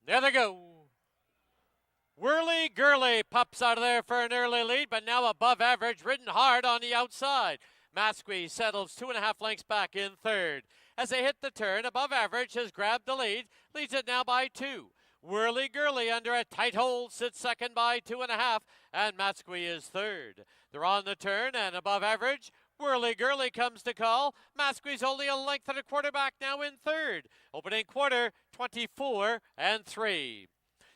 There they go. Whirly Gurly pops out of there for an early lead, but now above average, ridden hard on the outside. Masqui settles 2.5 lengths back in third. As they hit the turn, above average has grabbed the lead, leads it now by 2. Whirly Gurly under a tight hold sits second by 2.5, and Masqui is third. They're on the turn and above average. Whirly Gurly comes to call. Masqui's only a length and a quarter back now in third. Opening quarter, 24 and 3.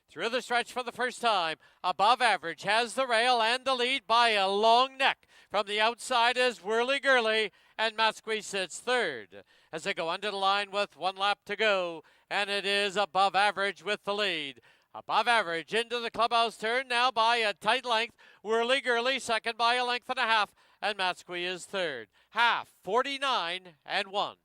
Through the stretch for the first time, above average has the rail and the lead by a long neck. From the outside is Whirly Gurly, and Masqui sits third. As they go under the line with 1 lap to go, and it is above average with the lead. Above average into the clubhouse turn now by a tight length. Whirly Gurly second by a length and a half, and Masqui is third. Half, 49 and 1.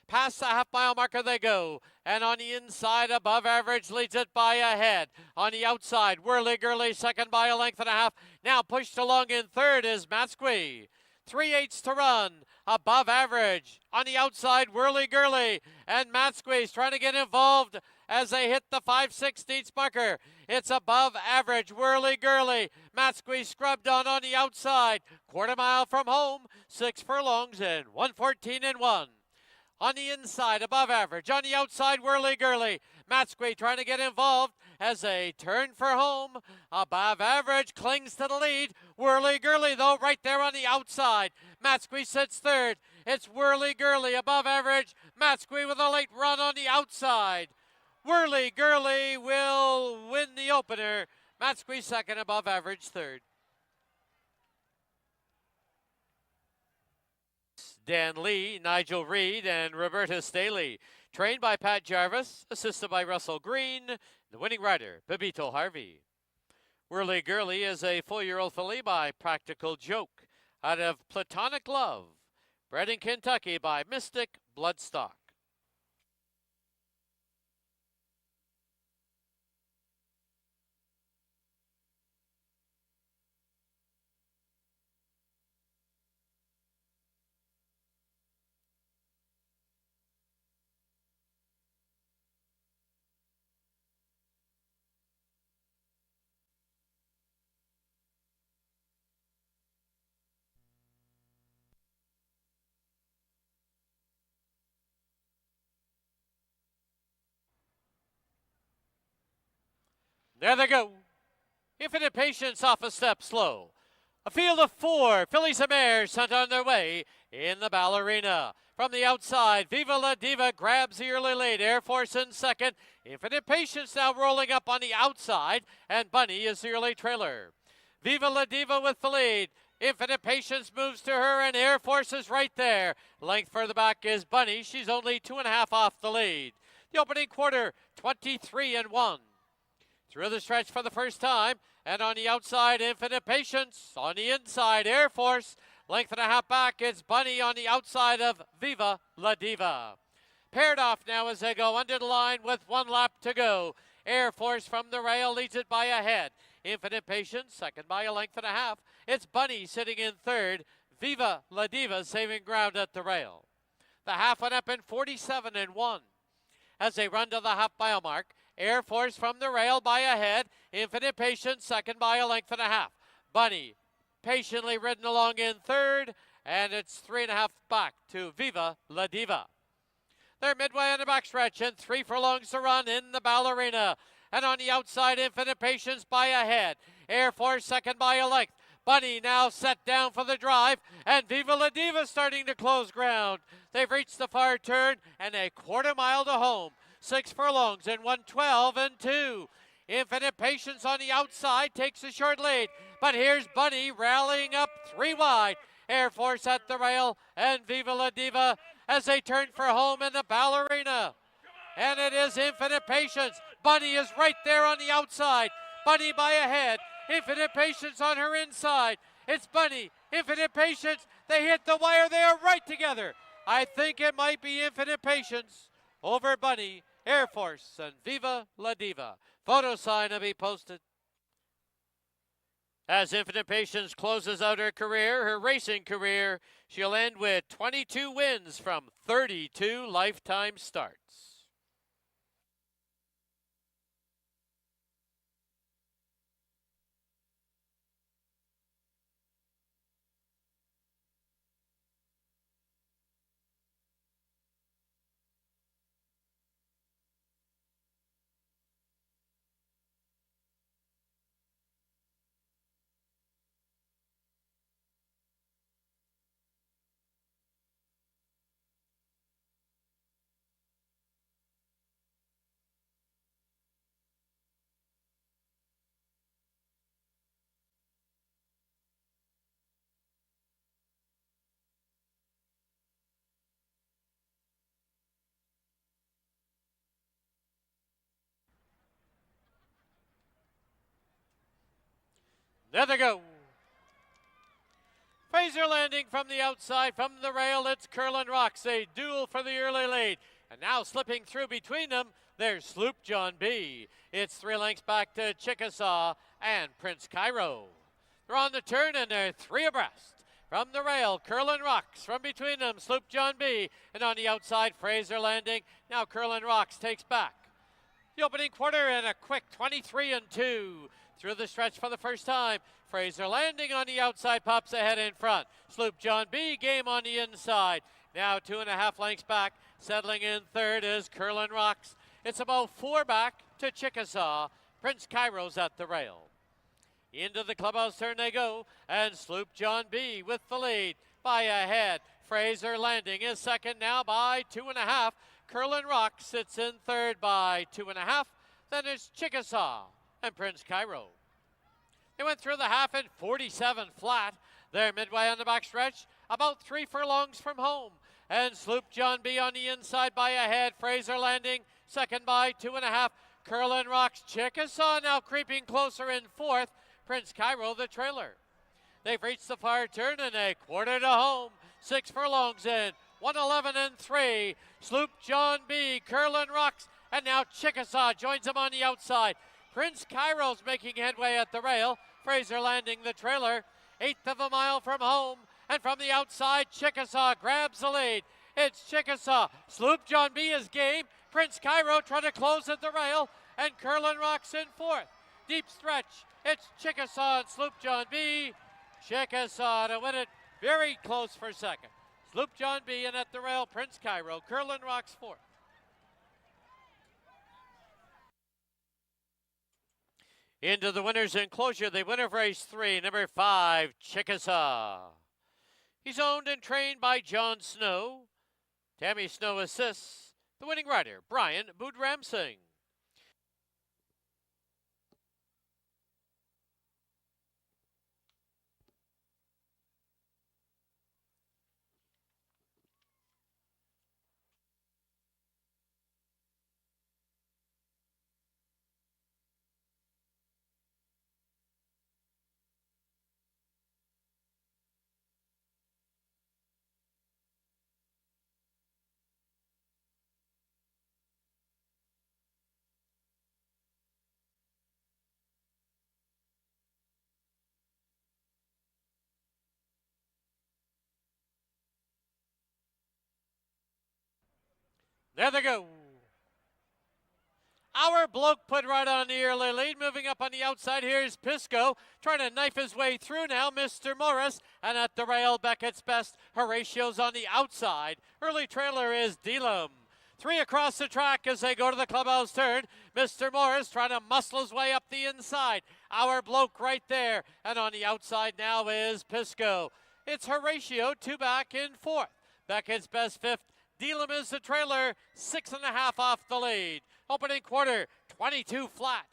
Past the half-mile marker they go, and on the inside, above average leads it by a head. On the outside, Whirly Gurly second by a length and a half. Now pushed along in third is Masqui. 3/8 to run, above average. On the outside, Whirly Gurly, and Masqui's trying to get involved as they hit the 5/16 marker. It's above average, Whirly Gurly. Masqui scrubbed on the outside. Quarter mile from home, 6 furlongs and 114 and 1. On the inside, above average. On the outside, Whirly Gurly. Masqui trying to get involved as they turn for home. Above average clings to the lead. Whirly Gurly, though, right there on the outside. Masqui sits third. It's Whirly Gurly above average. Masqui with a late run on the outside. Whirly Gurly will win the opener. Masqui second, above average third. Dan Lee, Nigel Reed, and Roberta Staley. Trained by Pat Jarvis, assisted by Russell Green, the winning rider, Babito Harvey. Whirly Gurly is a 4-year-old filly by Practical Joke out of Platonic Love, bred in Kentucky by Mystic Bloodstock. There they go. Infinite Patience off a step slow. A field of 4 fillies and mares sent on their way in the ballerina. From the outside, Viva La Diva grabs the early lead. Air Force in second. Infinite Patience now rolling up on the outside, and Bunny is the early trailer. Viva La Diva with the lead. Infinite Patience moves to her, and Air Force is right there. Length further back is Bunny. She's only 2.5 off the lead. The opening quarter, 23 and 1. Through the stretch for the first time, and on the outside, Infinite Patience. On the inside, Air Force. Length and a half back, it's Bunny on the outside of Viva La Diva. Paired off now as they go under the line with 1 lap to go. Air Force from the rail leads it by a head. Infinite Patience, second by a length and a half. It's Bunny sitting in third. Viva La Diva saving ground at the rail. The half went up in 47 and 1. As they run to the half-mile mark, Air Force from the rail by a head. Infinite Patience, second by a length and a half. Bunny patiently ridden along in third, and it's 3.5 back to Viva La Diva. They're midway on the backstretch and 3 furlongs to run in the ballerina. And on the outside, Infinite Patience by a head. Air Force second by a length. Bunny now set down for the drive, and Viva La Diva starting to close ground. They've reached the far turn and a quarter mile to home. 6 furlongs and 112 and 2. Infinite Patience on the outside takes a short lead, but here's Bunny rallying up 3 wide. Air Force at the rail and Viva La Diva as they turn for home in the ballerina. And it is Infinite Patience. Bunny is right there on the outside. Bunny by a head. Infinite Patience on her inside. It's Bunny, Infinite Patience. They hit the wire. They are right together. I think it might be Infinite Patience over Bunny, Air Force, and Viva La Diva. Photo sign will be posted. As Infinite Patience closes out her career, her racing career, she'll end with 22 wins from 32 lifetime starts. There they go. Fraser Landing from the outside, from the rail, it's Curlin Rocks. A duel for the early lead. And now slipping through between them, there's Sloop John B. It's 3 lengths back to Chickasaw and Prince Cairo. They're on the turn and they're 3 abreast. From the rail, Curlin Rocks. From between them, Sloop John B. And on the outside, Fraser Landing. Now Curlin Rocks takes back. The opening quarter and a quick 23-2. Through the stretch for the first time. Fraser Landing on the outside pops ahead in front. Sloop John B. game on the inside. Now 2.5 lengths back. Settling in third is Curlin Rocks. It's about 4 back to Chickasaw. Prince Cairo's at the rail. Into the clubhouse turn they go, and Sloop John B. with the lead by a head. Fraser Landing is second now by 2.5. Curlin Rocks sits in third by 2.5. Then it's Chickasaw and Prince Cairo. They went through the half in 47 flat. They're midway on the backstretch, about 3 furlongs from home. And Sloop John B. on the inside by a head. Fraser Landing second by 2.5. Curlin Rocks. Chickasaw now creeping closer in fourth. Prince Cairo the trailer. They've reached the far turn and a quarter to home. 6 furlongs in. 111-3. Sloop John B. Curlin Rocks. And now Chickasaw joins him on the outside. Prince Cairo's making headway at the rail. Fraser Landing the trailer. 1/8 of a mile from home. And from the outside, Chickasaw grabs the lead. It's Chickasaw. Sloop John B. is game. Prince Cairo trying to close at the rail. And Curlin Rocks in fourth. Deep stretch. It's Chickasaw and Sloop John B. Chickasaw to win it. Very close for second. Sloop John B. and at the rail, Prince Cairo. Curlin Rocks fourth. Into the winner's enclosure, the winner of race 3, number 5, Chickasaw. He's owned and trained by John Snow. Tammy Snow assists. The winning rider, Brian Boodram Singh. There they go. Our bloke put right on the early lead. Moving up on the outside, here's Pisco. Trying to knife his way through now, Mr. Morris. And at the rail, Beckett's best. Horatio's on the outside. Early trailer is Delam. 3 across the track as they go to the clubhouse turn. Mr. Morris trying to muscle his way up the inside. Our bloke right there. And on the outside now is Pisco. It's Horatio, 2 back in fourth. Beckett's best fifth. Delam is the trailer, 6.5 off the lead. Opening quarter, 22 flat.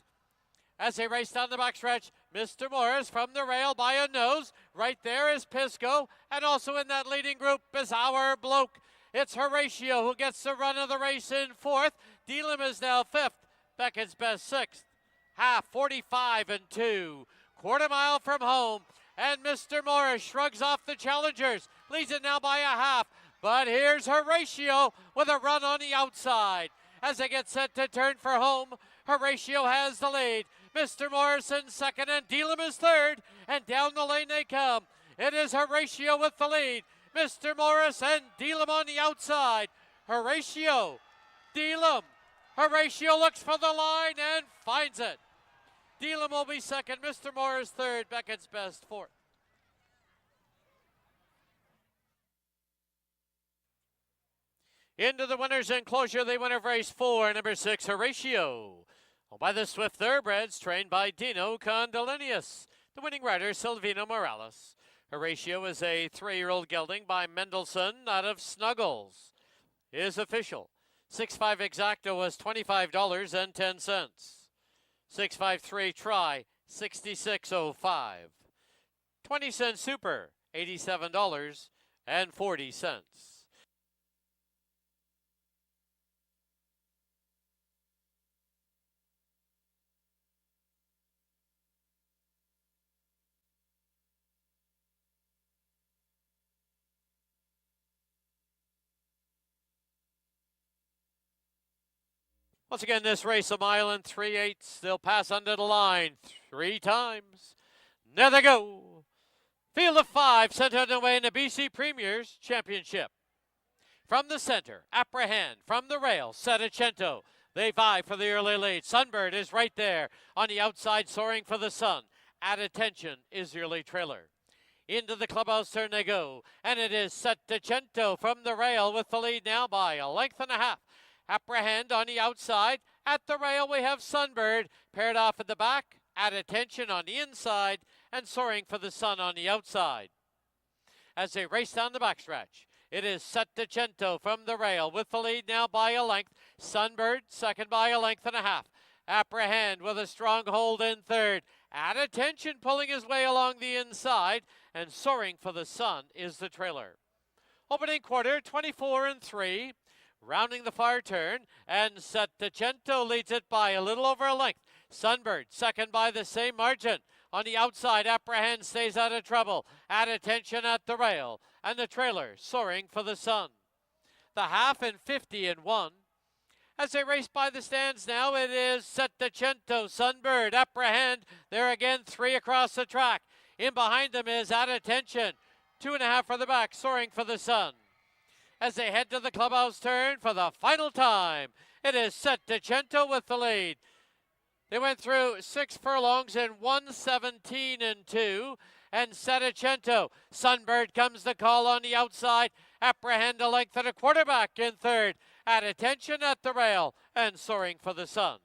As they race down the backstretch, Mr. Morris from the rail by a nose. Right there is Pisco, and also in that leading group is our bloke. It's Horatio who gets the run of the race in fourth. Delam is now fifth. Beckett's best sixth. Half, 45-2. Quarter mile from home, and Mr. Morris shrugs off the challengers. Leads it now by a half. But here's Horatio with a run on the outside. As they get set to turn for home, Horatio has the lead. Mr. Morrison second and Delam is third. And down the lane they come. It is Horatio with the lead. Mr. Morris and Delam on the outside. Horatio, Delam. Horatio looks for the line and finds it. Delam will be second. Mr. Morris third. Beckett's best fourth. Into the winner's enclosure, the winner of race 4, number 6, Horatio. By the Swift Thoroughbreds, trained by Dino Condolinius. The winning rider, Silvino Morales. Horatio is a 3-year-old gelding by Mendelssohn out of Snuggles. Is official. 6.5 exacto was $25.10. 6.53 try, $66.05. 20-cent super, $87.40. Once again, this race, a mile and 3/8. They'll pass under the line 3 times. There they go. Field of 5 sent underway in the BC Premier's Championship. From the center, Apprehend. From the rail, Settecento. They vie for the early lead. Sunbird is right there on the outside, soaring for the sun. At attention is the early trailer. Into the clubhouse turn they go, and it is Settecento from the rail with the lead now by a length and a half. Apprehend on the outside. At the rail we have Sunbird paired off at the back. At attention on the inside, and soaring for the sun on the outside. As they race down the backstretch, it is Settecento from the rail with the lead now by a length. Sunbird second by a length and a half. Apprehend with a strong hold in third. At attention, pulling his way along the inside, and soaring for the sun is the trailer. Opening quarter, 24-3. Rounding the far turn, and Settecento leads it by a little over a length. Sunbird second by the same margin. On the outside, Apprehend stays out of trouble. At attention at the rail, and the trailer soaring for the sun. The half in 50-1. As they race by the stands now, it is Settecento, Sunbird, Apprehend. There again, 3 across the track. In behind them is At Attention. 2.5 for the back, soaring for the sun. As they head to the clubhouse turn for the final time, it is Settecento with the lead. They went through 6 furlongs in 1:17-2, and Settecento. Sunbird comes the call on the outside. Apprehend a length and a quarter back in third. At attention at the rail, and soaring for the sun.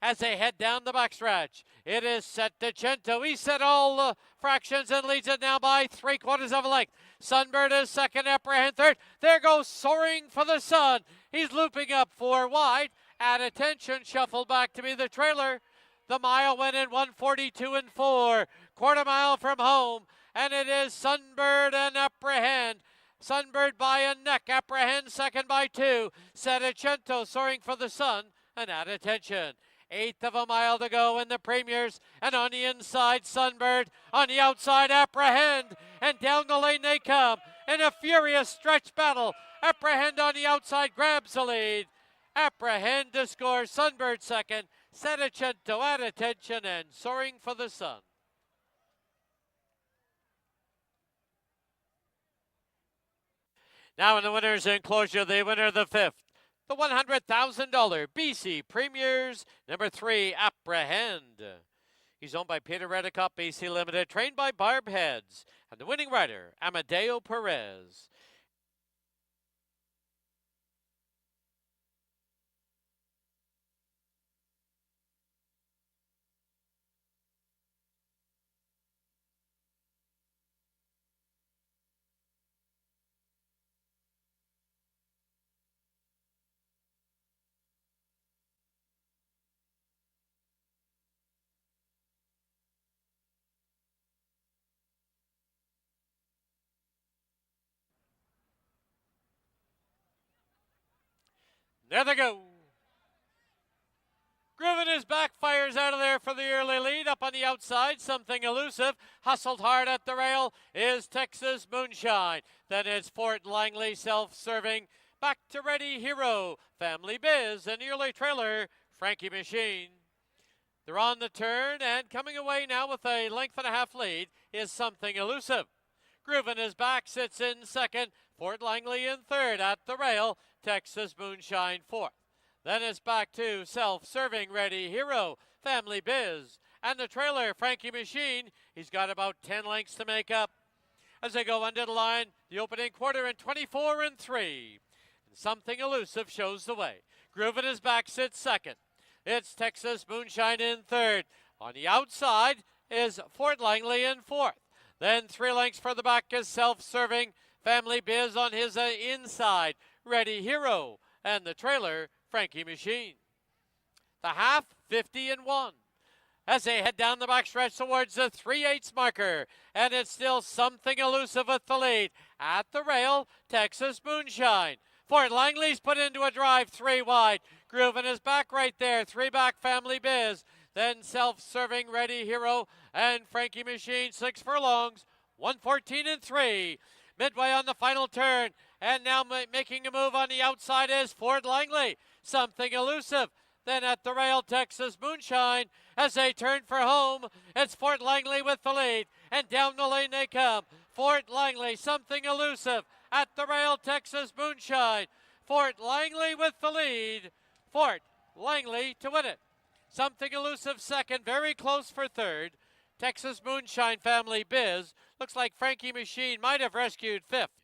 As they head down the backstretch, it is Settecento. He set all the fractions and leads it now by 3/4 of a length. Sunbird is second, Apprehend third. There goes soaring for the sun. He's looping up 4 wide. At attention, shuffled back to be the trailer. The mile went in 1:42-4. Quarter mile from home, and it is Sunbird and Apprehend. Sunbird by a neck, Apprehend second by 2. Settecento soaring for the sun, and At Attention. 1/8 of a mile to go in the Premiers, and on the inside, Sunbird. On the outside, Apprehend, and down the lane they come in a furious stretch battle. Apprehend on the outside grabs the lead. Apprehend to score, Sunbird second, Settecento At Attention, and soaring for the sun. Now in the winner's enclosure, the winner of the 5th. The $100,000 BC Premiers, number 3, Apprehend. He's owned by Peter Redicott, BC Limited, trained by Barb Heads, and the winning rider, Amadeo Perez. There they go. Grooven is back, fires out of there for the early lead. Up on the outside, Something Elusive. Hustled hard at the rail is Texas Moonshine. Then it's Fort Langley, self-serving. Back to Ready Hero, Family Biz, and the early trailer, Frankie Machine. They're on the turn, and coming away now with a length and a half lead is Something Elusive. Grooven is back, sits in second. Fort Langley in third. At the rail, Texas Moonshine fourth. Then it's back to self-serving Ready Hero, Family Biz, and the trailer, Frankie Machine. He's got about 10 lengths to make up. As they go under the line, the opening quarter in 24-3. And Something Elusive shows the way. Grooven is back, sits second. It's Texas Moonshine in third. On the outside is Fort Langley in fourth. Then 3 lengths for the back is self-serving Family Biz on his inside. Ready Hero, and the trailer, Frankie Machine. The half, 50-1. As they head down the backstretch towards the 3/8 marker, and it's still Something Elusive with the lead. At the rail, Texas Moonshine. Fort Langley's put into a drive, 3 wide. Grooven is back right there, 3 back, Family Biz. Then self-serving Ready Hero and Frankie Machine, 6 furlongs, 1:14-3. Midway on the final turn, And now making a move on the outside is Fort Langley. Something elusive. Then at the rail, Texas Moonshine as they turn for home. It's Fort Langley with the lead. And down the lane they come. Fort Langley, something elusive. At the rail, Texas Moonshine. Fort Langley with the lead. Fort Langley to win it. Something elusive second, very close for third. Texas Moonshine Family Biz. Looks like Frankie Machine might have rescued fifth.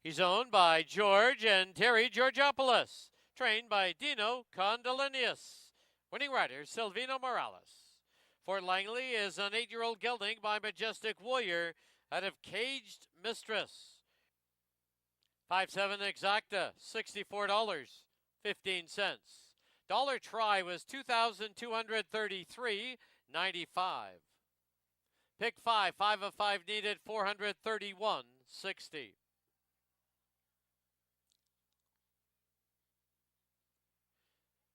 He's owned by George and Terry Georgopoulos. Trained by Dino Condolinius. Winning rider Silvino Morales. Fort Langley is an 8-year-old gelding by Majestic Warrior out of Caged Mistress. 5-7 exacta, $64.15. Dollar try was $2,233.95. Pick 5, 5 of 5 needed, $431.60.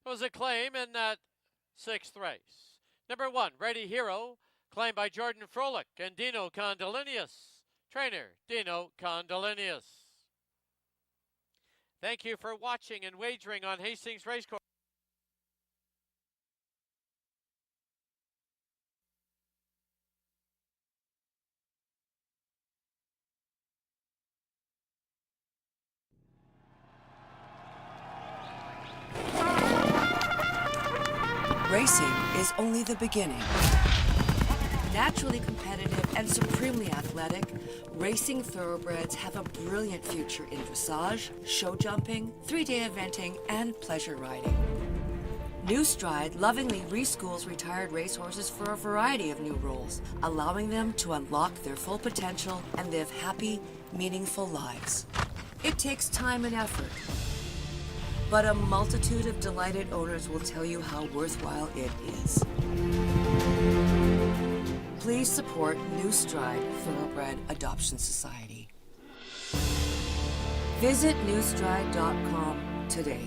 It was a claim in that 6th race. Number 1, Ready Hero, claimed by Jordan Froelich and Dino Condolinius. Trainer, Dino Condolinius. Thank you for watching and wagering on Hastings Racecourse. Racing is only the beginning. Naturally competitive and supremely athletic, racing thoroughbreds have a brilliant future in dressage, show jumping, 3-day eventing, and pleasure riding. New Stride lovingly reschools retired racehorses for a variety of new roles, allowing them to unlock their full potential and live happy, meaningful lives. It takes time and effort, but a multitude of delighted owners will tell you how worthwhile it is. Please support New Stride Thoroughbred Adoption Society. Visit newstride.com today.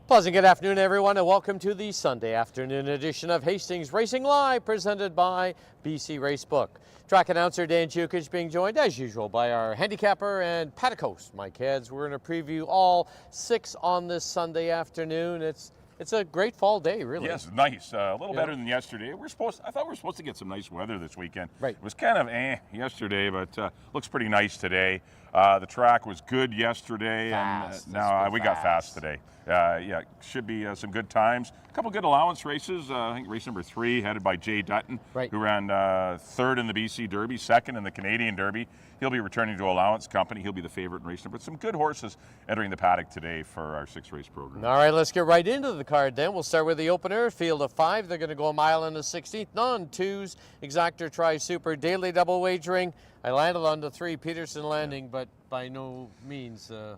Pleasant good afternoon, everyone, and welcome to the Sunday afternoon edition of Hastings Racing Live, presented by BC Racebook. Track announcer Dan Jukic being joined, as usual, by our handicapper and paddock host, Mike Heads. We're going to preview all 6 on this Sunday afternoon. It's a great fall day, really. Yes, nice. A little better than yesterday. I thought we were supposed to get some nice weather this weekend. Right. It was kind of yesterday, but looks pretty nice today. The track was good yesterday, Fast. and now we got fast today. Yeah, should be some good times. A couple good allowance races. I think race number 3, headed by Jay Dutton, who ran 3rd in the BC Derby, 2nd in the Canadian Derby. He'll be returning to Allowance Company. He'll be the favorite in race number. But some good horses entering the paddock today for our 6-race program. All right, let's get right into the card then. We'll start with the opener, field of 5. They're going to go a mile and a 16th. Non-twos, Exactor Tri-Super, daily double wagering. I landed on the 3, Peterson Landing, but by no means a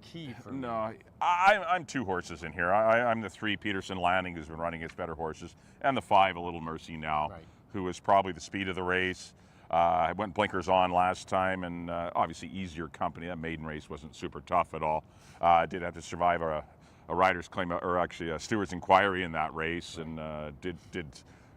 key for me. No, I'm 2 horses in here. I'm the 3, Peterson Landing, who's been running its better horses, and the 5, A Little Mercy Now, who was probably the speed of the race. I went blinkers on last time, and obviously easier company. That maiden race wasn't super tough at all. Did have to survive a rider's claim, or actually a steward's inquiry in that race, and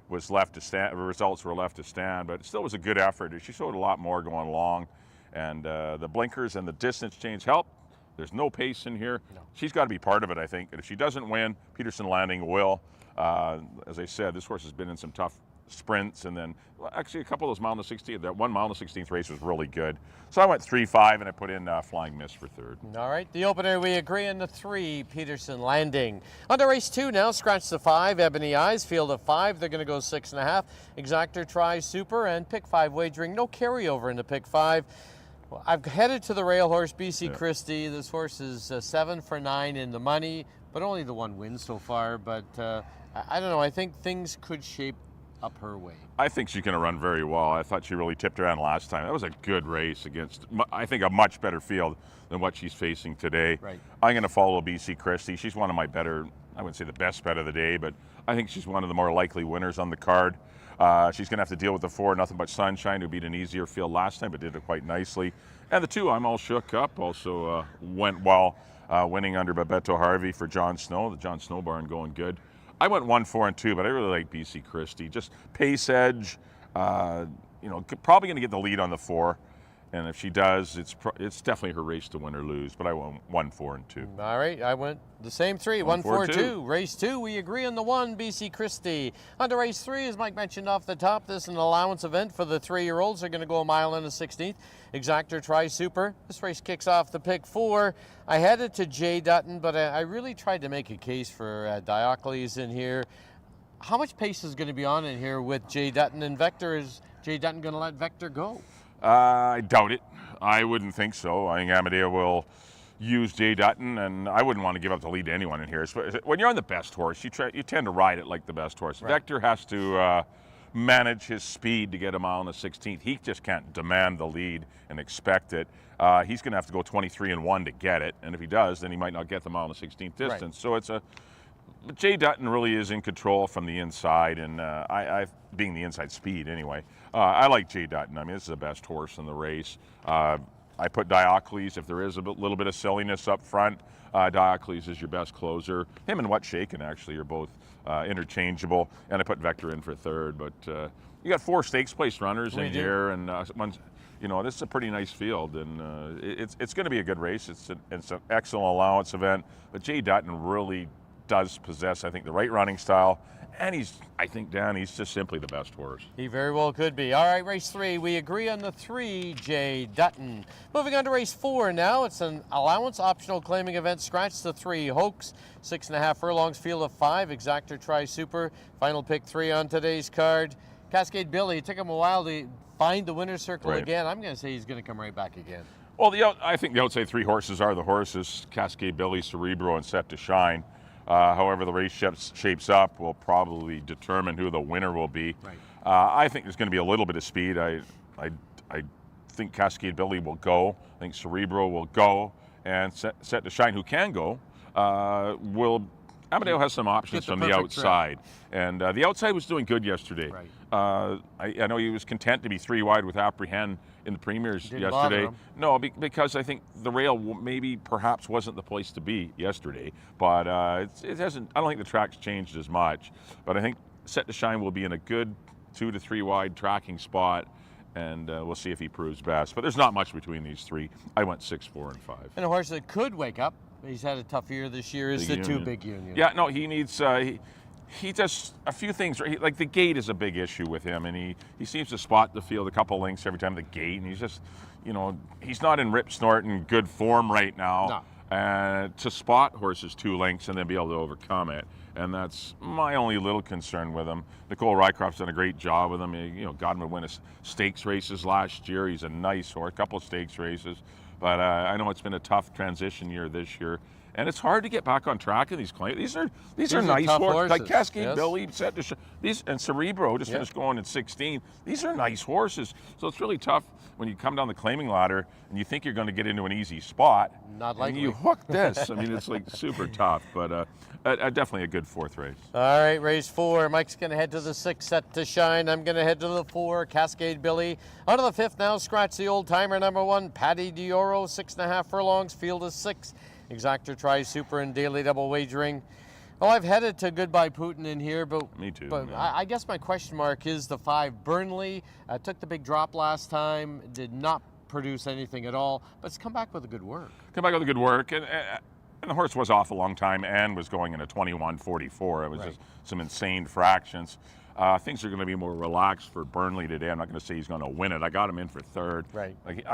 was left to stand. Results were left to stand, but it still was a good effort. She showed a lot more going along, and the blinkers and the distance change helped. There's no pace in here. No. She's got to be part of it, I think. And if she doesn't win, Peterson Landing will. As I said, this horse has been in some tough sprints, and then actually a couple of those mile and the 16th. That 1 mile and the 16th race was really good. So I went 3-5, and I put in Flying Miss for 3rd. All right, the opener, we agree on the 3, Peterson Landing. On to race 2 now, scratch the 5, Ebony Eyes, field of 5. They're going to go 6.5. Exactor Tri-Super and pick 5 wagering. No carryover into pick 5. Well, I've headed to the rail horse, BC Christie. This horse is 7 for 9 in the money, but only the 1 win so far. But I don't know, I think things could shape up her way. I think she's going to run very well. I thought she really tipped around last time. That was a good race against, I think, a much better field than what she's facing today. Right. I'm going to follow BC Christie. She's one of my better, I wouldn't say the best bet of the day, but I think she's one of the more likely winners on the card. She's going to have to deal with the 4, Nothing But Sunshine, who beat an easier field last time, but did it quite nicely. And the 2, I'm All Shook Up, also went well, winning under Bebeto Harvey for John Snow. The John Snow barn going good. I went 1, 4, and 2, but I really like BC Christie. Just pace edge, probably going to get the lead on the 4. And if she does, it's definitely her race to win or lose. But I went 1, 4, and 2. All right, I went the same 3, 1, 4, 2. Race 2, we agree on the 1, BC Christie. On to race 3, as Mike mentioned off the top, this is an allowance event for the 3-year-olds. They're going to go a mile and a 16th. Exactor Tri-Super. This race kicks off the pick 4. I headed to Jay Dutton, but I really tried to make a case for Diocles in here. How much pace is going to be on in here with Jay Dutton and Vector? Is Jay Dutton going to let Vector go? I doubt it. I wouldn't think so. I think Amadeo will use Jay Dutton, and I wouldn't want to give up the lead to anyone in here. When you're on the best horse, you tend to ride it like the best horse. Right. Vector has to manage his speed to get a mile and a 16th. He just can't demand the lead and expect it. He's going to have to go 23-1 to get it, and if he does, then he might not get the mile and the 16th distance. Right. So but Jay Dutton really is in control from the inside, and I being the inside speed anyway. I like Jay Dutton. I mean, this is the best horse in the race. I put Diocles, if there is a little bit of silliness up front, Diocles is your best closer. Him and What Shakin' actually are both interchangeable, and I put Vector in for 3rd. But you got 4 stakes place runners in here, and this is a pretty nice field, and it's going to be a good race. It's an excellent allowance event, but Jay Dutton really does possess, I think, the right running style, and he's just simply the best horse. He very well could be. All right, race 3, we agree on the 3, Jay Dutton. Moving on to race 4 now. It's an allowance optional claiming event. Scratch the 3, Hoax, 6.5 furlongs, field of 5, Exactor Tri-Super. Final pick 3 on today's card. Cascade Billy, it took him a while to find the winner's circle again. I'm going to say he's going to come right back again. Well, I think the outside 3 horses are the horses, Cascade Billy, Cerebro, and Set to Shine. However the race shapes up will probably determine who the winner will be. Right. I think there's going to be a little bit of speed. I think Cascade Billy will go. I think Cerebro will go. And Set to Shine, who can go, will Amadeo has some options Get the from the perfect outside, and the outside was doing good yesterday. Right. I know he was content to be 3 wide with apprehend in the premiers Didn't bother yesterday. him. No, because I think the rail maybe perhaps wasn't the place to be yesterday, but it hasn't. I don't think the track's changed as much, but I think Set to Shine will be in a good 2 to 3 wide tracking spot. And we'll see if he proves best. But there's not much between these three. I went 6, 4, and 5. And a horse that could wake up, he's had a tough year this year, is Big the Union. 2 Big Union. Yeah, no, he needs. He does a few things. Like the gate is a big issue with him, and he seems to spot the field a couple lengths every time the gate, and he's just, he's not in rip snort and good form right now. No. To spot horses 2 lengths and then be able to overcome it. And that's my only little concern with him. Nicole Rycroft's done a great job with him. Got him to win stakes races last year. He's a nice horse, a couple of stakes races. But I know it's been a tough transition year this year. And it's hard to get back on track in these claims. These are nice tough horses. Like horses, Cascade yes. Billy, Set to Shine. These and Cerebro just finished going in 16. These are nice horses. So it's really tough when you come down the claiming ladder and you think you're going to get into an easy spot. Not likely. And you hook this. I mean, it's like super tough. But definitely a good 4th race. All right, race 4. Mike's going to head to the 6, Set to Shine. I'm going to head to the 4, Cascade Billy. On to the 5th now, scratch the old timer, number 1, Paddy Dioro, 6.5 furlongs, field is 6. Exactor Tri Super and Daily Double Wagering. Oh, I've headed to Goodbye Putin in here, but Me too, But yeah. I guess my question mark is the 5 Burnley. Took the big drop last time, did not produce anything at all, but it's come back with a good work. Come back with a good work, and the horse was off a long time and was going in a 21.44. It was just some insane fractions. Things are going to be more relaxed for Burnley today. I'm not going to say he's going to win it. I got him in for 3rd. Right. Like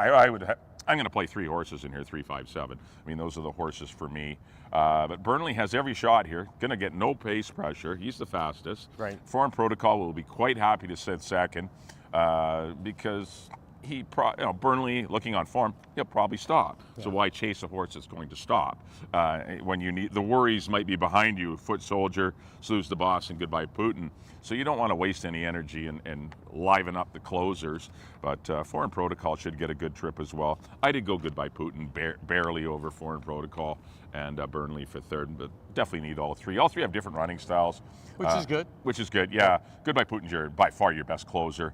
I'm going to play 3 horses in here, 3, 5, 7. I mean, those are the horses for me. But Burnley has every shot here. Going to get no pace pressure. He's the fastest. Right. Foreign Protocol will be quite happy to sit 2nd because Burnley, looking on form, he'll probably stop. Yeah. So why chase a horse that's going to stop? When you need, the worries might be behind you. Foot Soldier, Slews the Boss, and Goodbye Putin. So you don't want to waste any energy and liven up the closers. But Foreign Protocol should get a good trip as well. I did go Goodbye Putin, barely over Foreign Protocol, and Burnley for 3rd. But definitely need all 3. All 3 have different running styles. Which is good. Which is good, yeah. Goodbye Putin's by far your best closer.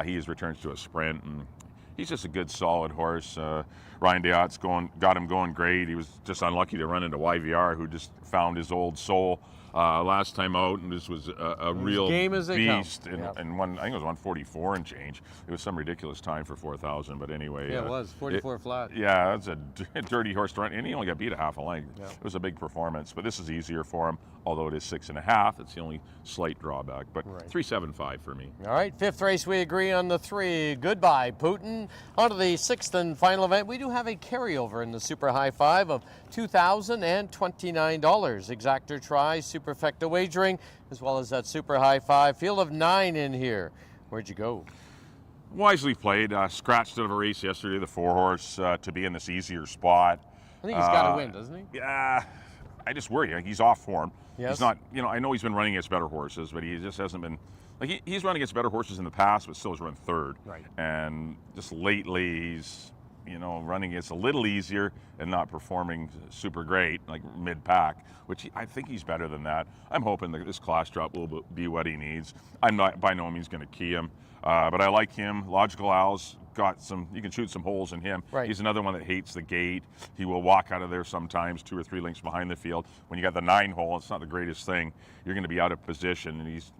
He returns to a sprint, and he's just a good, solid horse. Ryan Deot's got him going great. He was just unlucky to run into YVR, who just found his old soul last time out, and this was a real game as they beast. come. And I think it was 144 and change. It was some ridiculous time for 4,000, but anyway. Yeah, it was 44 flat. Yeah, that's a dirty horse to run, and he only got beat a half a length. Yeah. It was a big performance, but this is easier for him. Although it is 6.5, it's the only slight drawback. But 3.75 for me. All right, 5th race, we agree on the 3. Goodbye Putin. On to the 6th and final event. We do have a carryover in the Super High 5 of $2,029. Exactor Tri, Superfecta Wagering, as well as that Super High 5. Field of 9 in here. Where'd you go? Wisely played. Scratched out of a race yesterday, the 4-horse, to be in this easier spot. I think he's got to win, doesn't he? Yeah. I just worry. He's off form. Yes. He's not, I know he's been running against better horses, but he just hasn't been, he's run against better horses in the past, but still has run 3rd. Right. And just lately, he's, running against a little easier and not performing super great, like mid-pack, which I think he's better than that. I'm hoping that this class drop will be what he needs. I'm not by no means going to key him, but I like him. Logical Owl's got you can shoot some holes in him. Right. He's another one that hates the gate. He will walk out of there sometimes 2 or 3 lengths behind the field. When you got the 9 hole, it's not the greatest thing. You're going to be out of position, and he's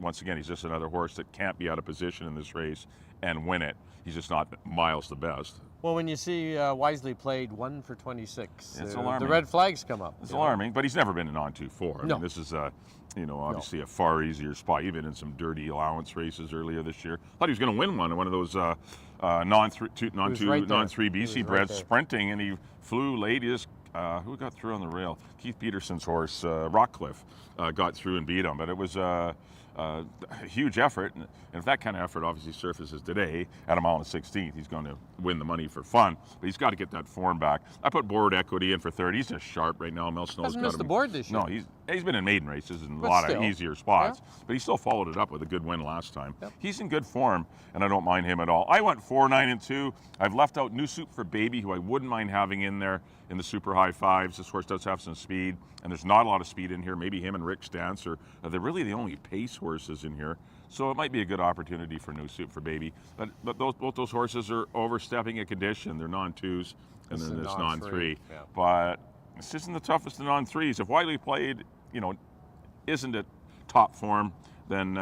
just another horse that can't be out of position in this race and win it. He's just not miles the best. Well, when you see Wisely played 1 for 26, It's the alarming. red flags come up. It's alarming, but he's never been an on-2-4. I No. mean, this is obviously a far easier spot. He's been in some dirty allowance races earlier this year. Thought he was going to win one of those non-3 BC breds sprinting, and he flew late. He just, who got through on the rail? Keith Peterson's horse, Rockcliffe, got through and beat him. But it was a huge effort, and if that kind of effort obviously surfaces today at a mile and 16th, he's going to win the money for fun. But he's got to get that form back. I put Board Equity in for 3rd. He's just sharp right now. Mel Snow's Hasn't got missed him. the board this year. No, He's been in maiden races and a But lot still. of easier spots, but he still followed it up with a good win last time. Yep. He's in good form, and I don't mind him at all. I went 4, 9, and 2. I've left out New Soup for Baby, who I wouldn't mind having in there in the super high fives. This horse does have some speed, and there's not a lot of speed in here. Maybe him and Rick Stance are they're really the only pace horses in here. So it might be a good opportunity for New Soup for Baby. But both those horses are overstepping a condition. They're non-2s, and then there's non-3. Yeah. But this isn't the toughest of non-3s. If Wiley played, isn't at top form, then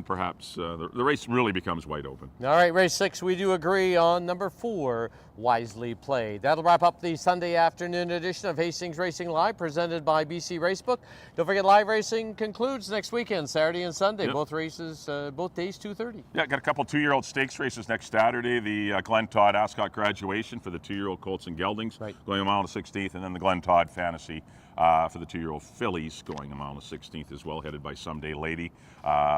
perhaps the race really becomes wide open. All right, race 6, we do agree on number 4, Wisely Played. That'll wrap up the Sunday afternoon edition of Hastings Racing Live, presented by BC Racebook. Don't forget, live racing concludes next weekend, Saturday and Sunday. Yep. Both races, both days, 2:30. Yeah, got a couple 2-year-old stakes races next Saturday. The Glenn Todd Ascot graduation for the 2-year-old colts and geldings, Right. going a mile and 16th, and then the Glenn Todd Fantasy for the 2-year-old fillies, going a mile and 16th as well, headed by Someday Lady,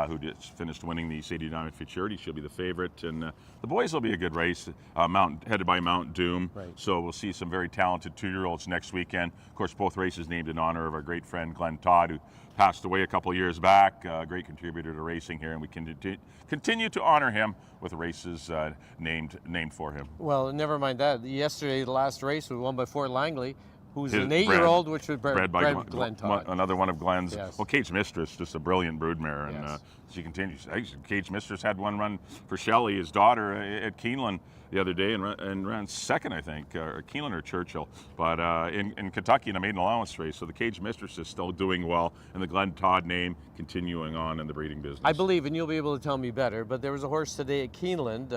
who just finished winning the Sadie Diamond Futurity. She'll be the favorite, and the boys will be a good race, headed by Mount Doom. Right. So we'll see some very talented 2-year-olds next weekend. Of course, both races named in honor of our great friend Glenn Todd, who passed away a couple years back, a great contributor to racing here, and we continue to honor him with races named for him. Well, never mind that. Yesterday, the last race was won by Fort Langley, who's His an 8-year-old, which was bred by Glenn Todd. Another one of Glenn's. Yes. Well, Kate's Mistress, just a brilliant broodmare, and Yes. she continues. Kate's Mistress had one run for Shelley, his daughter, at Keeneland the other day, and ran second, I think, or Keeneland or Churchill, but in Kentucky in a maiden allowance race. So the Cage Mistress is still doing well, and the Glenn Todd name continuing on in the breeding business. I believe, and you'll be able to tell me better, but there was a horse today at Keeneland,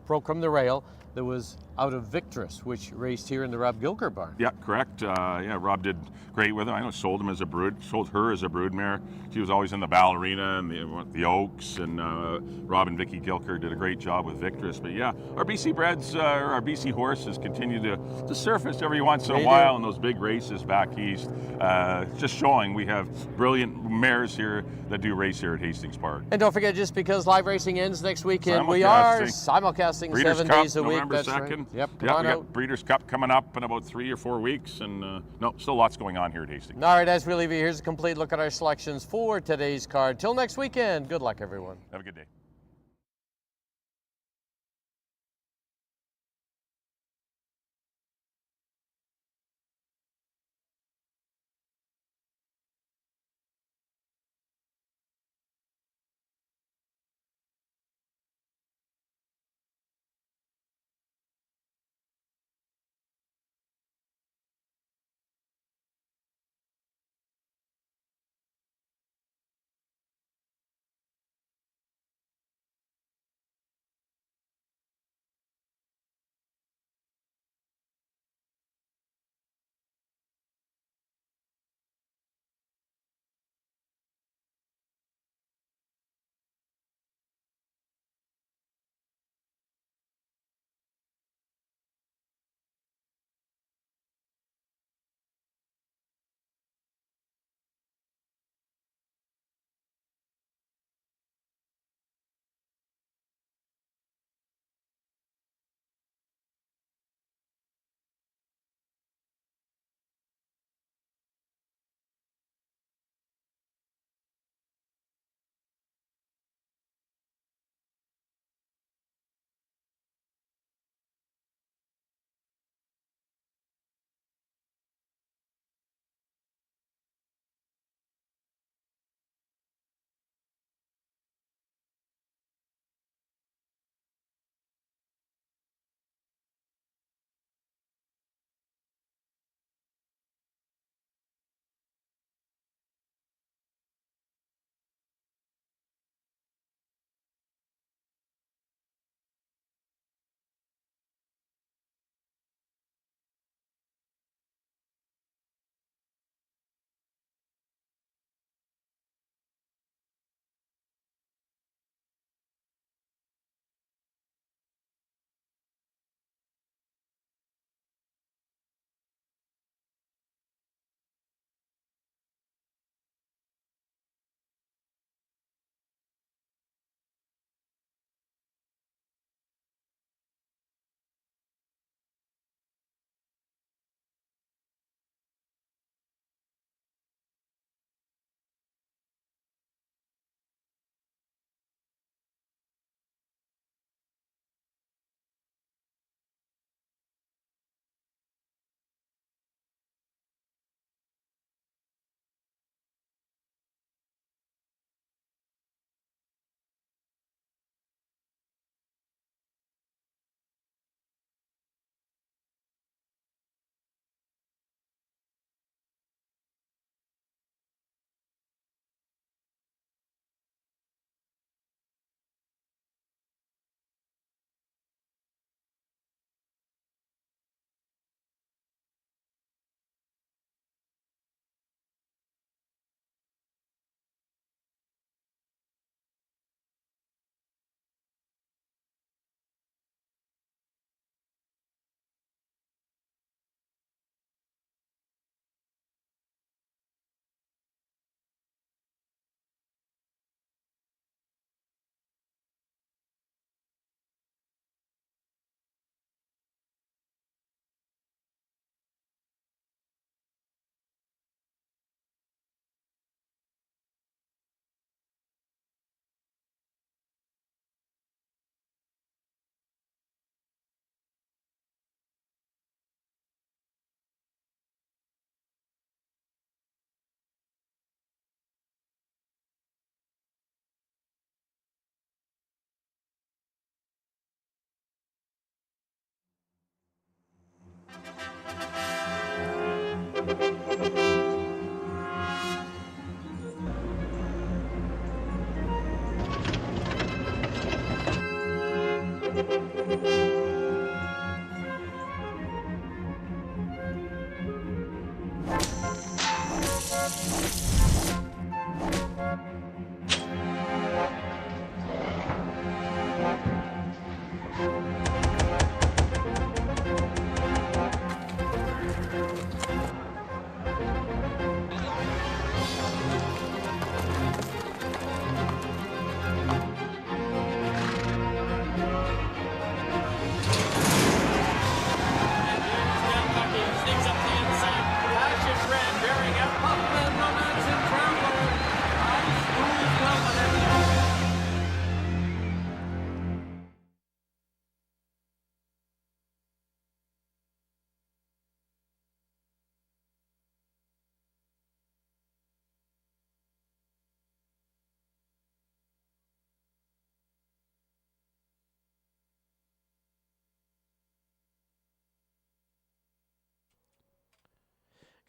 broke from the rail, that was out of Victress, which raced here in the Rob Gilker barn. Yeah, correct. Rob did great with him. I know sold her as a broodmare. She was always in the Ballerina and the Oaks, and Rob and Vicky Gilker did a great job with Victress. But yeah, our BC breds, our BC horses continue to surface every once in a while in those big races back east. Just showing we have brilliant mares here that do race here at Hastings Park. And don't forget, just because live racing ends next weekend, we are simulcasting Breeders' 7 Cup, days a week. November That's 2nd. right. Yep, We got Breeders' Cup coming up in about 3 or 4 weeks, and still lots going on here at Hastings. All right, as we leave you, here's a complete look at our selections for today's card. Till next weekend, good luck, everyone. Have a good day.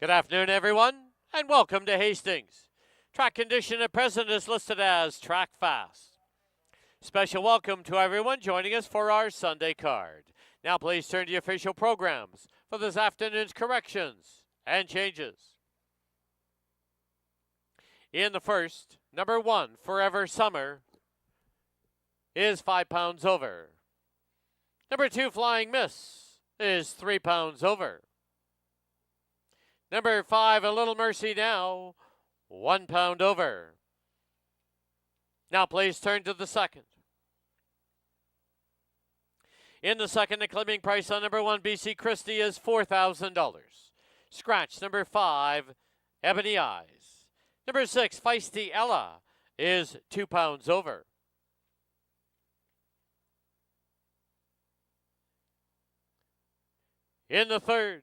Good afternoon, everyone, and welcome to Hastings. Track condition at present is listed as track fast. Special welcome to everyone joining us for our Sunday card. Now please turn to your official programs for this afternoon's corrections and changes. In the first, number 1, Forever Summer, is 5 pounds over. Number 2, Flying Miss, is 3 pounds over. Number 5, A Little Mercy Now, 1 pound over. Now please turn to the second. In the second, the claiming price on number 1, BC Christie, is $4,000. Scratch number 5, Ebony Eyes. Number 6, Feisty Ella, is 2 pounds over. In the third,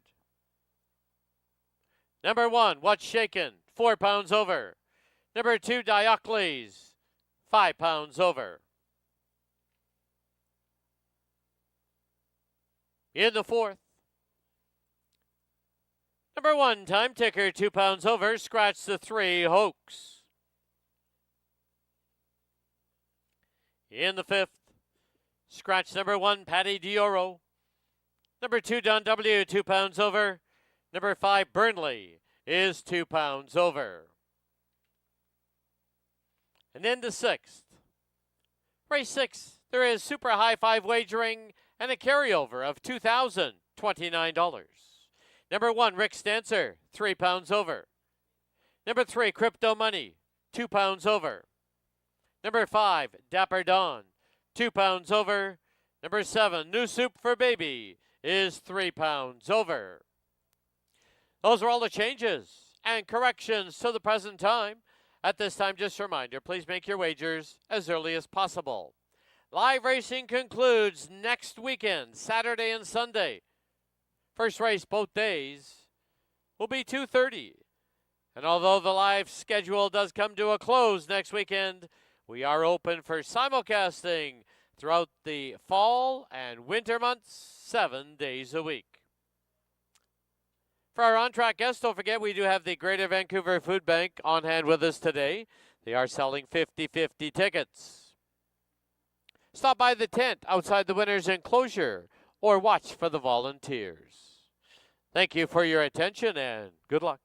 number 1, What's Shaken, 4 pounds over. Number 2, Diocles, 5 pounds over. In the fourth, number 1, Time Ticker, 2 pounds over. Scratch the 3, Hoax. In the fifth, scratch number 1, Patty Dioro. Number 2, Don W, 2 pounds over. Number 5, Burnley, is 2 pounds over. And in the sixth, race 6, there is super high 5 wagering and a carryover of $2,029. Number 1, Rick Stancer, 3 pounds over. Number 3, Crypto Money, 2 pounds over. Number 5, Dapper Dawn, 2 pounds over. Number 7, New Soup for Baby, is 3 pounds over. Those are all the changes and corrections to the present time. At this time, just a reminder, please make your wagers as early as possible. Live racing concludes next weekend, Saturday and Sunday. First race both days will be 2:30. And although the live schedule does come to a close next weekend, we are open for simulcasting throughout the fall and winter months, 7 days a week. For our on-track guests, don't forget we do have the Greater Vancouver Food Bank on hand with us today. They are selling 50-50 tickets. Stop by the tent outside the winner's enclosure or watch for the volunteers. Thank you for your attention and good luck.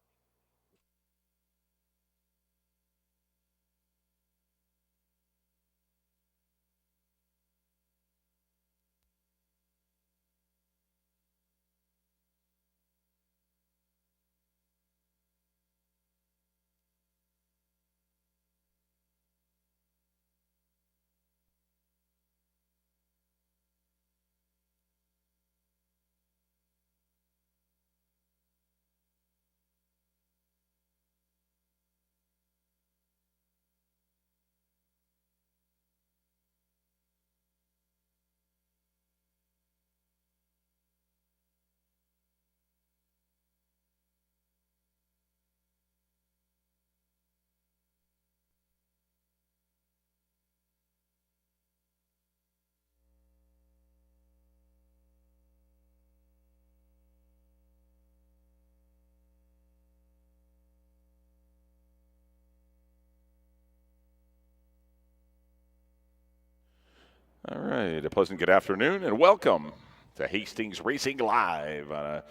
All right, a pleasant good afternoon and welcome to Hastings Racing Live on a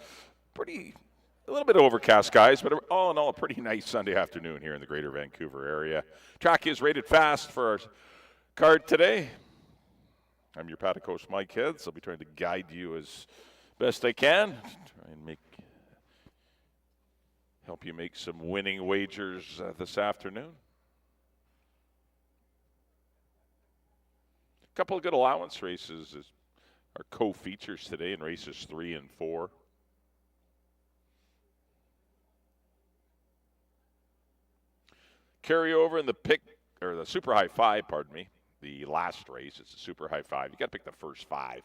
little bit overcast skies, but all in all, a pretty nice Sunday afternoon here in the Greater Vancouver area. Track is rated fast for our card today. I'm your paddock host, Mike Heads. I'll be trying to guide you as best I can, try and help you make some winning wagers this afternoon. A couple of good allowance races are co-features today in races 3 and 4. Carryover in the Super High 5, pardon me. The last race, it's a Super High 5. You got to pick the first 5.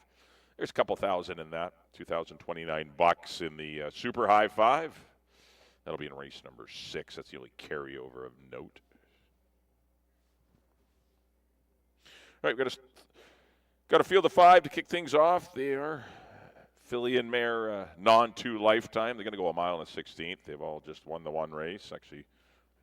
There's a couple thousand in that. $2,029 in the Super High 5. That'll be in race number 6. That's the only carryover of note. All right, we've got a field of 5 to kick things off. They are filly and mare non-2 lifetime. They're going to go a mile and a 16th. They've all just won the one race. Actually,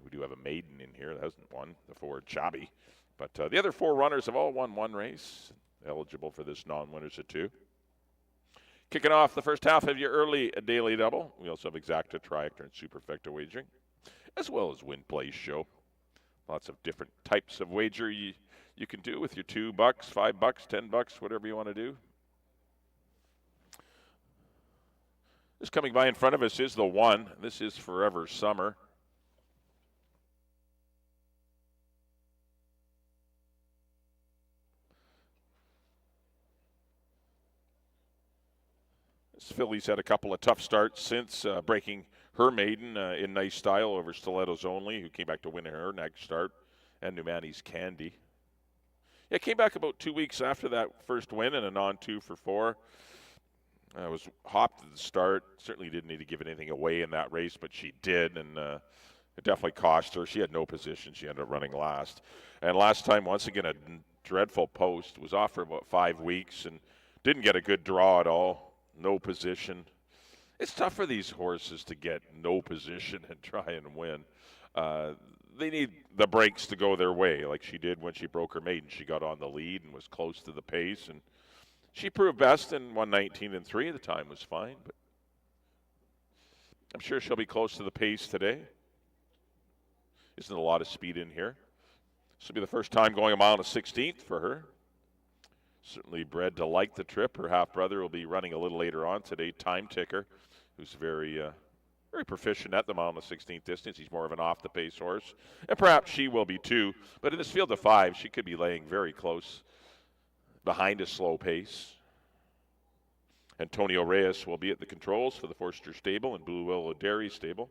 we do have a maiden in here that hasn't won, the forward Chabi. But the other 4 runners have all won one race, eligible for this non-winners of 2. Kicking off the first half of your early daily double, we also have exacta, triactor, and superfecta wagering, as well as win place show. Lots of different types of wager you can do with your $2, $5, $10, whatever you want to do. Just coming by in front of us is the 1. This is Forever Summer. This filly's had a couple of tough starts since breaking her maiden in nice style over Stilettos Only, who came back to win her next start, and Numani's Candy. Yeah, came back about 2 weeks after that first win in a non-2 for 4. Was hopped at the start. Certainly didn't need to give anything away in that race, but she did, and it definitely cost her. She had no position. She ended up running last. And last time, once again, a dreadful post. Was off for about 5 weeks and didn't get a good draw at all. No position. It's tough for these horses to get no position and try and win. They need the breaks to go their way, like she did when she broke her maiden. She got on the lead and was close to the pace, and she proved best in 1:19.3. The time was fine, but I'm sure she'll be close to the pace today. Isn't a lot of speed in here. This will be the first time going a mile and a 16th for her. Certainly bred to like the trip. Her half-brother will be running a little later on today, Time Ticker, who's very proficient at the mile and a 16th distance. He's more of an off-the-pace horse, and perhaps she will be too. But in this field of 5, she could be laying very close behind a slow pace. Antonio Reyes will be at the controls for the Forster Stable and Blue Willow Dairy Stable.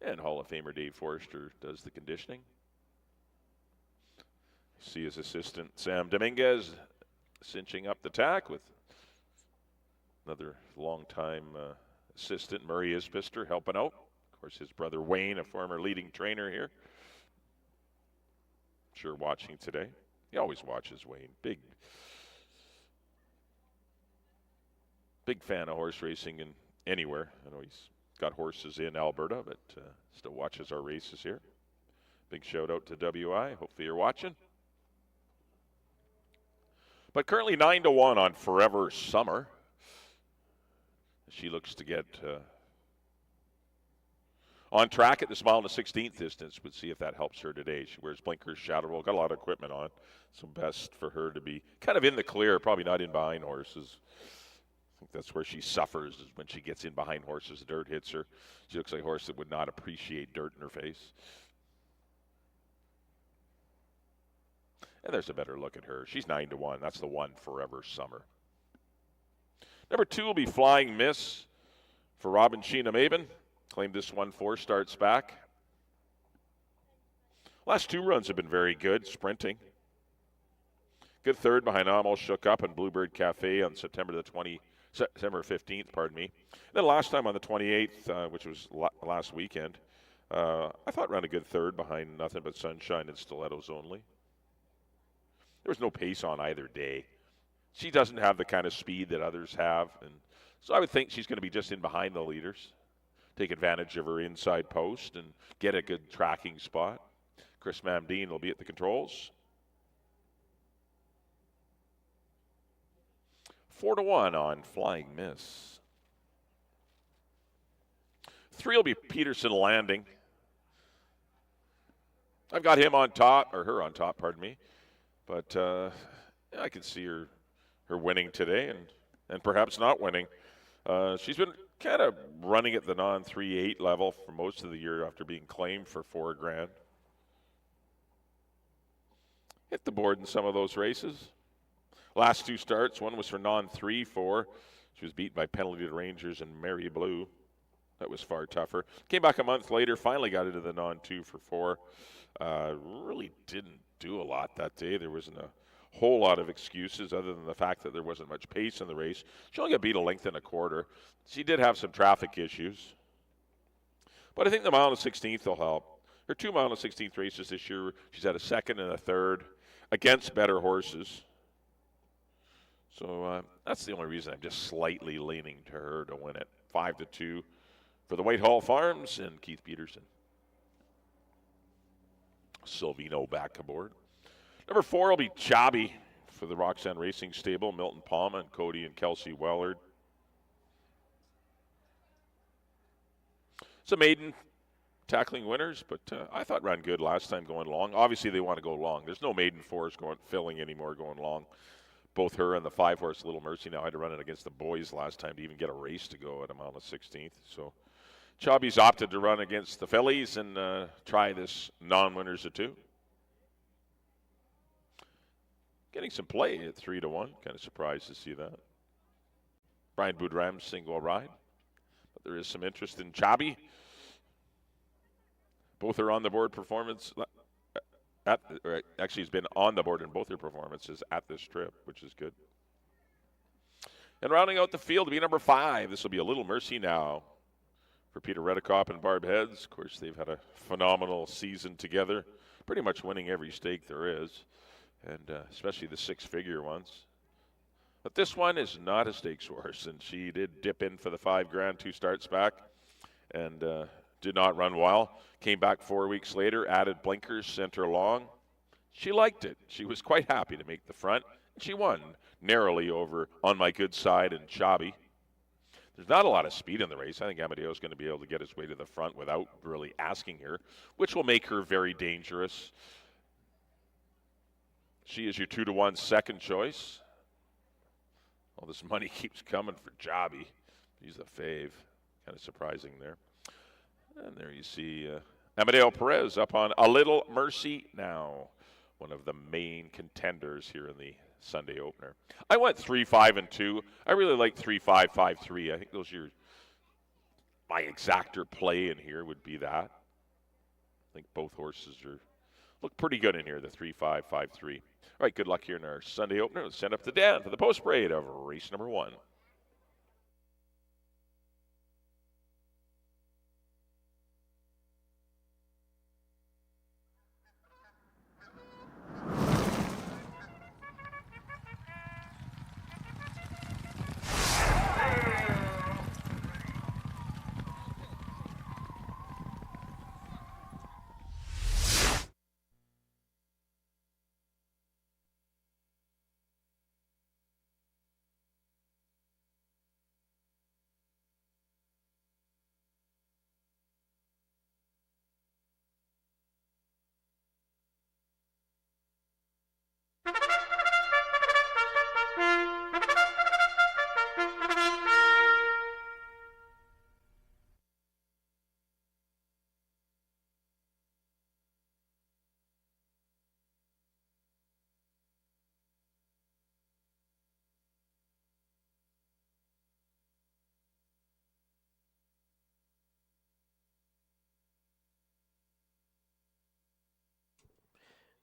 And Hall of Famer Dave Forster does the conditioning. See his assistant Sam Dominguez cinching up the tack with another longtime assistant Murray Isbister helping out. Of course, his brother Wayne, a former leading trainer here. Sure watching today. He always watches Wayne. Big fan of horse racing and anywhere. I know he's got horses in Alberta, but still watches our races here. Big shout out to WI. Hopefully you're watching. But currently 9-1 on Forever Summer. She looks to get on track at this mile and a 16th distance. We'll see if that helps her today. She wears blinkers, shadow roll, got a lot of equipment on. So best for her to be kind of in the clear, probably not in behind horses. I think that's where she suffers, is when she gets in behind horses, the dirt hits her. She looks like a horse that would not appreciate dirt in her face. And there's a better look at her. She's 9-1. That's the 1, Forever Summer. Number 2 will be Flying Miss for Robin Sheena Maben. Claimed this one 4 starts back. Last 2 runs have been very good, sprinting. Good third behind Almost Shook Up and Bluebird Cafe on September 15th, pardon me. Then last time on the 28th, which was last weekend, I thought ran a good third behind Nothing But Sunshine and Stilettos Only. There was no pace on either day. She doesn't have the kind of speed that others have, and so I would think she's going to be just in behind the leaders. Take advantage of her inside post and get a good tracking spot. Chris Mamdeen will be at the controls. 4-1 on Flying Miss. 3 will be Peterson Landing. I've got him on top, or her on top, pardon me. But I can see her winning today and perhaps not winning. She's been kind of running at the non-3-8 level for most of the year after being claimed for $4,000. Hit the board in some of those races. Last 2 starts, one was for non-3-4. She was beat by Penalty to Rangers and Mary Blue. That was far tougher. Came back a month later, finally got into the non-2 for $4. Really didn't do a lot that day. There wasn't a whole lot of excuses other than the fact that there wasn't much pace in the race. She only got beat a length and a quarter. She did have some traffic issues. But I think the mile and 16th will help. Her 2 mile and 16th races this year, she's had a 2nd and a 3rd against better horses. So that's the only reason I'm just slightly leaning to her to win it. 5-2 for the Whitehall Farms and Keith Peterson. Silvino back aboard. Number 4 will be Chabi for the Roxanne Racing Stable. Milton Palma and Cody and Kelsey Wellard. It's a maiden tackling winners, but I thought ran good last time going long. Obviously, they want to go long. There's no maiden fours filling anymore going long. Both her and the 5-horse Little Mercy now had to run it against the boys last time to even get a race to go at a mile and 16th. So Chabi's opted to run against the fillies and try this non-winners of 2. Getting some play at 3-1. Kind of surprised to see that. Brian Boudram's single ride. But there is some interest in Chabi. Both are on the board performance. Actually, he's been on the board in both their performances at this trip, which is good. And rounding out the field to be number 5. This will be a Little Mercy now for Peter Redekop and Barb Heads. Of course, they've had a phenomenal season together, pretty much winning every stake there is, and especially the 6-figure ones. But this one is not a stakes horse, and she did dip in for the $5,000 2 starts back, and did not run well. Came back 4 weeks later, added blinkers, sent her long. She liked it. She was quite happy to make the front. She won narrowly over On My Good Side and Chabi. There's not a lot of speed in the race. I think Amadeo's going to be able to get his way to the front without really asking her, which will make her very dangerous. She is your 2-1 second choice. All this money keeps coming for Chabi. He's a fave. Kind of surprising there. And there you see Amadeo Perez up on A Little Mercy now, one of the main contenders here in the Sunday opener. I went 3, 5, and 2. I really like 3, 5, 5, 3. I think those are my exactor play in here would be that. I think both horses look pretty good in here, the 3, 5, 5, 3. All right, good luck here in our Sunday opener. Let's send up to Dan for the post parade of race number 1.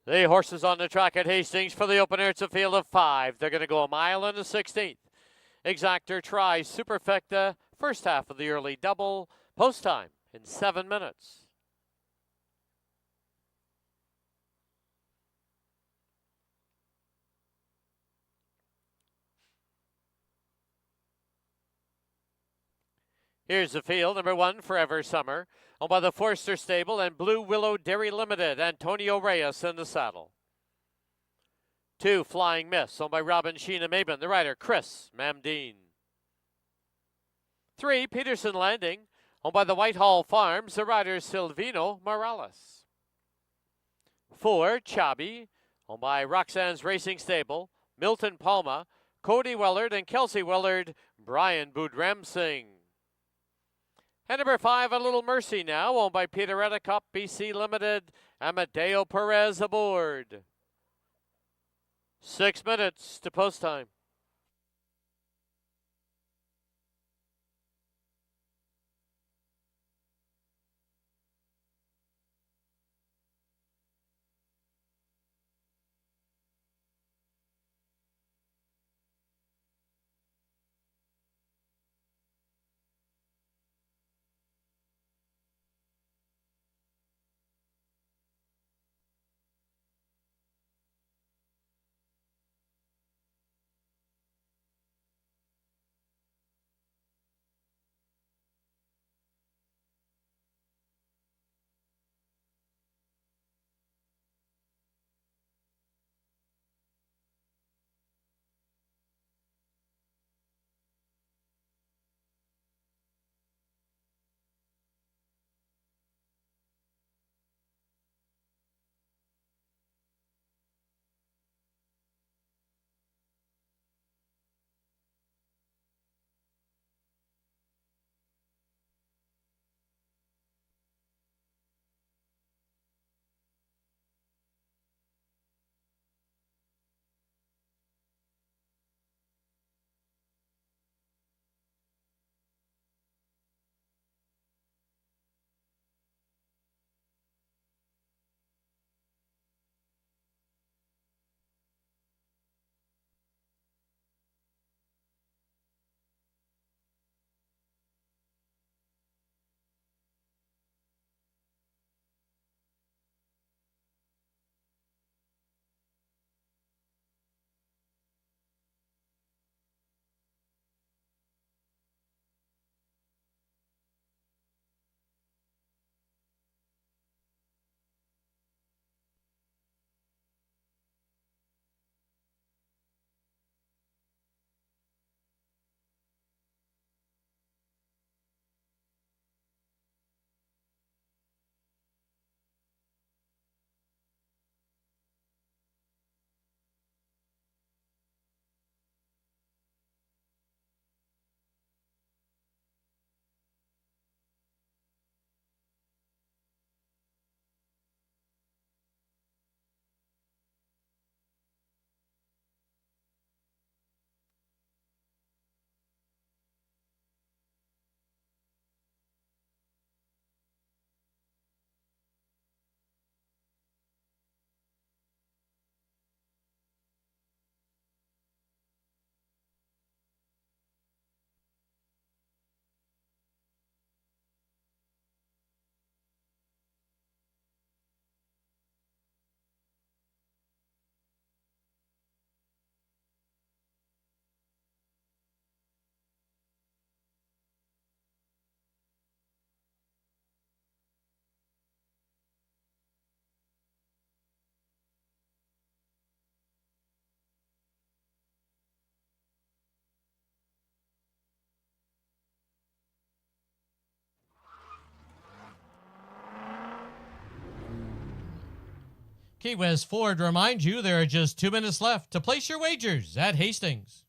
The horses on the track at Hastings for the opener. It's a field of 5. They're going to go a mile and a 16th. Exactor tries Superfecta, first half of the early double, post time in 7 minutes. Here's the field. Number 1, Forever Summer, owned by the Forster Stable and Blue Willow Dairy Limited. Antonio Reyes in the saddle. 2, Flying Miss, owned by Robin Sheena Maben. The rider, Chris Mamdine. 3, Peterson Landing, owned by the Whitehall Farms. The rider, Silvino Morales. 4, Chabi, owned by Roxanne's Racing Stable. Milton Palma, Cody Wellard, and Kelsey Wellard. Brian Boudramsing. And number 5, A Little Mercy now, owned by Peter Redekop, BC Limited. Amadeo Perez aboard. 6 minutes to post time. Key West Ford reminds you there are just 2 minutes left to place your wagers at Hastings.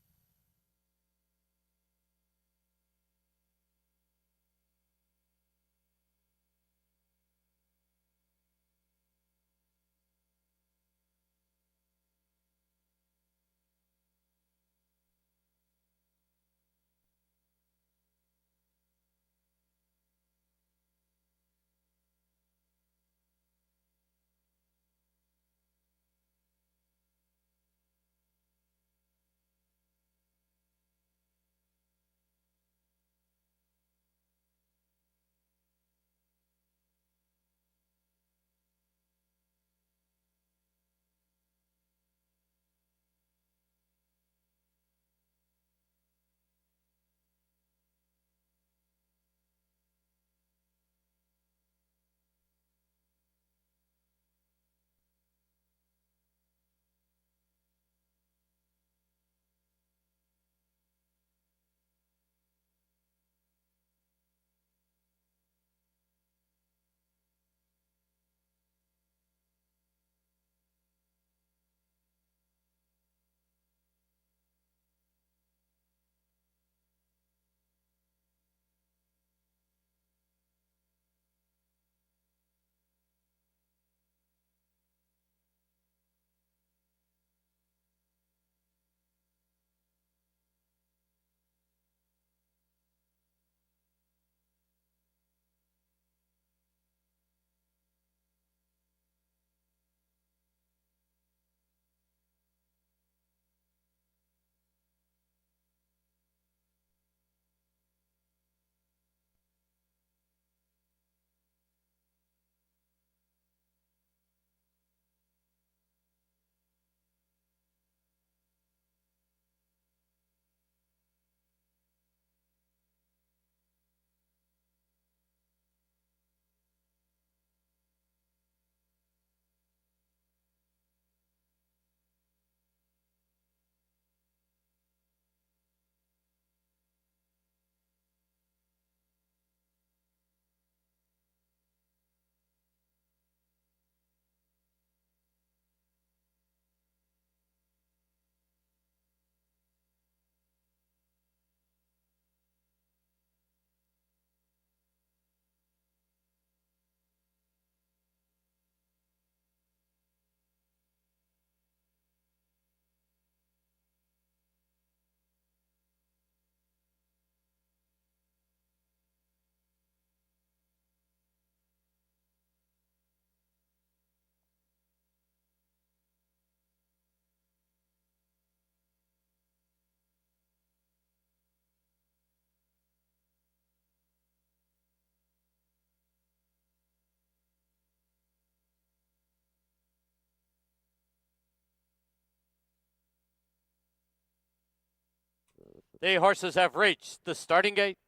The horses have reached the starting gate.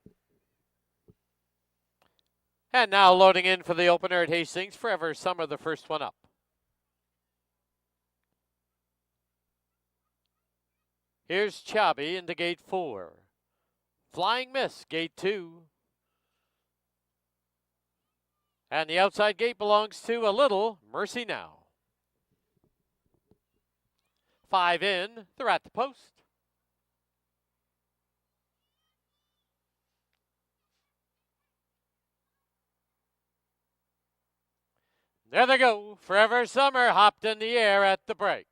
And now loading in for the opener at Hastings, Forever Summer, the first one up. Here's Chubby into gate 4. Flying Miss, gate 2. And the outside gate belongs to a Little Mercy Now. 5 in, they're at the post. There they go. Forever Summer hopped in the air at the break.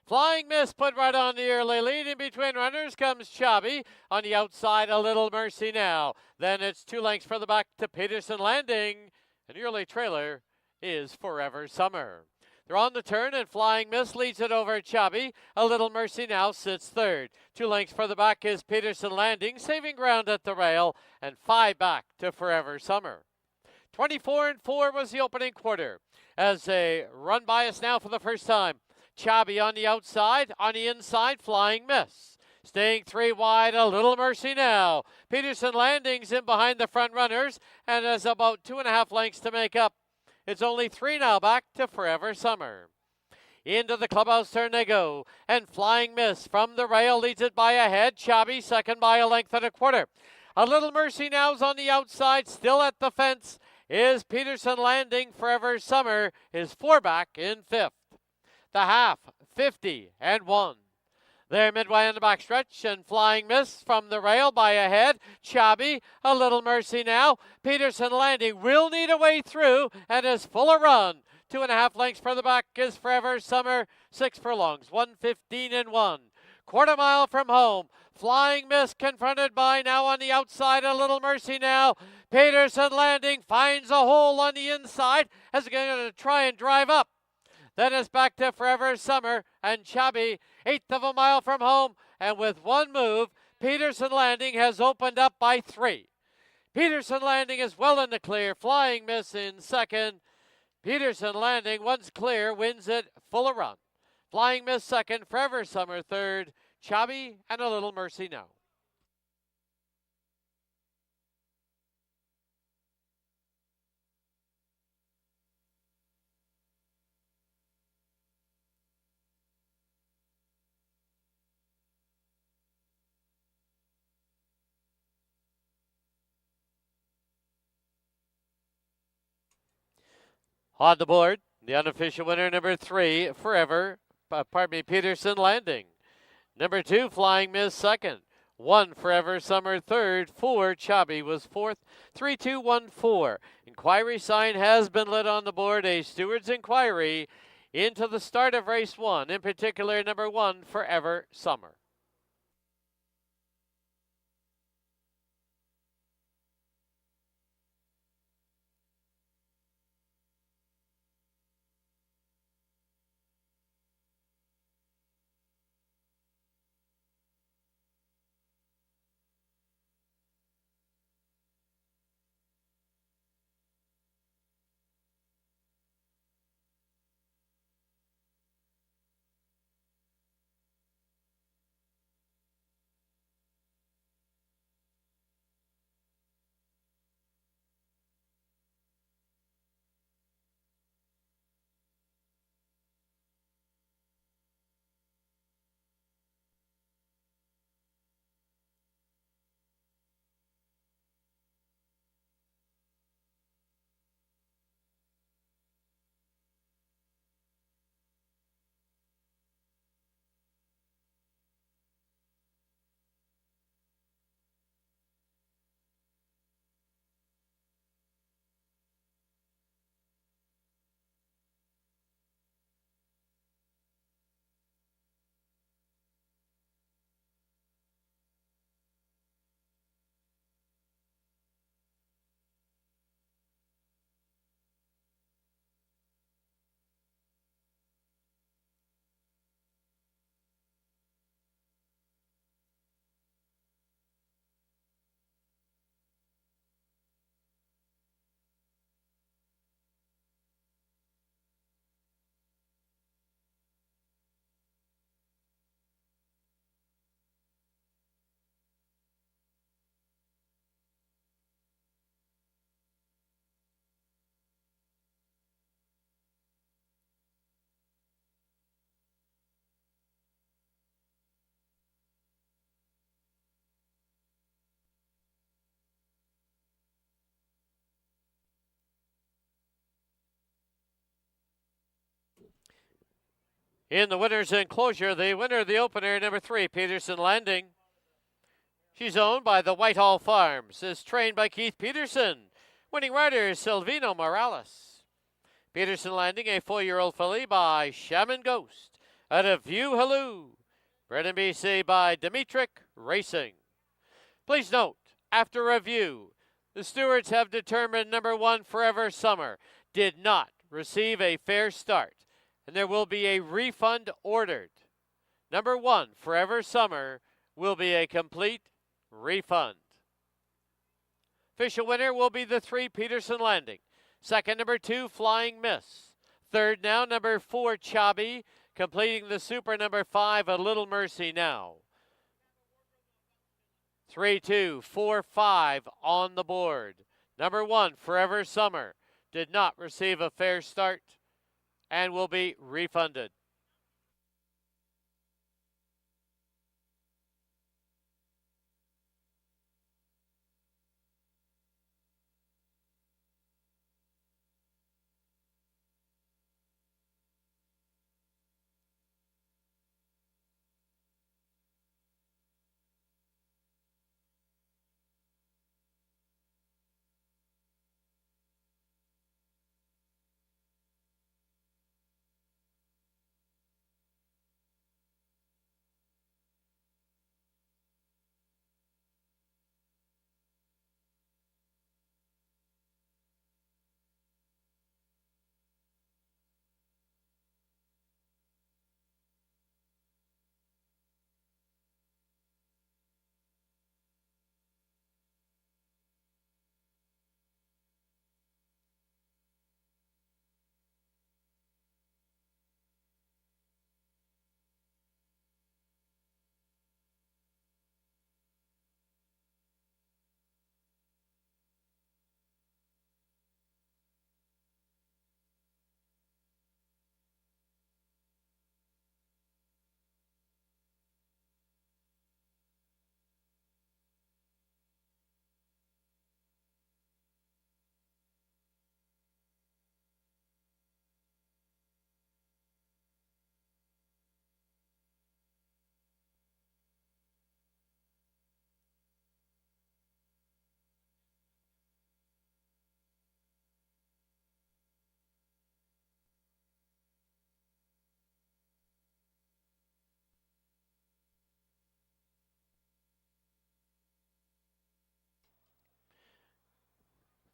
Flying Miss put right on the early lead. In between runners comes Chubby. On the outside, a Little Mercy Now. Then it's 2 lengths further back to Peterson Landing. And the early trailer is Forever Summer. They're on the turn, and Flying Miss leads it over Chubby. A Little Mercy Now sits third. 2 lengths further back is Peterson Landing, saving ground at the rail, and 5 back to Forever Summer. 24-4 was the opening quarter. As they run by us now for the first time. Chubby on the outside, on the inside, Flying Miss. Staying 3 wide, a Little Mercy Now. Peterson Landing's in behind the front runners and has about 2.5 lengths to make up. It's only 3 now back to Forever Summer. Into the clubhouse turn they go, and Flying Miss from the rail leads it by a head. Chubby second by a length and a quarter. A Little Mercy Now's on the outside, still at the fence. is Peterson Landing Forever Summer, his 4-back in 5th. The half, 50-1. They're midway in the backstretch, and Flying Miss from the rail by a head. Chubby, A Little Mercy now. Peterson Landing will need a way through and is full of run. 2.5 lengths for the back is Forever Summer. 6 furlongs, 1:15-1. Quarter mile from home. Flying Miss confronted by now on the outside. A Little Mercy now. Peterson Landing finds a hole on the inside. Is going to try and drive up. Then it's back to Forever Summer and Chubby, 1/8 of a mile from home. And with one move, Peterson Landing has opened up by 3. Peterson Landing is well in the clear. Flying Miss in second. Peterson Landing, once clear, wins it full of run. Flying Miss second, Forever Summer third, Chubby and A Little Mercy now. On the board, the unofficial winner, number 3, Peterson Landing. Number 2, Flying Miss second. 1, Forever Summer third. 4, Chubby was fourth. 3, 2, 1, 4. Inquiry sign has been lit on the board. A steward's inquiry into the start of race 1, in particular number 1, Forever Summer. In the winner's enclosure, the winner of the opener, number 3, Peterson Landing. She's owned by the Whitehall Farms, is trained by Keith Peterson. Winning rider is Silvino Morales. Peterson Landing, a 4-year-old filly by Shaman Ghost. Out of View Halloo. Bred in BC by Dimitrik Racing. Please note, after review, the stewards have determined number 1, Forever Summer, did not receive a fair start, and there will be a refund ordered. Number 1, Forever Summer, will be a complete refund. Official winner will be the 3, Peterson Landing. Second, number 2, Flying Miss. Third now, number 4, Chubby. Completing the super, number 5, A Little Mercy now. 3, 2, 4, 5 on the board. Number 1, Forever Summer, did not receive a fair start and will be refunded.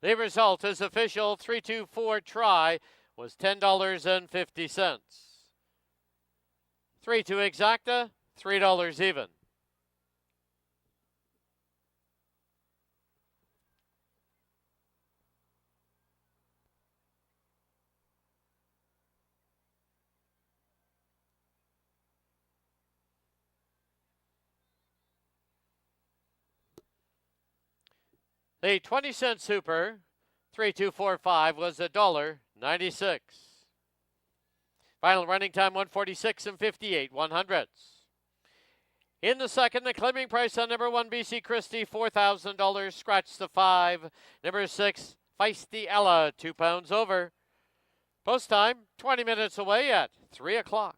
The result is official. 3-2-4 try was $10.50. 3-2 exacta, $3 even. The 20-cent super, 3245, was $1.96. Final running time 146 and 58 100ths. In the second, the claiming price on number 1 BC Christie, $4,000. Scratch the 5. Number 6, Feisty Ella, 2 pounds over. Post time 20 minutes away at 3 o'clock.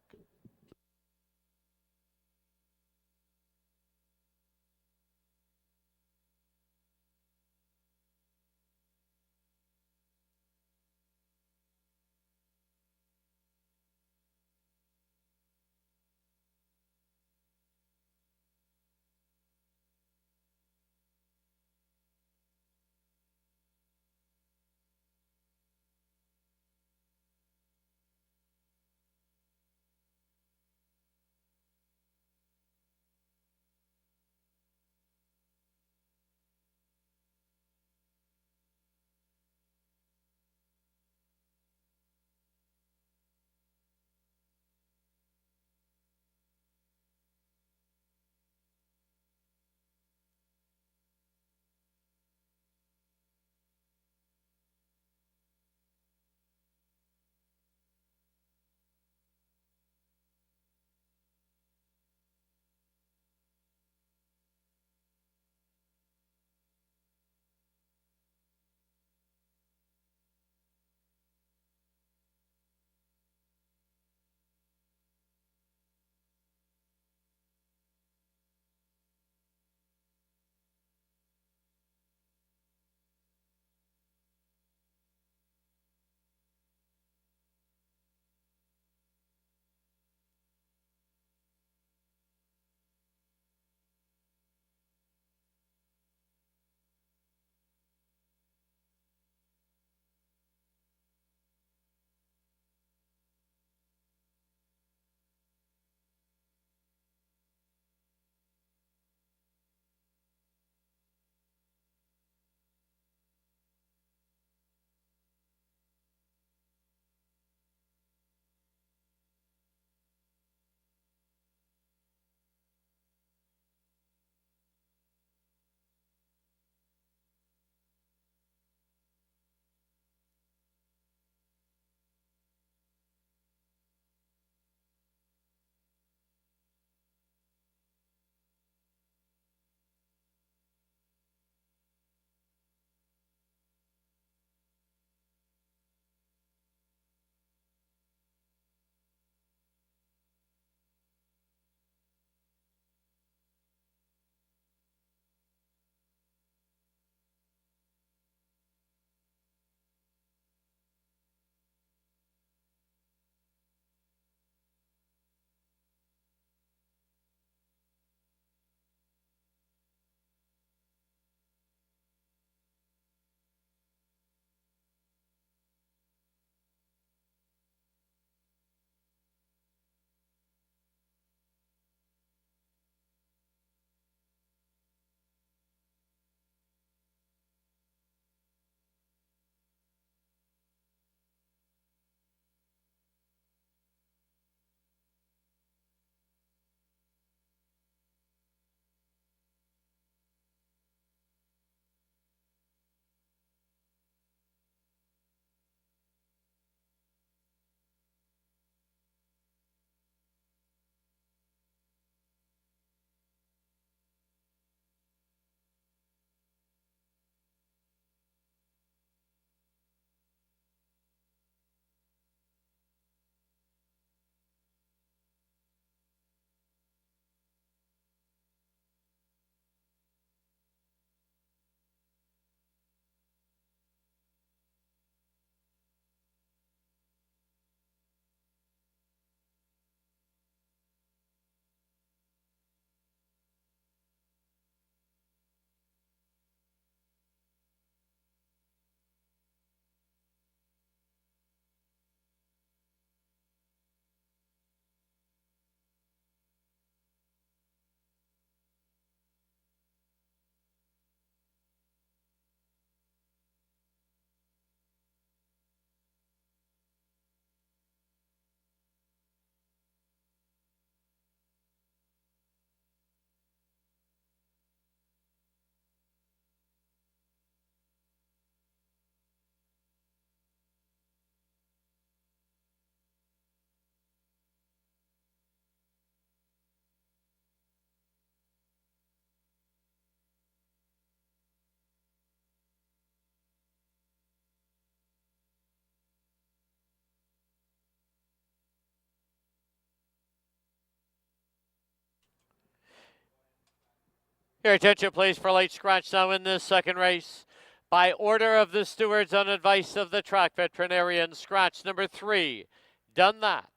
Your attention, please, for late scratch now in this second race. By order of the stewards on advice of the track veterinarian, scratch number 3, Done That.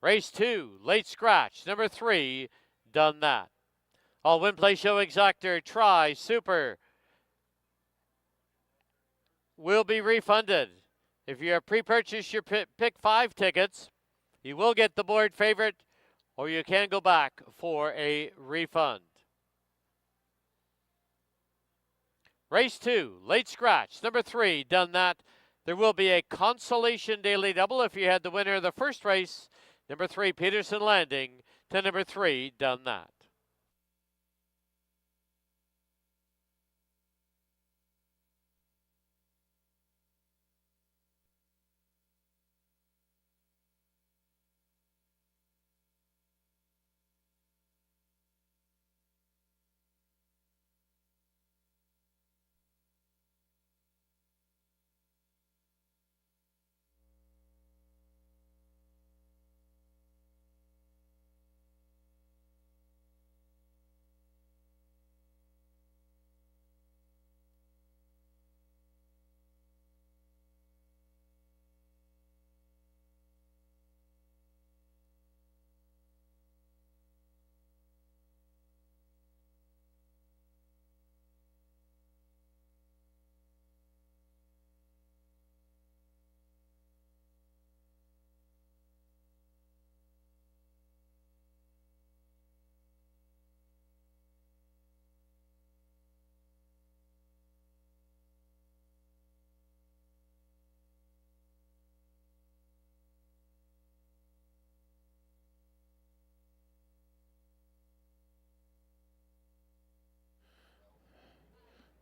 Race 2, late scratch number 3, Done That. All win play show exactor, try, super, will be refunded. If you have pre-purchased your pick 5 tickets, you will get the board favorite, or you can go back for a refund. Race 2, late scratch, number 3, Done That. There will be a consolation daily double if you had the winner of the first race, number 3, Peterson Landing, to number 3, Done That.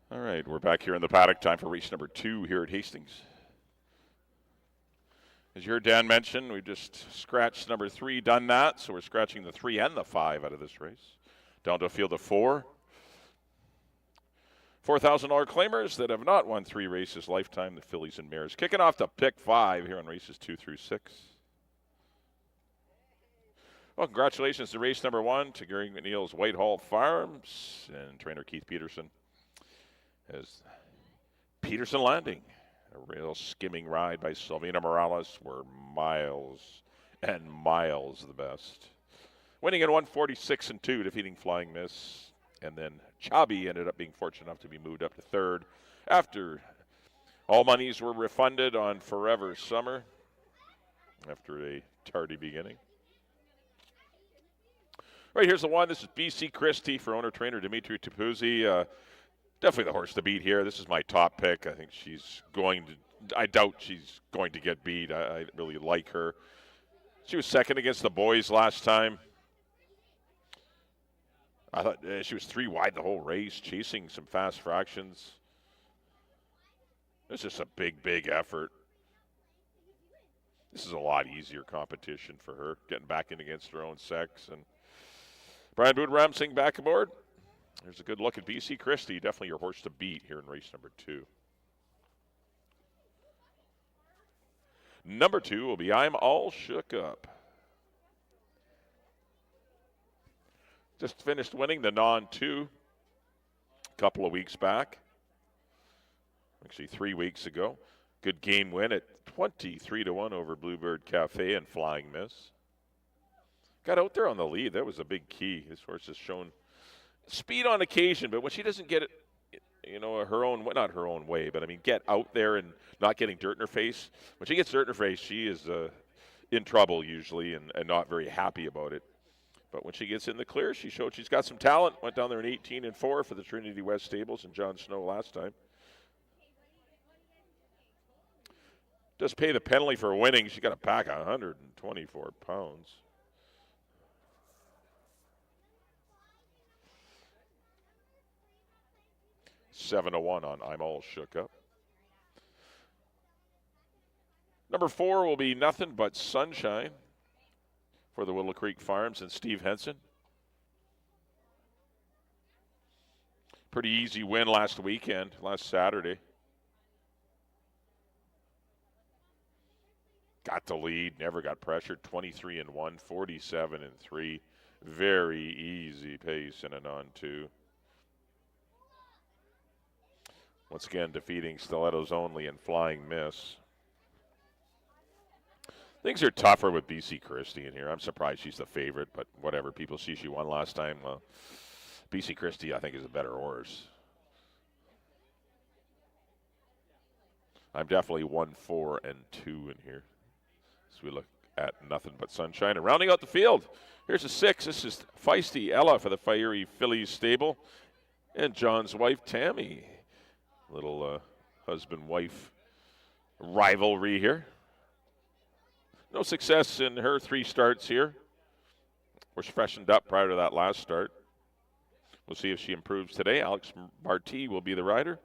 All right, we're back here in the paddock. Time for race number 2 here at Hastings. As you heard Dan mention, we just scratched number 3, Done That. So we're scratching the 3 and the 5 out of this race. Down to a field of 4. $4,000 claimers that have not won 3 races lifetime, the fillies and mares. Kicking off the pick 5 here on races 2 through 6. Well, congratulations to race number 1 to Gary McNeil's Whitehall Farms and trainer Keith Peterson. As Peterson Landing, a real skimming ride by Silvina Morales, were miles and miles the best. Winning in 146-2, defeating Flying Miss. And then Chubby ended up being fortunate enough to be moved up to 3rd after all monies were refunded on Forever Summer after a tardy beginning. All right, here's the one. This is BC Christie for owner-trainer Dimitri Tapuzzi. Definitely the horse to beat here. This is my top pick. I think I doubt she's going to get beat. I really like her. She was second against the boys last time. I thought she was 3 wide the whole race, chasing some fast fractions. It's just a big, big effort. This is a lot easier competition for her, getting back in against her own sex. And Brian Boudramsing back aboard. There's a good look at BC Christie. Definitely your horse to beat here in race number 2. Number 2 will be I'm All Shook Up. Just finished winning the non-2 a couple of weeks back. Actually 3 weeks ago. Good game win at 23-1 over Bluebird Cafe and Flying Miss. Got out there on the lead. That was a big key. This horse has shown speed on occasion, but when she doesn't get it, her own, not her own way, but I mean, get out there and not getting dirt in her face. When she gets dirt in her face, she is in trouble usually and not very happy about it. But when she gets in the clear, she showed she's got some talent. Went down there in 18-4 for the Trinity West Stables and John Snow last time. Does pay the penalty for winning. She got to pack 124 pounds. $7-1 on I'm All Shook Up. Number 4 will be Nothing But Sunshine for the Willow Creek Farms and Steve Henson. Pretty easy win last Saturday. Got the lead, never got pressured, 23-1, 47-3. Very easy pace in a non-2. Once again, defeating Stilettos Only and Flying Miss. Things are tougher with BC Christie in here. I'm surprised she's the favorite, but whatever. People see she won last time. Well, BC Christie, I think, is a better horse. I'm definitely 1, 4, and 2 in here. So we look at Nothing But Sunshine. And rounding out the field, here's a 6. This is Feisty Ella for the Fiery Phillies stable. And John's wife, Tammy. Little husband-wife rivalry here. No success in her 3 starts here. Was freshened up prior to that last start. We'll see if she improves today. Alex Marti will be the rider.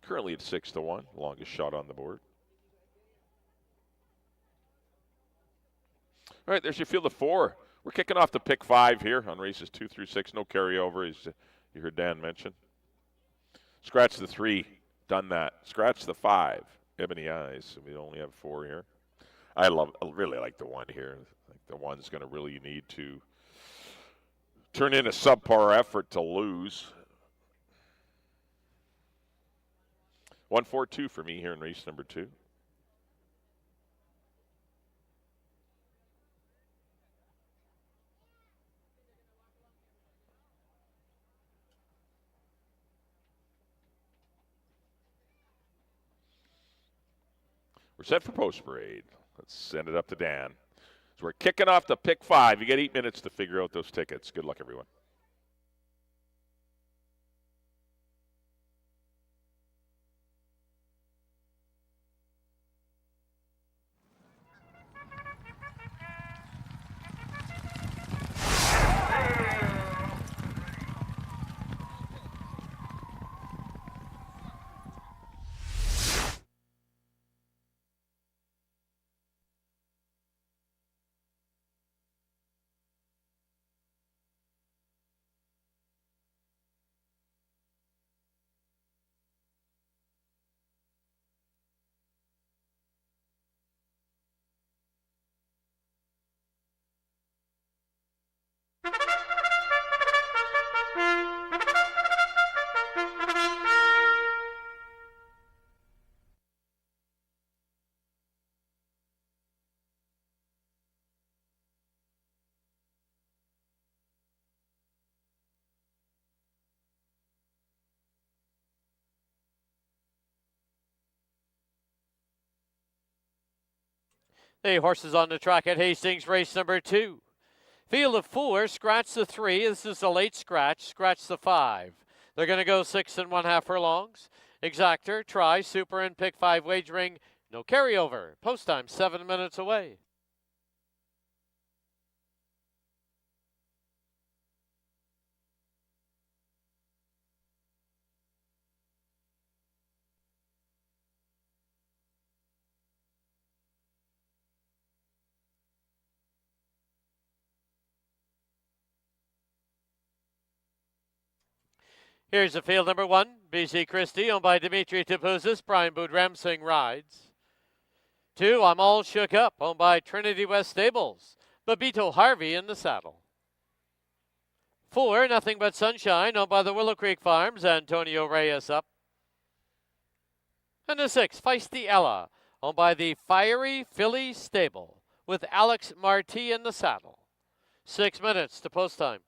Currently at 6-1, longest shot on the board. All right, there's your field of 4. We're kicking off the pick 5 here on races 2 through 6. No carryover, as you heard Dan mention. Scratch the 3, done that. Scratch the 5, Ebony Eyes. So we only have 4 here. I really like the 1 here. I think the 1's going to really need to turn in a subpar effort to lose. 1-4-2 for me here in race number 2. We're set for post parade. Let's send it up to Dan. So we're kicking off the pick 5. You get 8 minutes to figure out those tickets. Good luck, everyone. The horses on the track at Hastings, race number 2. Field of 4, scratch the 3. This is a late scratch. Scratch the 5. They're going to go 6 1/2 furlongs. Exactor, try, super, and pick 5 wagering. No carryover. Post time 7 minutes away. Here's the field number 1. BC Christie, owned by Dimitri Tapuzis. Brian Boudramsing rides. 2, I'm All Shook Up, owned by Trinity West Stables. Babito Harvey in the saddle. 4, Nothing But Sunshine, owned by the Willow Creek Farms. Antonio Reyes up. And the 6, Feisty Ella, owned by the Fiery Philly Stable, with Alex Marti in the saddle. 6 minutes to post time.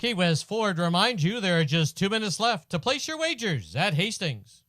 Key West Ford reminds you there are just 2 minutes left to place your wagers at Hastings.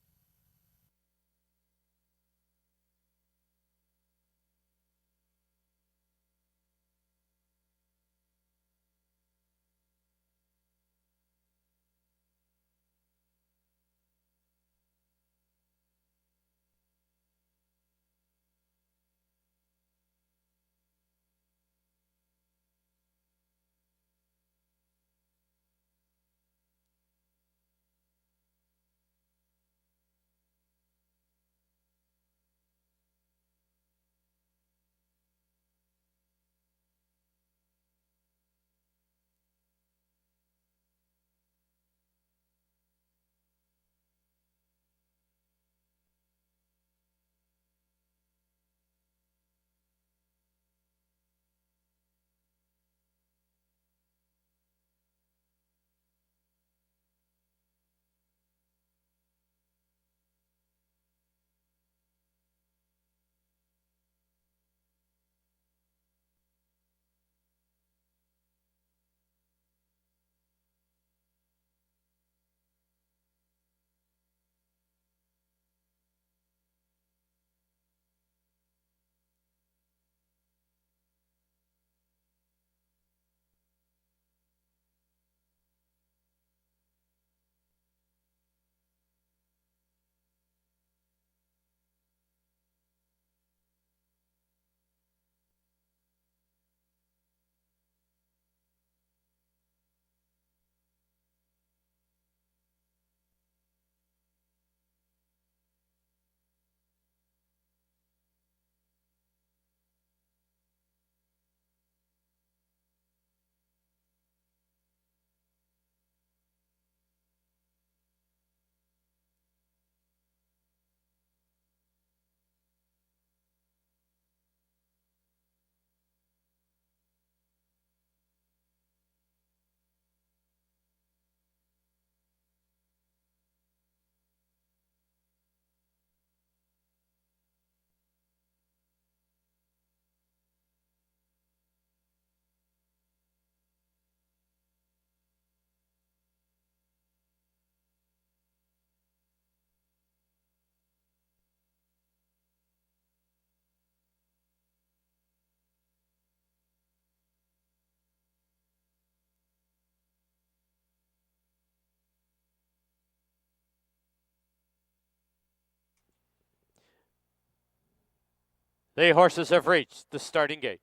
The horses have reached the starting gate.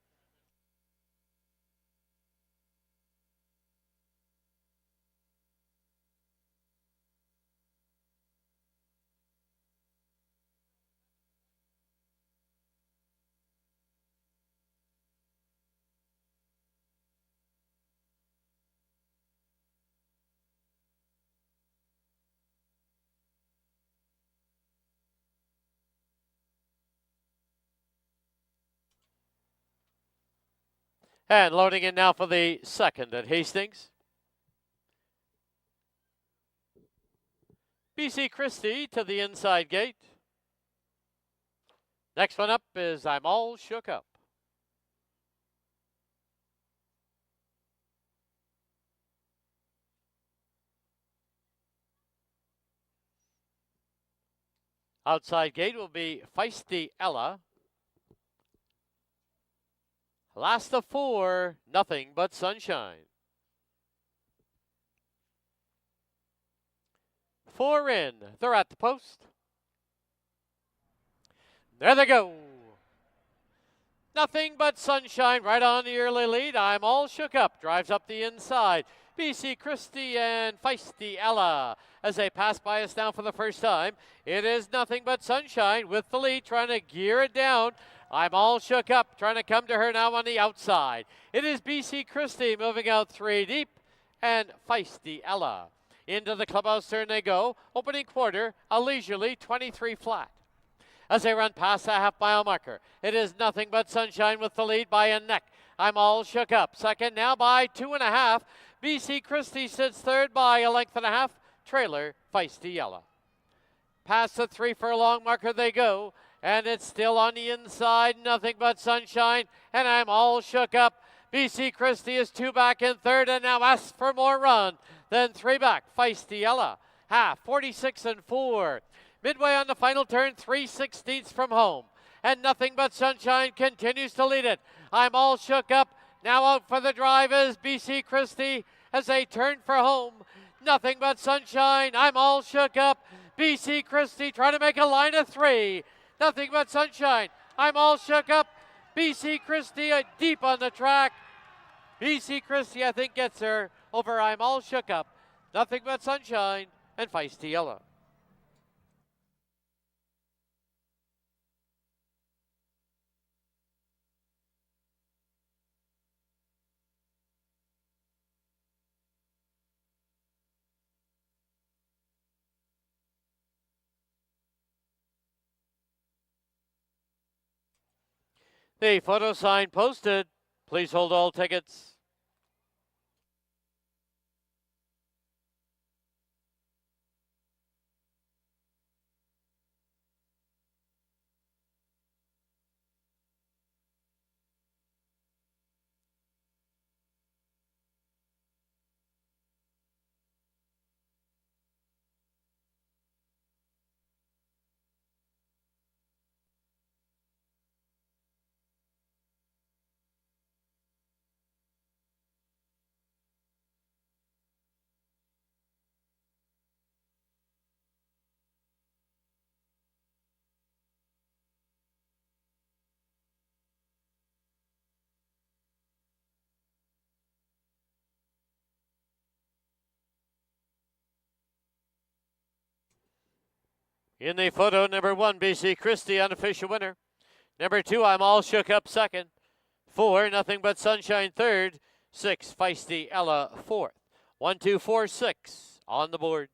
And loading in now for the second at Hastings. BC Christie to the inside gate. Next one up is I'm All Shook Up. Outside gate will be Feisty Ella. Last of 4, Nothing But Sunshine. 4 in. They're at the post. There they go. Nothing But Sunshine right on the early lead. I'm All Shook Up. Drives up the inside. BC Christie and Feisty Ella as they pass by us now for the first time. It is Nothing But Sunshine with the lead, trying to gear it down. I'm All Shook Up, trying to come to her now on the outside. It is BC Christie moving out 3 deep, and Feisty Ella. Into the clubhouse turn they go. Opening quarter, a leisurely 23 flat. As they run past the half-mile marker, it is Nothing But Sunshine with the lead by a neck. I'm All Shook Up. Second now by 2.5. BC Christie sits third by a length and a half. Trailer, Feisty Ella. Past the 3 furlong marker they go. And it's still on the inside, Nothing But Sunshine, and I'm All Shook Up. BC Christie is 2 back in third and now asks for more run. Then 3 back. Feisty Ella. Half 46 and 4. Midway on the final turn, 3/16 from home. And Nothing But Sunshine continues to lead it. I'm All Shook Up. Now out for the drive is BC Christie as they turn for home. Nothing But Sunshine. I'm All Shook Up. BC Christie trying to make a line of 3. Nothing But Sunshine. I'm All Shook Up. BC Christie deep on the track. BC Christie, I think, gets her over I'm All Shook Up, Nothing But Sunshine, and Feisty Yellow. The photo sign posted. Please hold all tickets. In the photo, number 1, BC Christie, unofficial winner. Number 2, I'm All Shook Up, second. 4, Nothing But Sunshine, third. 6, Feisty Ella, fourth. 1, 2, 4, 6 on the board.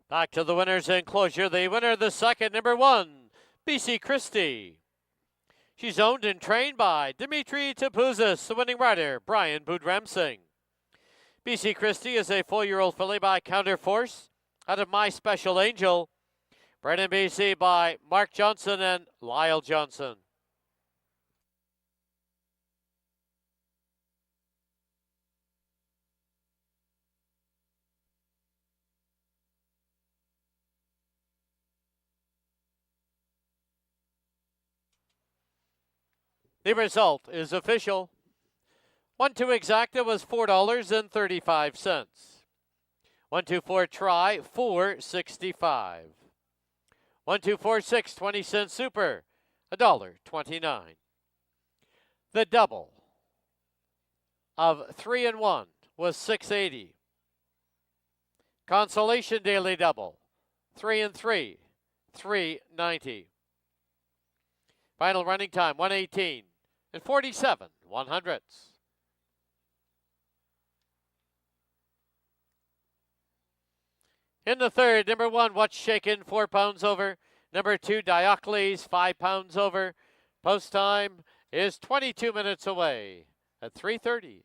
Back to the winner's enclosure. The winner of the second, number 1, BC Christie. She's owned and trained by Dimitri Tapuzis, the winning rider, Brian Budramsing. BC Christie is a 4-year-old filly by Counterforce out of My Special Angel. Bred in BC by Mark Johnson and Lyle Johnson. The result is official. 1-2 exacta was $4.35. 1-2-4 try, $4.65. 1-2-4-6, 20-cent super, $1.29. The double of 3 and 1 was $6.80. Consolation daily double, 3 and 3, $3.90. Final running time, 1:18 and 47/100. In the third, number 1, What's Shaken, 4 pounds over. Number 2, Diocles, 5 pounds over. Post time is 22 minutes away at 3:30.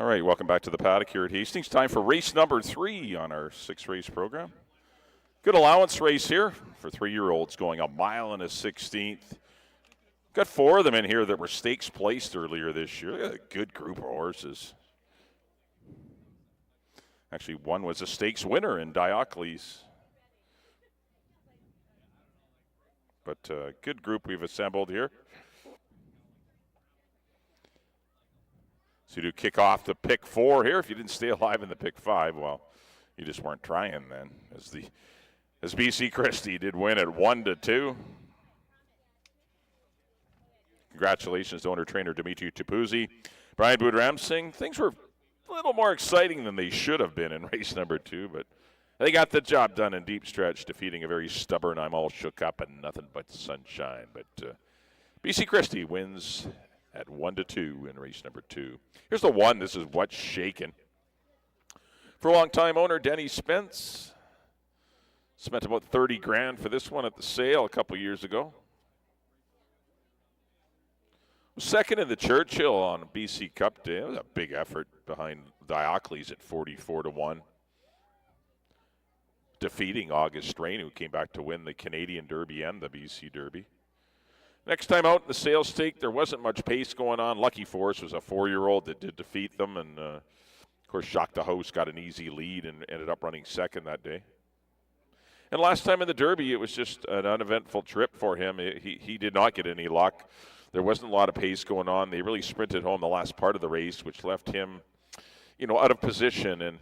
All right, welcome back to the paddock here at Hastings. Time for race number 3 on our 6-race program. Good allowance race here for 3-year-olds going 1 mile and a 16th. Got 4 of them in here that were stakes placed earlier this year. A good group of horses. Actually, one was a stakes winner in Diocles. But good group we've assembled here. So you do kick off the pick 4 here. If you didn't stay alive in the pick 5, well, you just weren't trying then. As BC Christie did win at 1-2. Congratulations to owner-trainer Dimitri Tupuzzi. Brian Boudramsing. Things were a little more exciting than they should have been in race number 2, but they got the job done in deep stretch, defeating a very stubborn I'm all shook up and nothing but sunshine. But BC Christie wins at 1-2 in race number 2. Here's the 1. This is What's Shakin'. For a long time owner Denny Spence. Spent about 30 grand for this one at the sale a couple years ago. Was second in the Churchill on BC Cup Day. It was a big effort behind Diocles at 44-1. Defeating August Rain, who came back to win the Canadian Derby and the BC Derby. Next time out in the sales stake, there wasn't much pace going on. Lucky Force was a 4-year-old that did defeat them. And, of course, Jacques the Host got an easy lead and ended up running second that day. And last time in the Derby, it was just an uneventful trip for him. He did not get any luck. There wasn't a lot of pace going on. They really sprinted home the last part of the race, which left him, out of position. And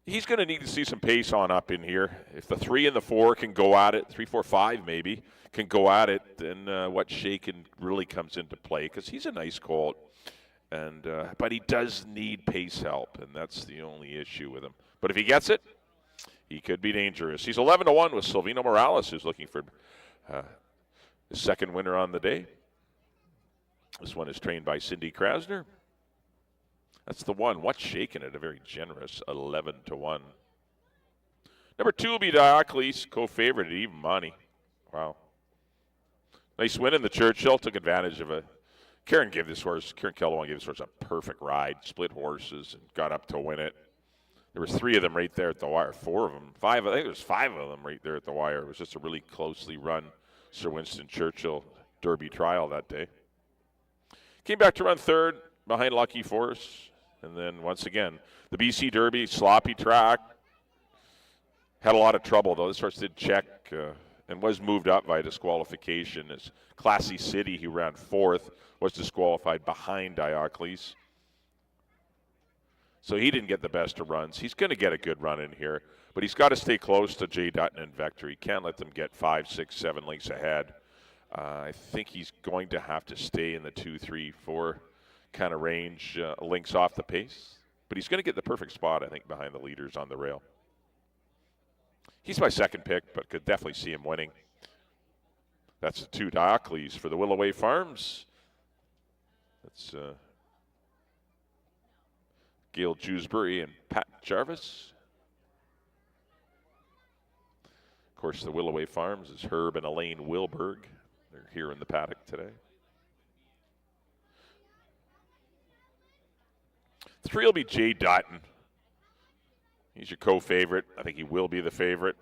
he's going to need to see some pace on up in here. If the 3 and the 4 can go at it, 3, 4, 5 maybe, can go at it, then What's Shakin' really comes into play because he's a nice colt. And but he does need pace help, and that's the only issue with him. But if he gets it, he could be dangerous. He's 11-1 with Silvino Morales, who's looking for his second winner on the day. This one is trained by Cindy Krasner. That's the 1. What's Shakin' at a very generous 11-1. Number 2 will be Diocles, co-favorite at even money. Wow. Nice win in the Churchill. Took advantage of Karen Kellogg gave this horse a perfect ride. Split horses and got up to win it. There was 3 of them right there at the wire. 4 of them. 5. I think there was 5 of them right there at the wire. It was just a really closely run Sir Winston Churchill Derby trial that day. Came back to run 3rd behind Lucky Force. And then once again, the BC Derby, sloppy track. Had a lot of trouble, though. This horse did check and was moved up by disqualification. As Classy City, who ran 4th, was disqualified behind Diocles. So he didn't get the best of runs. He's going to get a good run in here, but he's got to stay close to Jay Dutton and Vector. He can't let them get 5, 6, 7 lengths ahead. I think he's going to have to stay in the 2, 3, 4 kind of range, links off the pace. But he's going to get the perfect spot, I think, behind the leaders on the rail. He's my second pick, but could definitely see him winning. That's the 2 Diocles for the Willoway Farms. That's Gail Jewsbury and Pat Jarvis. Of course, the Willoway Farms is Herb and Elaine Wilberg. They're here in the paddock today. 3 will be Jay Dutton. He's your co-favorite. I think he will be the favorite.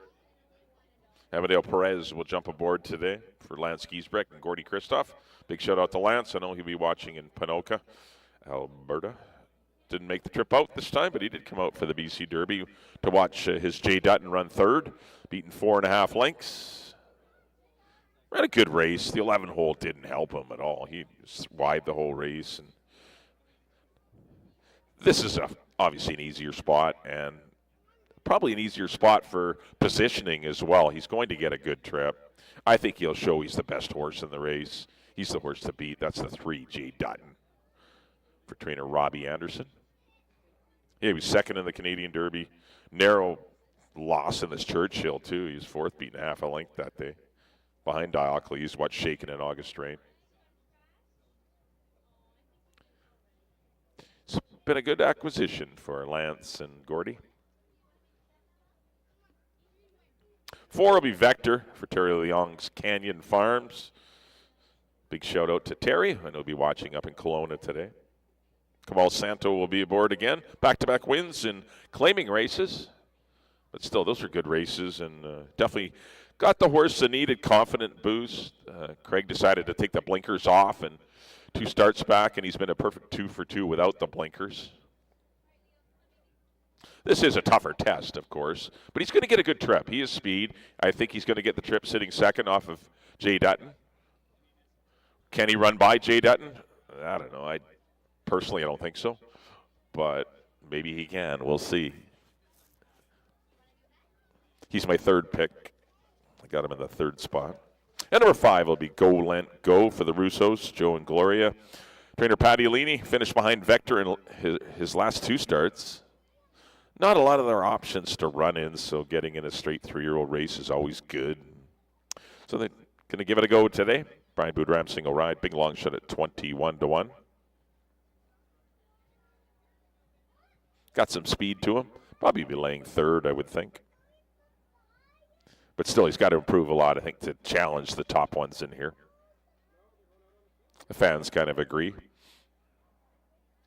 Amadeo Perez will jump aboard today for Lance Giesbrecht and Gordy Kristoff. Big shout out to Lance. I know he'll be watching in Ponoka, Alberta. Didn't make the trip out this time, but he did come out for the BC Derby to watch his Jay Dutton run 3rd, beaten 4.5 lengths. Ran a good race. The 11 hole didn't help him at all. He was wide the whole race. And this is obviously an easier spot, and probably an easier spot for positioning as well. He's going to get a good trip. I think he'll show he's the best horse in the race. He's the horse to beat. That's the 3, Jay Dutton, for trainer Robbie Anderson. Yeah, he was second in the Canadian Derby. Narrow loss in this Churchill, too. He was 4th, beaten 1/2 length that day. Behind Diocles, What's Shakin' in August Rain. It's been a good acquisition for Lance and Gordy. 4 will be Vector for Terry Leong's Canyon Farms. Big shout out to Terry. I know he'll be watching up in Kelowna today. Kamal Santo will be aboard again. Back-to-back wins in claiming races. But still, those are good races, and definitely got the horse a needed confident boost. Craig decided to take the blinkers off, and 2 starts back, and he's been a perfect 2 for 2 without the blinkers. This is a tougher test, of course, but he's going to get a good trip. He has speed. I think he's going to get the trip sitting second off of Jay Dutton. Can he run by Jay Dutton? I don't know. Personally, I don't think so, but maybe he can. We'll see. He's my 3rd pick. I got him in the 3rd spot. And number 5 will be Go Lent Go for the Russos, Joe and Gloria. Trainer Patty Alini finished behind Vector in his last 2 starts. Not a lot of their options to run in, so getting in a straight 3-year-old race is always good. So they're going to give it a go today. Brian Boudram single ride, big long shot at 21-1. Got some speed to him. Probably be laying 3rd, I would think. But still, he's got to improve a lot, I think, to challenge the top ones in here. The fans kind of agree.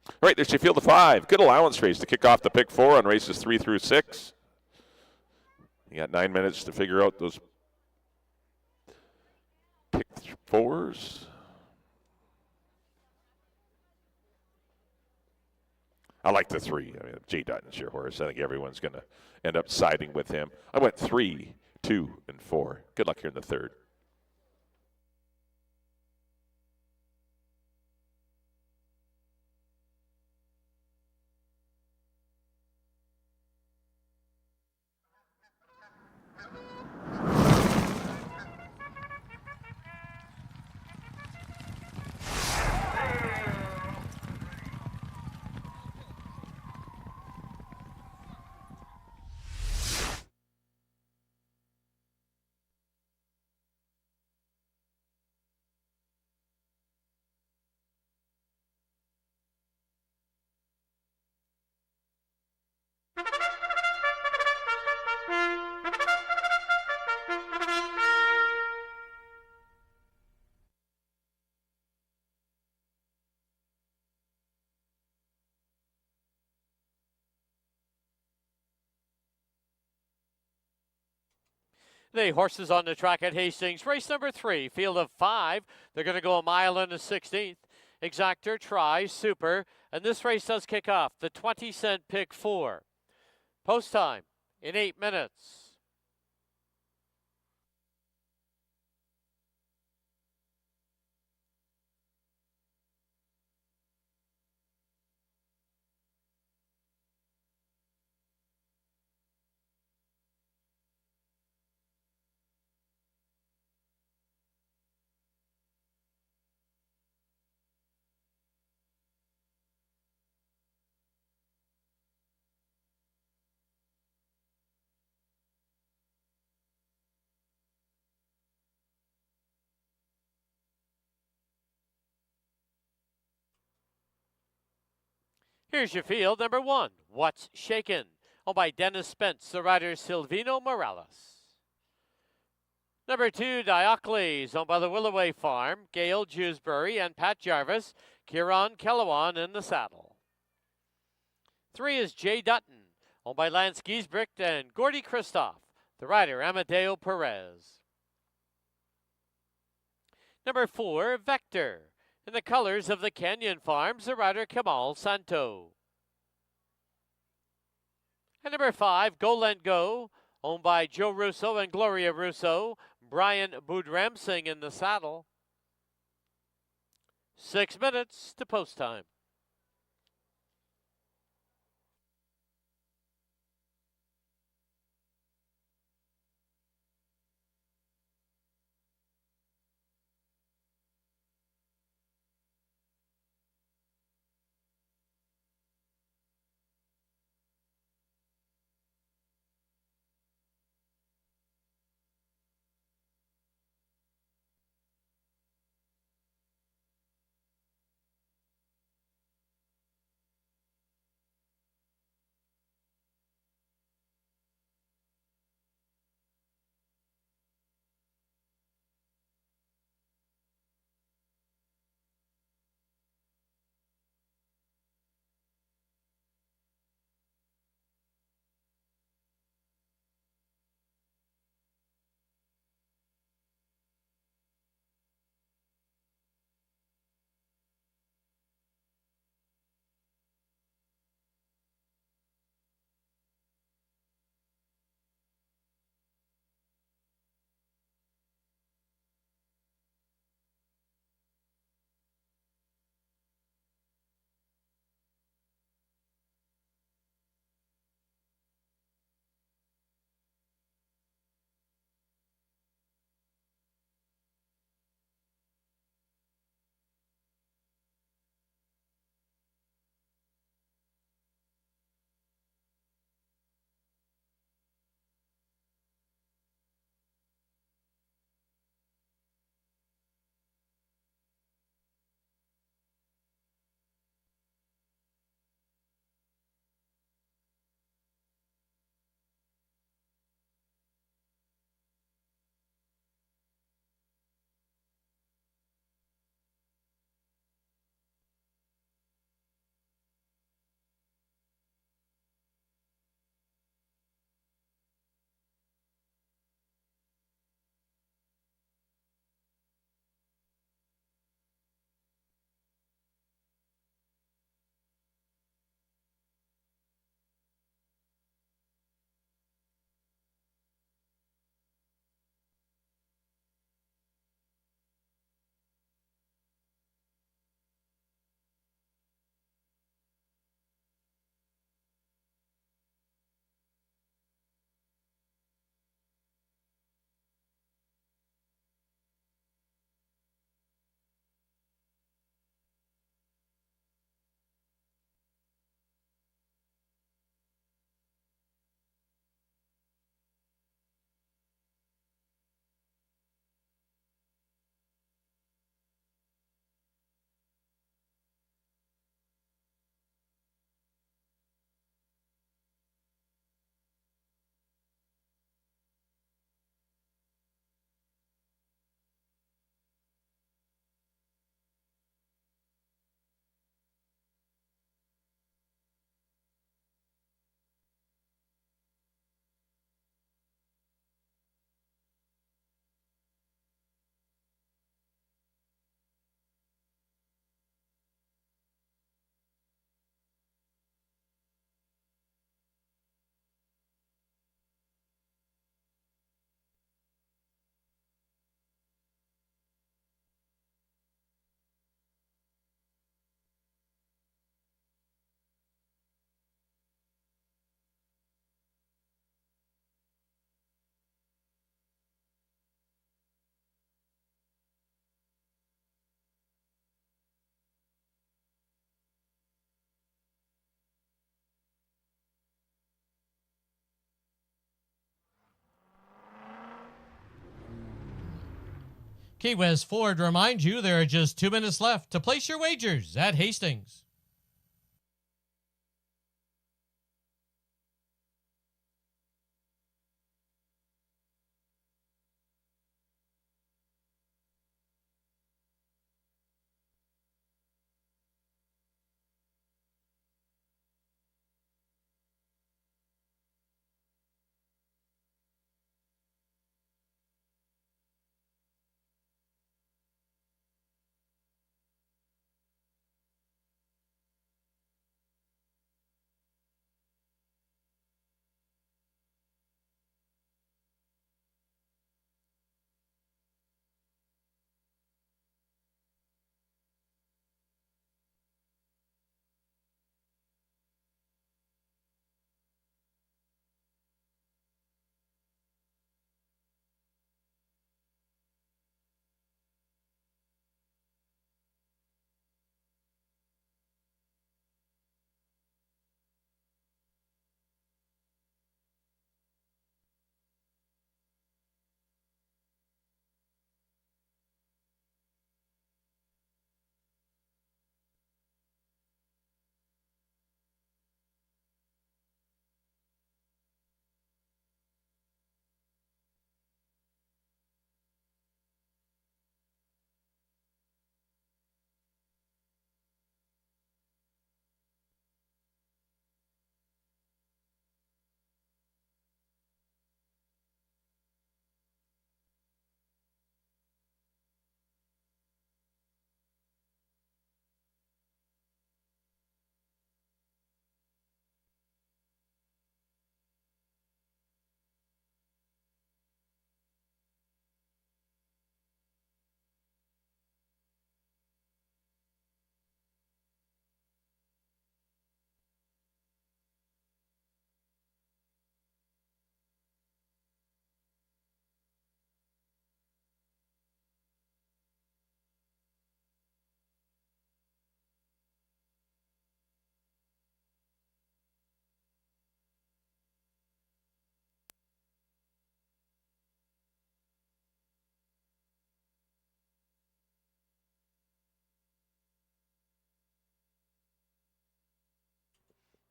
All right, there's your field of 5. Good allowance race to kick off the pick 4 on races 3 through 6. You got 9 minutes to figure out those pick 4s. I like the 3. I mean, Jay Dutton's your horse. I think everyone's going to end up siding with him. I went 3, 2, and 4. Good luck here in the 3rd. The horses on the track at Hastings. Race number 3, field of 5. They're going to go a mile and a 16th. Exactor, Try, Super, and this race does kick off the 20-cent pick 4. Post time in 8 minutes. Here's your field. Number 1, What's Shaken? Owned by Dennis Spence, the rider Silvino Morales. Number 2, Diocles, owned by the Willoway Farm, Gail Jewsbury and Pat Jarvis, Kieran Kellewan in the saddle. 3 is Jay Dutton, owned by Lance Giesbrecht and Gordy Christoph, the rider Amadeo Perez. Number 4, Vector, in the colors of the Canyon Farms, the rider Kamal Santo. And number 5, Go Lent Go, owned by Joe Russo and Gloria Russo, Brian Boudramsing in the saddle. 6 minutes to post time. Key West Ford reminds you there are just 2 minutes left to place your wagers at Hastings.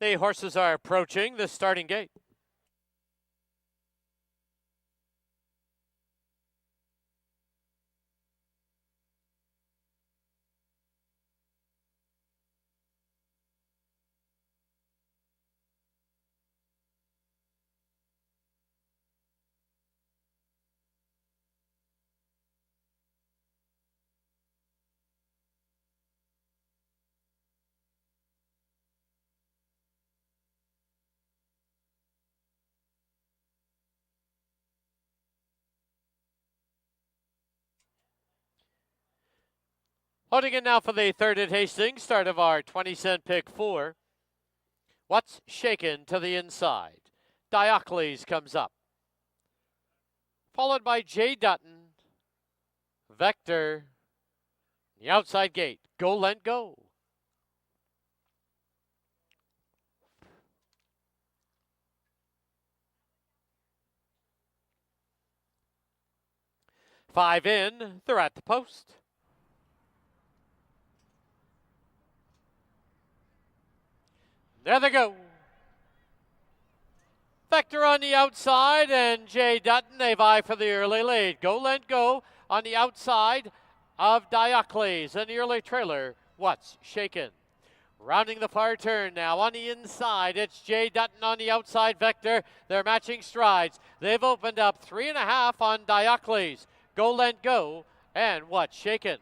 The horses are approaching the starting gate. Holding in now for the third at Hastings, start of our 20-cent pick 4. What's Shaken to the inside? Diocles comes up. Followed by Jay Dutton, Vector, the outside gate. Go, Lent, go. Five in, they're at the post. There they go. Vector on the outside, and Jay Dutton, they vie for the early lead. Go, Lent, go on the outside of Diocles, and the early trailer, What's Shaken. Rounding the far turn now on the inside, it's Jay Dutton on the outside, Vector. They're matching strides. They've opened up 3.5 on Diocles. Go, Lent, go, and What's Shaken.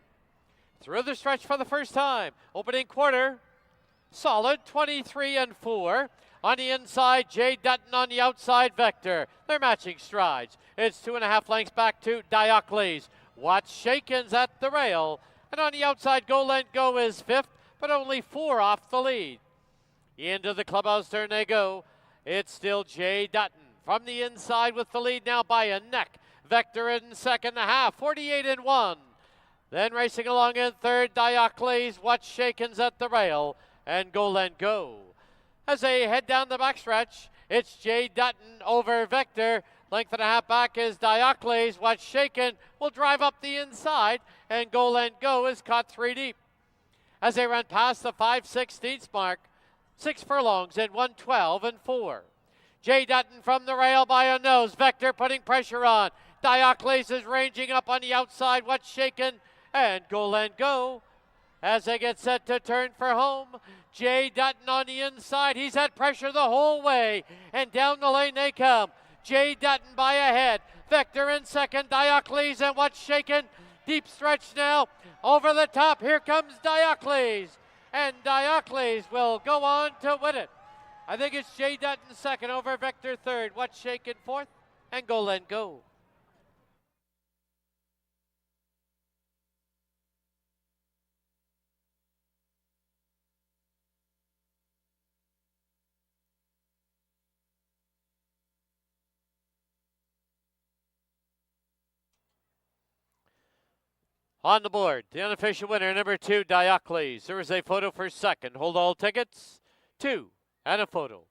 Through the stretch for the first time. Opening quarter, solid 23 and 4. On the inside, Jay Dutton on the outside, Vector. They're matching strides. It's 2.5 lengths back to Diocles. What's Shaken's at the rail. And on the outside, Go, Lent, go is 5th, but only 4 off the lead. Into the clubhouse turn they go. It's still Jay Dutton from the inside with the lead now by a neck. Vector in 2.5, 48 and 1. Then racing along in third, Diocles. What's Shaken's at the rail. And Go, Lent, go. As they head down the backstretch, it's Jay Dutton over Vector. Length and a half back is Diocles. What's shaken will drive up the inside, and Goal and Go is caught 3 deep. As they run past the 5/16 mark, 6 furlongs in 1:12 and 4. Jay Dutton from the rail by a nose. Vector putting pressure on. Diocles is ranging up on the outside. What's shaken? And Goal and Go as they get set to turn for home. Jay Dutton on the inside. He's had pressure the whole way. And down the lane they come. Jay Dutton by a head. Vector in second. Diocles and What's shaken? Deep stretch now. Over the top. Here comes Diocles. And Diocles will go on to win it. I think it's Jay Dutton second, over Vector third. What's shaken fourth, and Goal and Go. On the board, the unofficial winner, number 2, Diocles. There is a photo for second. Hold all tickets. 2 and a photo.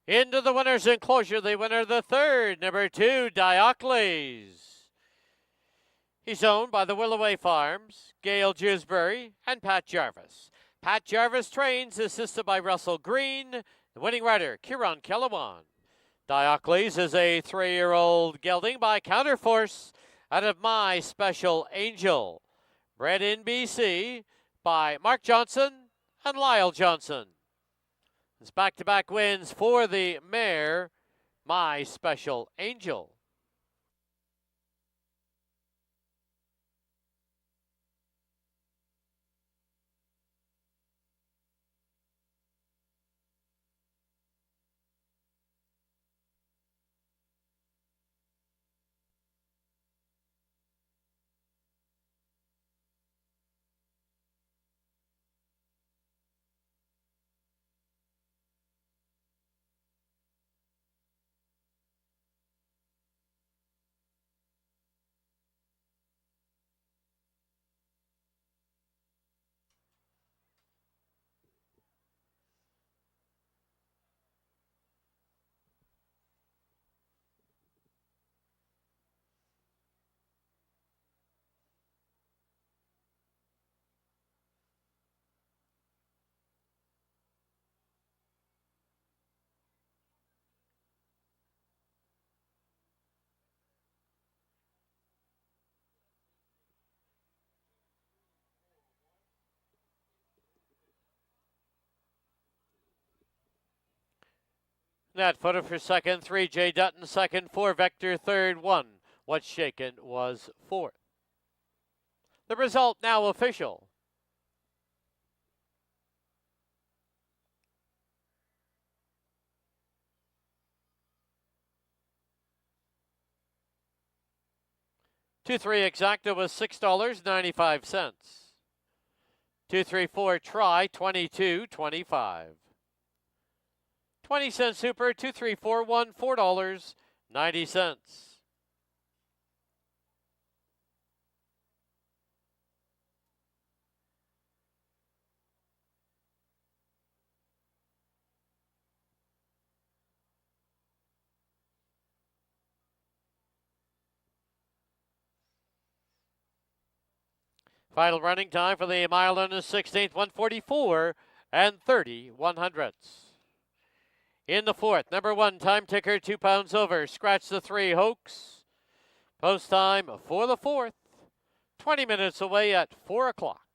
Into the winner's enclosure, the winner, the third, number 2, Diocles. He's owned by the Willoway Farms, Gail Jewsbury, and Pat Jarvis. Pat Jarvis trains, assisted by Russell Green, the winning rider, Kieran Kellewan. Diocles is a 3-year-old gelding by Counterforce out of My Special Angel. Bred in BC by Mark Johnson and Lyle Johnson. It's back-to-back wins for the mare, My Special Angel. Nat Footer for second, 3 J Dutton second, 4 Vector third, 1 What's Shaken was fourth. The result now official. Two three exacta was $6.95. 234 try 22.25. 20-cent super 2341 $4.90. Final running time for the mile and the 16th, 144 and 30/100ths. In the fourth, number 1 time ticker, 2 pounds over. Scratch the 3 Hoax. Post time for the fourth, 20 minutes away at 4 o'clock.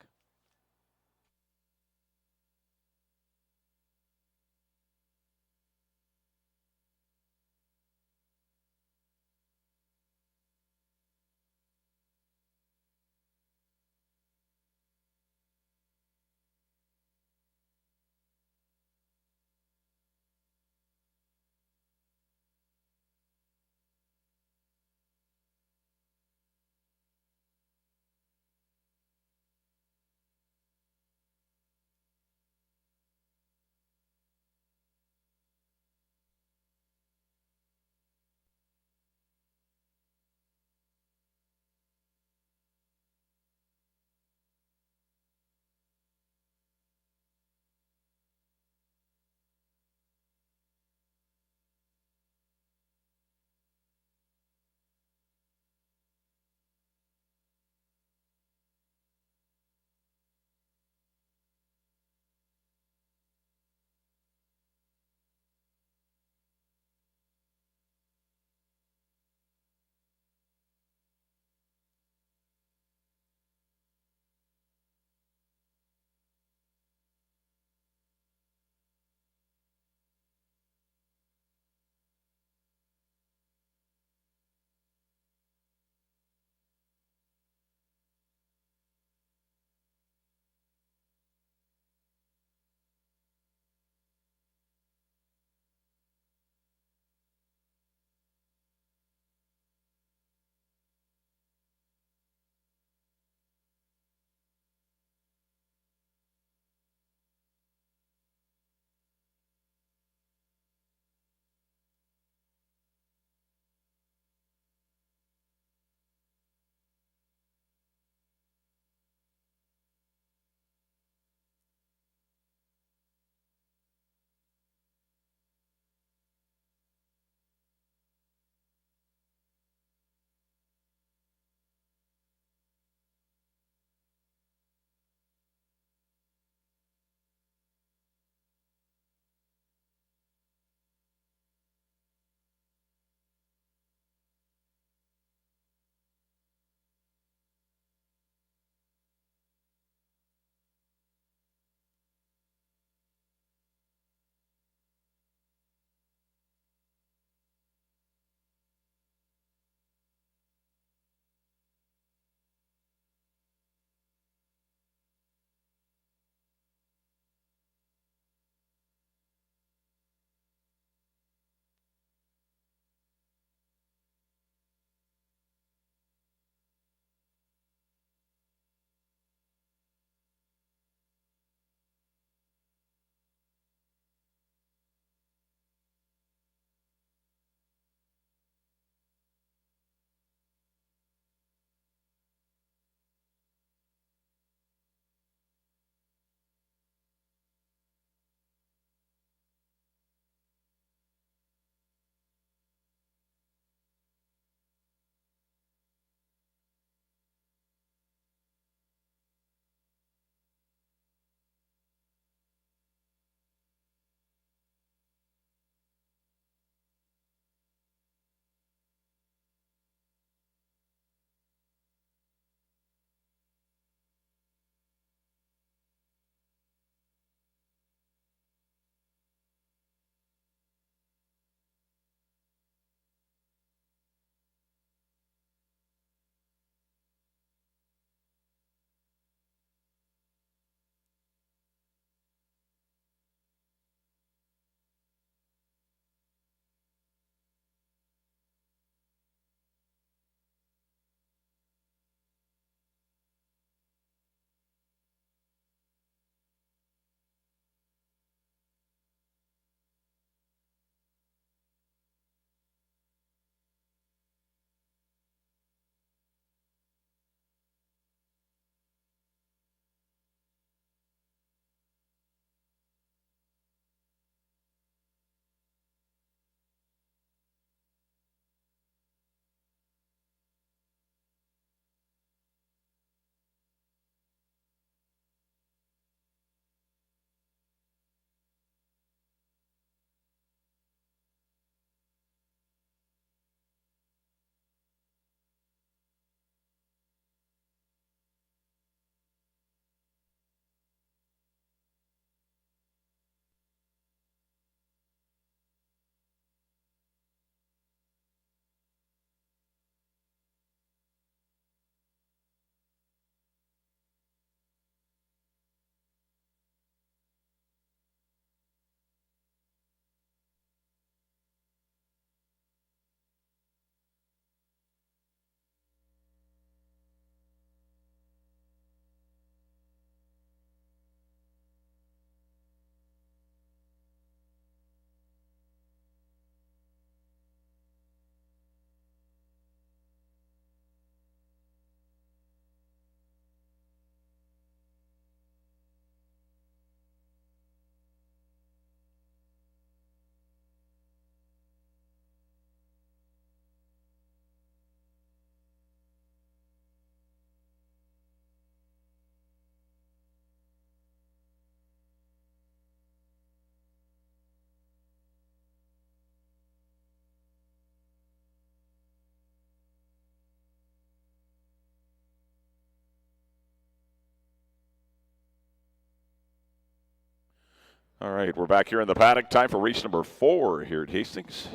All right, we're back here in the paddock. Time for race number 4 here at Hastings.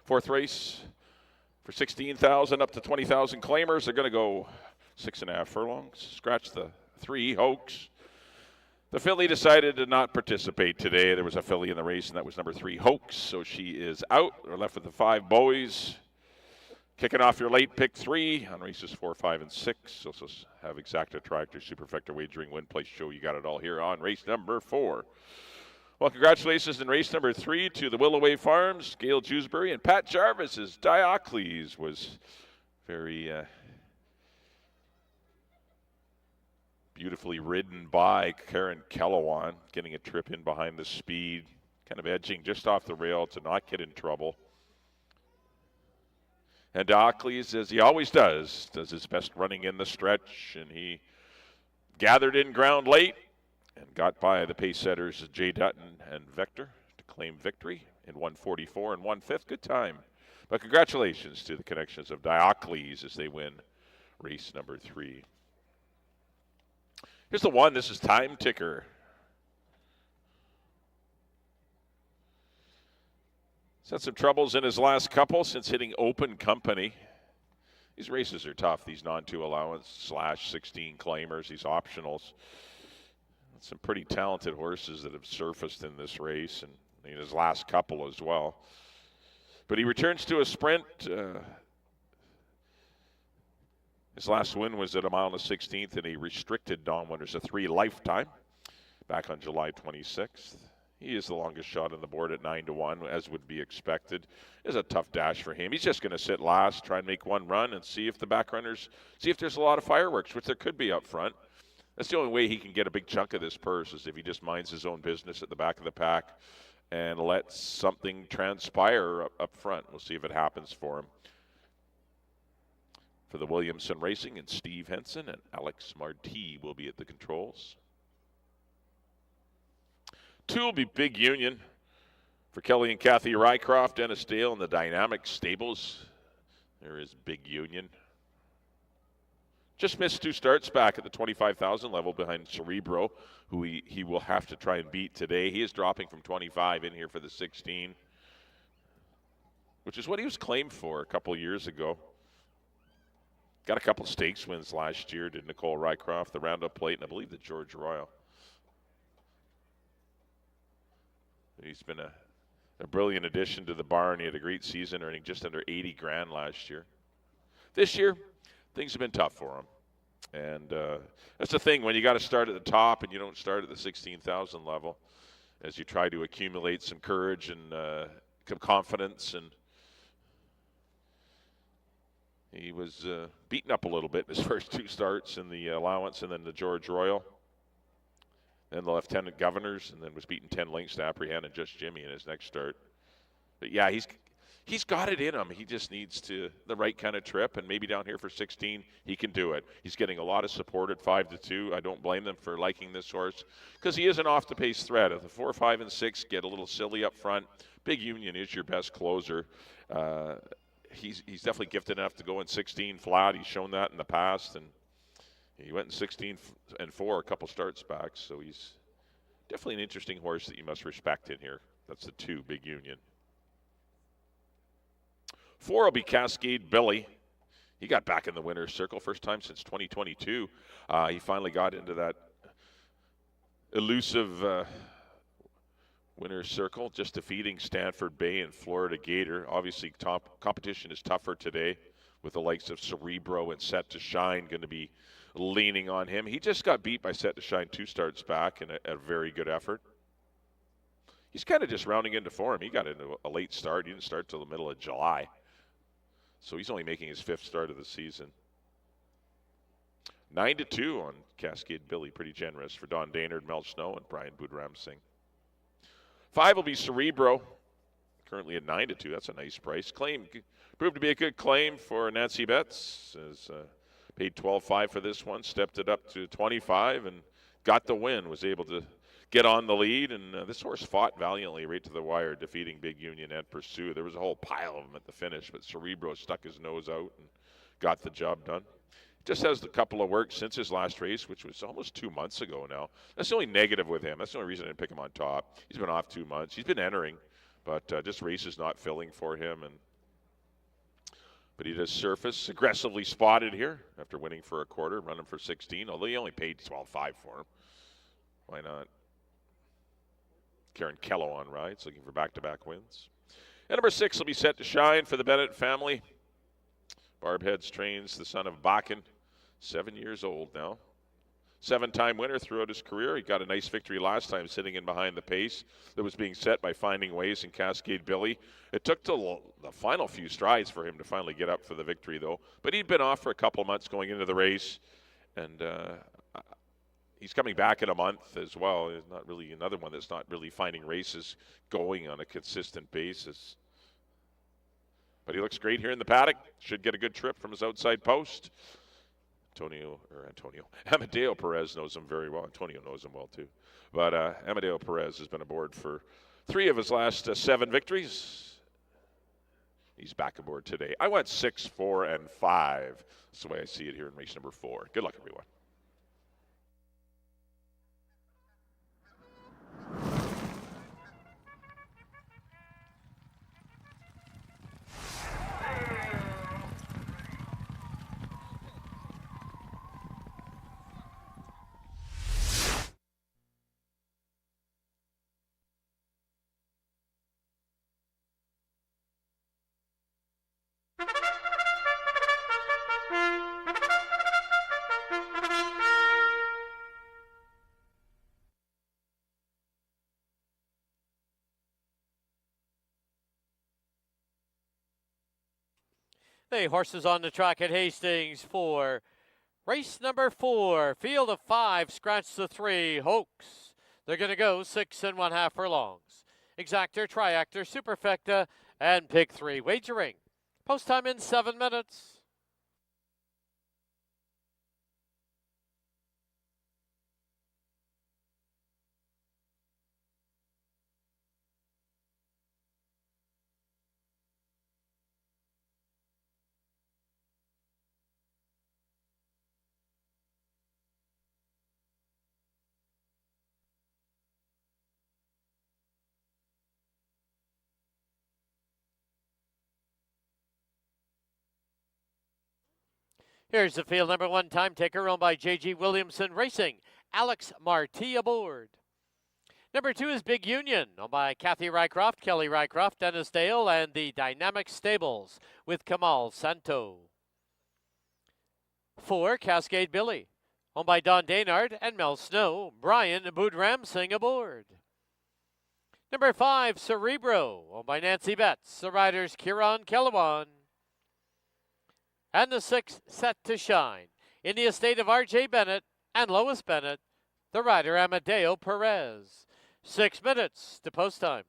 4th race for 16,000 up to 20,000 claimers. They're going to go 6.5 furlongs. Scratch the 3 Hoax. The filly decided to not participate today. There was a filly in the race, and that was number 3 Hoax. So she is out. We're left with the 5 Bowies. Kicking off your late pick 3 on races 4, 5, and 6. Also have Exacta Tractor, Superfecta Wagering, Win Place Show. You got it all here on race number 4. Well, congratulations in race number 3 to the Willoway Farms, Gail Jewsbury, and Pat Jarvis's Diocles was very beautifully ridden by Karen Kellowan, getting a trip in behind the speed, kind of edging just off the rail to not get in trouble. And Diocles, as he always does his best running in the stretch, and he gathered in ground late and got by the pace setters Jay Dutton and Vector to claim victory in 1:44 and 1/5. Good time. But congratulations to the connections of Diocles as they win race number 3. Here's the one. This is Time Ticker. He's had some troubles in his last couple since hitting Open Company. These races are tough, these non-2 allowance /16 claimers, these optionals. Some pretty talented horses that have surfaced in this race and in his last couple as well. But he returns to a sprint. His last win was at a mile and a 16th, and he restricted Dawn Winners a 3 lifetime back on July 26th. He is the longest shot on the board at 9-1, as would be expected. It's a tough dash for him. He's just going to sit last, try and make one run, and see if the back runners, see if there's a lot of fireworks, which there could be up front. That's the only way he can get a big chunk of this purse, is if he just minds his own business at the back of the pack and lets something transpire up front. We'll see if it happens for him. For the Williamson Racing, and Steve Henson and Alex Marti will be at the controls. 2 will be Big Union for Kelly and Kathy Rycroft, Dennis Dale, and the Dynamic Stables. There is Big Union. Just missed 2 starts back at the 25,000 level behind Cerebro, who he will have to try and beat today. He is dropping from 25 in here for the 16, which is what he was claimed for a couple years ago. Got a couple stakes wins last year, did Nicole Rycroft, the Roundup Plate, and I believe the George Royal. He's been a brilliant addition to the barn. He had a great season, earning just under 80 grand last year. This year, things have been tough for him. And that's the thing, when you got to start at the top and you don't start at the 16,000 level, as you try to accumulate some courage and confidence. And he was beaten up a little bit in his first 2 starts in the allowance and then the George Royal. Then the Lieutenant Governors, and then was beaten 10 lengths to Apprehend and Just Jimmy in his next start. But yeah, he's got it in him. He just needs the right kind of trip, and maybe down here for 16, he can do it. He's getting a lot of support at 5-2. I don't blame them for liking this horse because he is an off-the-pace threat. If the 4, 5, and 6 get a little silly up front, Big Union is your best closer. He's definitely gifted enough to go in 16 flat. He's shown that in the past, and he went in 16 and 4 a couple starts back, so he's definitely an interesting horse that you must respect in here. That's the 2, Big Union. 4 will be Cascade Billy. He got back in the winner's circle, first time since 2022. He finally got into that elusive winner's circle, just defeating Stanford Bay and Florida Gator. Obviously, competition is tougher today with the likes of Cerebro and Set to Shine going to be leaning on him. He just got beat by Set to Shine 2 starts back in a very good effort. He's kind of just rounding into form. He got into a late start. He didn't start till the middle of July. So he's only making his 5th start of the season. 9-2 on Cascade Billy. Pretty generous for Don Daynard, Mel Snow, and Brian Boudram Singh. 5 will be Cerebro. Currently at 9-2. That's a nice price. Claim proved to be a good claim for Nancy Betts. As paid $12.5 for this one. Stepped it up to $25 and got the win. Was able to get on the lead. And this horse fought valiantly right to the wire, defeating Big Union and Pursue. There was a whole pile of them at the finish, but Cerebro stuck his nose out and got the job done. Just has a couple of works since his last race, which was almost 2 months ago now. That's the only negative with him. That's the only reason I didn't pick him on top. He's been off 2 months. He's been entering, but just races not filling for him. But he does surface. Aggressively spotted here after winning for a quarter, running for 16, although he only paid 12.5 for him. Why not? Karen Kello on rides, looking for back-to-back wins. And number 6 will be set to shine for the Bennett family. Barb Heads trains the son of Bakken, 7 years old now. 7-time winner throughout his career. He got a nice victory last time sitting in behind the pace that was being set by Finding Ways and Cascade Billy. It took till the final few strides for him to finally get up for the victory, though. But he'd been off for a couple of months going into the race, and he's coming back in a month as well. He's not really another one that's not really finding races going on a consistent basis. But he looks great here in the paddock. Should get a good trip from his outside post. Amadeo Perez knows him very well. Antonio knows him well too. But Amadeo Perez has been aboard for 3 of his last 7 victories. He's back aboard today. I went 6, 4, and 5. That's the way I see it here in race number 4. Good luck, everyone. The horses on the track at Hastings for race number 4. Field of 5, scratch the 3, Hoax. They're going to go 6 1/2 furlongs. Exactor, Triactor, Superfecta, and Pick 3. Wagering. Post time in 7 minutes. Here's the field number 1 time taker owned by J.G. Williamson Racing. Alex Marti aboard. Number 2 is Big Union, owned by Kathy Rycroft, Kelly Rycroft, Dennis Dale, and the Dynamic Stables with Kamal Santo. 4, Cascade Billy, owned by Don Daynard and Mel Snow, Brian Boudramsing aboard. Number 5, Cerebro, owned by Nancy Betts, the riders Kieran Kellewan. And the 6 set to shine in the estate of R.J. Bennett and Lois Bennett, the rider Amadeo Perez. 6 minutes to post time.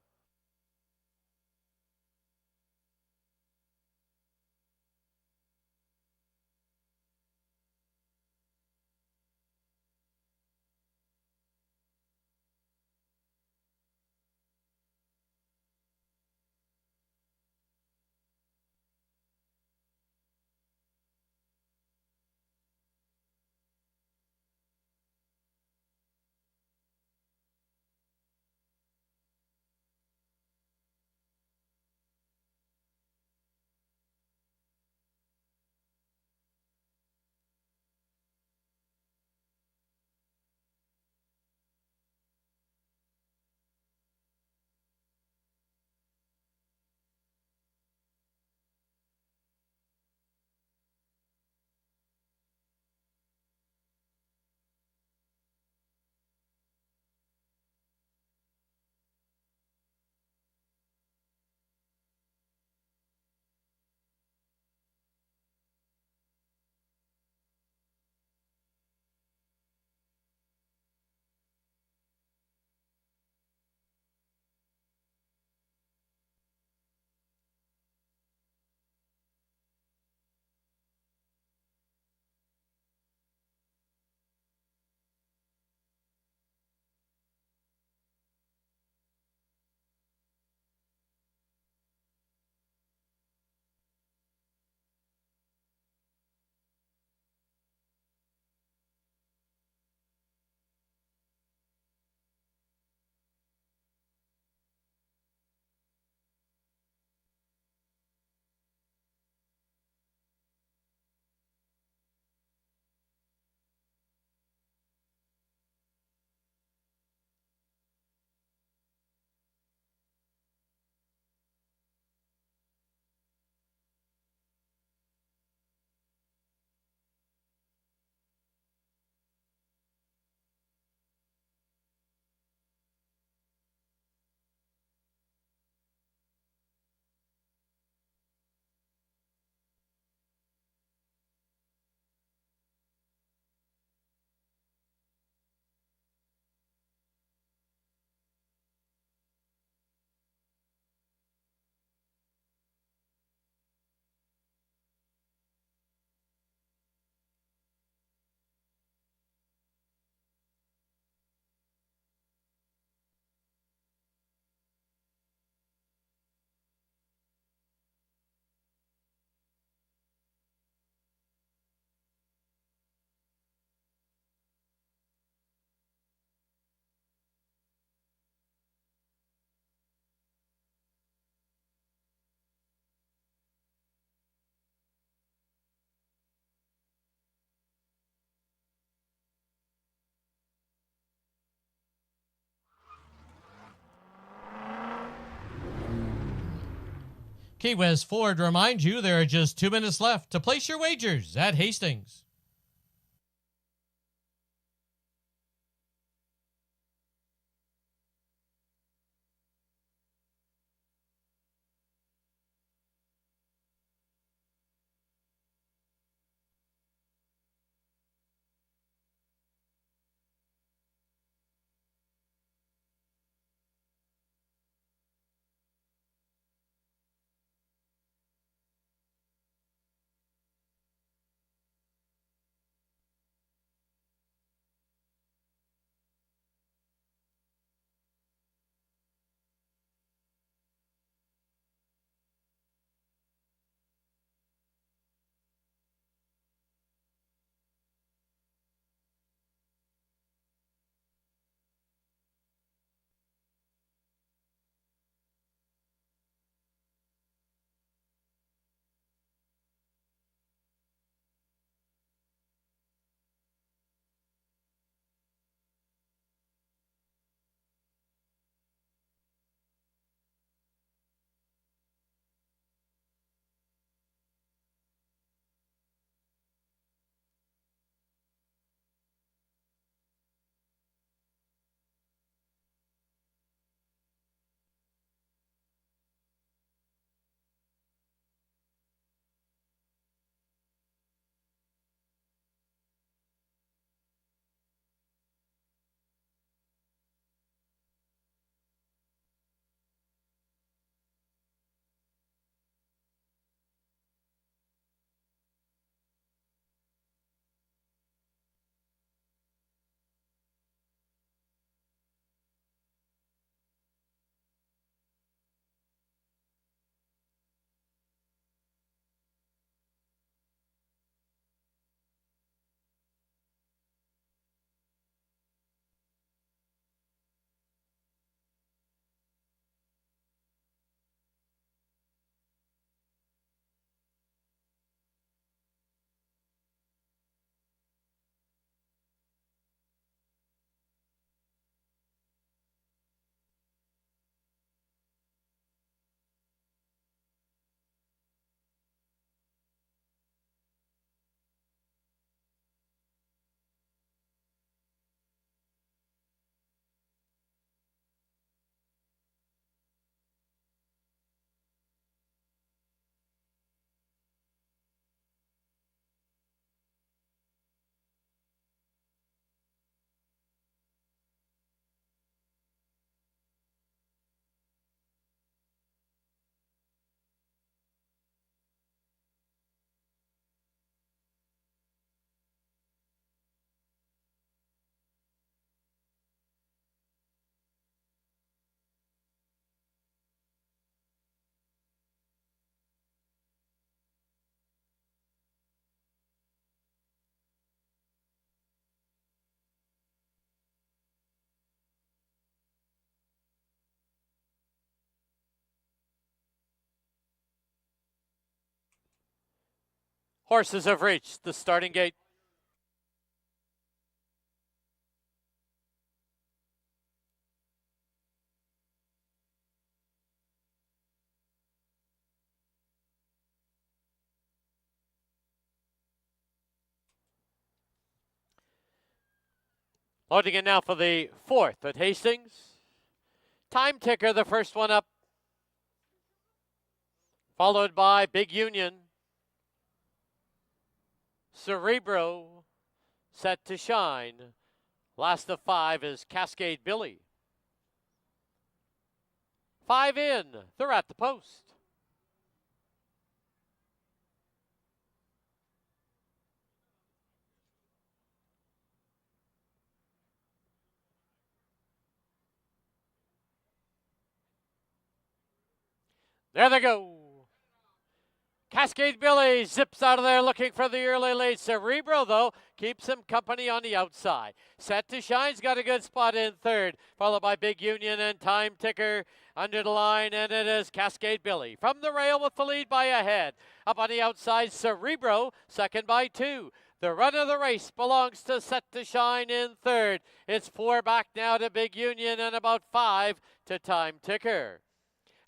Key West Ford reminds you there are just 2 minutes left to place your wagers at Hastings. Horses have reached the starting gate. Loading in now for the 4th at Hastings. Time Ticker, the first one up, followed by Big Union. Cerebro, Set to Shine. Last of 5 is Cascade Billy. 5 in, they're at the post. There they go. Cascade Billy zips out of there looking for the early late. Cerebro, though, keeps him company on the outside. Set to Shine's got a good spot in 3rd, followed by Big Union and Time Ticker under the line, and it is Cascade Billy from the rail with the lead by a head. Up on the outside, Cerebro, 2nd by 2. The run of the race belongs to Set to Shine in 3rd. It's 4 back now to Big Union and about 5 to Time Ticker.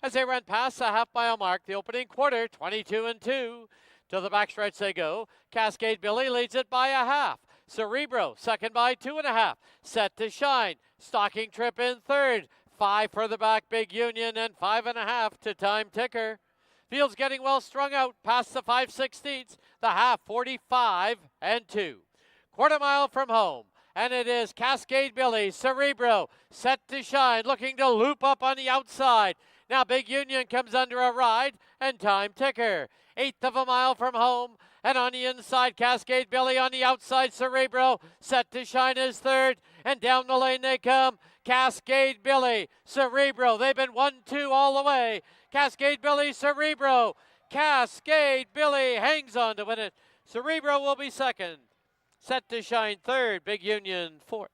as they run past the half-mile mark, the opening quarter, 22-2. To the backstretch they go. Cascade Billy leads it by a half. Cerebro, second by 2.5. Set to Shine. Stalking Trip in third. 5 further back, Big Union, and 5.5 to Time Ticker. Field's getting well strung out past the 5/16. The half, 45-2. Quarter mile from home. And it is Cascade Billy, Cerebro, Set to Shine, looking to loop up on the outside. Now Big Union comes under a ride, and Time Ticker. 1/8 of a mile from home, and on the inside, Cascade Billy, on the outside, Cerebro, Set to Shine is third, and down the lane they come. Cascade Billy, Cerebro, they've been 1-2 all the way. Cascade Billy, Cerebro, Cascade Billy hangs on to win it. Cerebro will be second. Set to Shine third, Big Union fourth.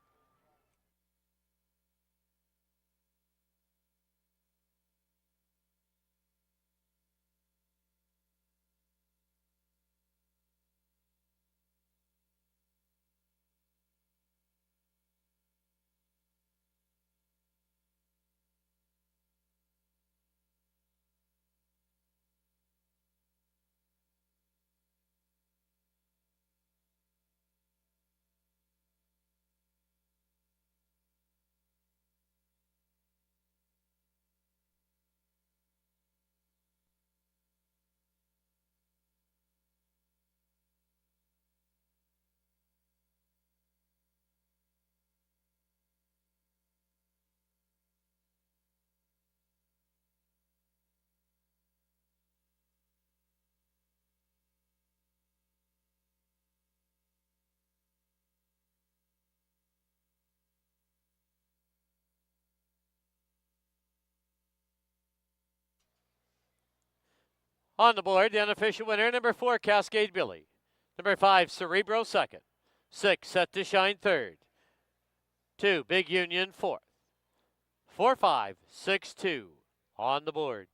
On the board, the unofficial winner, number 4, Cascade Billy. Number 5, Cerebro, second. 6, Set to Shine, third. 2, Big Union, fourth. 4-5, 6-2 on the board.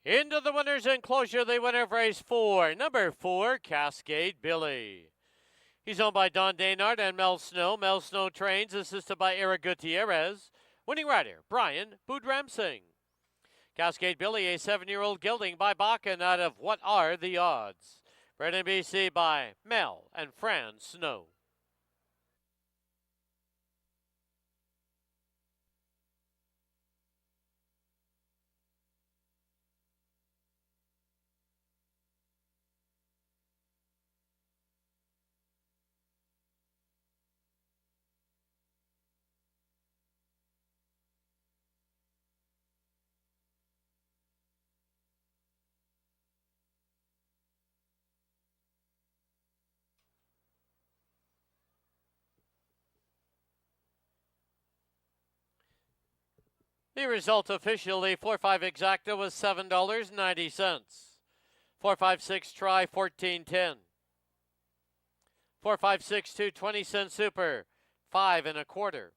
Into the winner's enclosure, the winner of race 4, number 4, Cascade Billy. He's owned by Don Daynard and Mel Snow. Mel Snow trains, assisted by Eric Gutierrez. Winning rider, Brian Boudramsing. Cascade Billy, a 7-year-old gelding by Bakken out of What Are the Odds? Bred in BC by Mel and Fran Snow. The result officially 4-5 exacta was $7.90. 4-5-6 try 14.10. 4-5-6 2 20-cent super 5 1/4.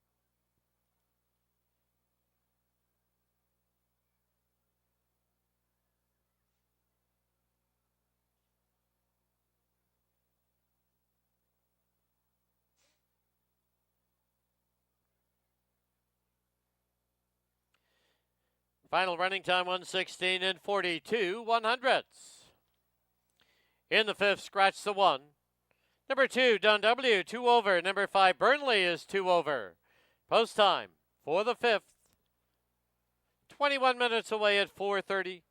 Final running time 1:16 and 42 100ths. In the fifth, scratch the 1. Number 2, Don W, 2 over. Number 5, Burnley is 2 over. Post time for the fifth. 21 minutes away at 4:30.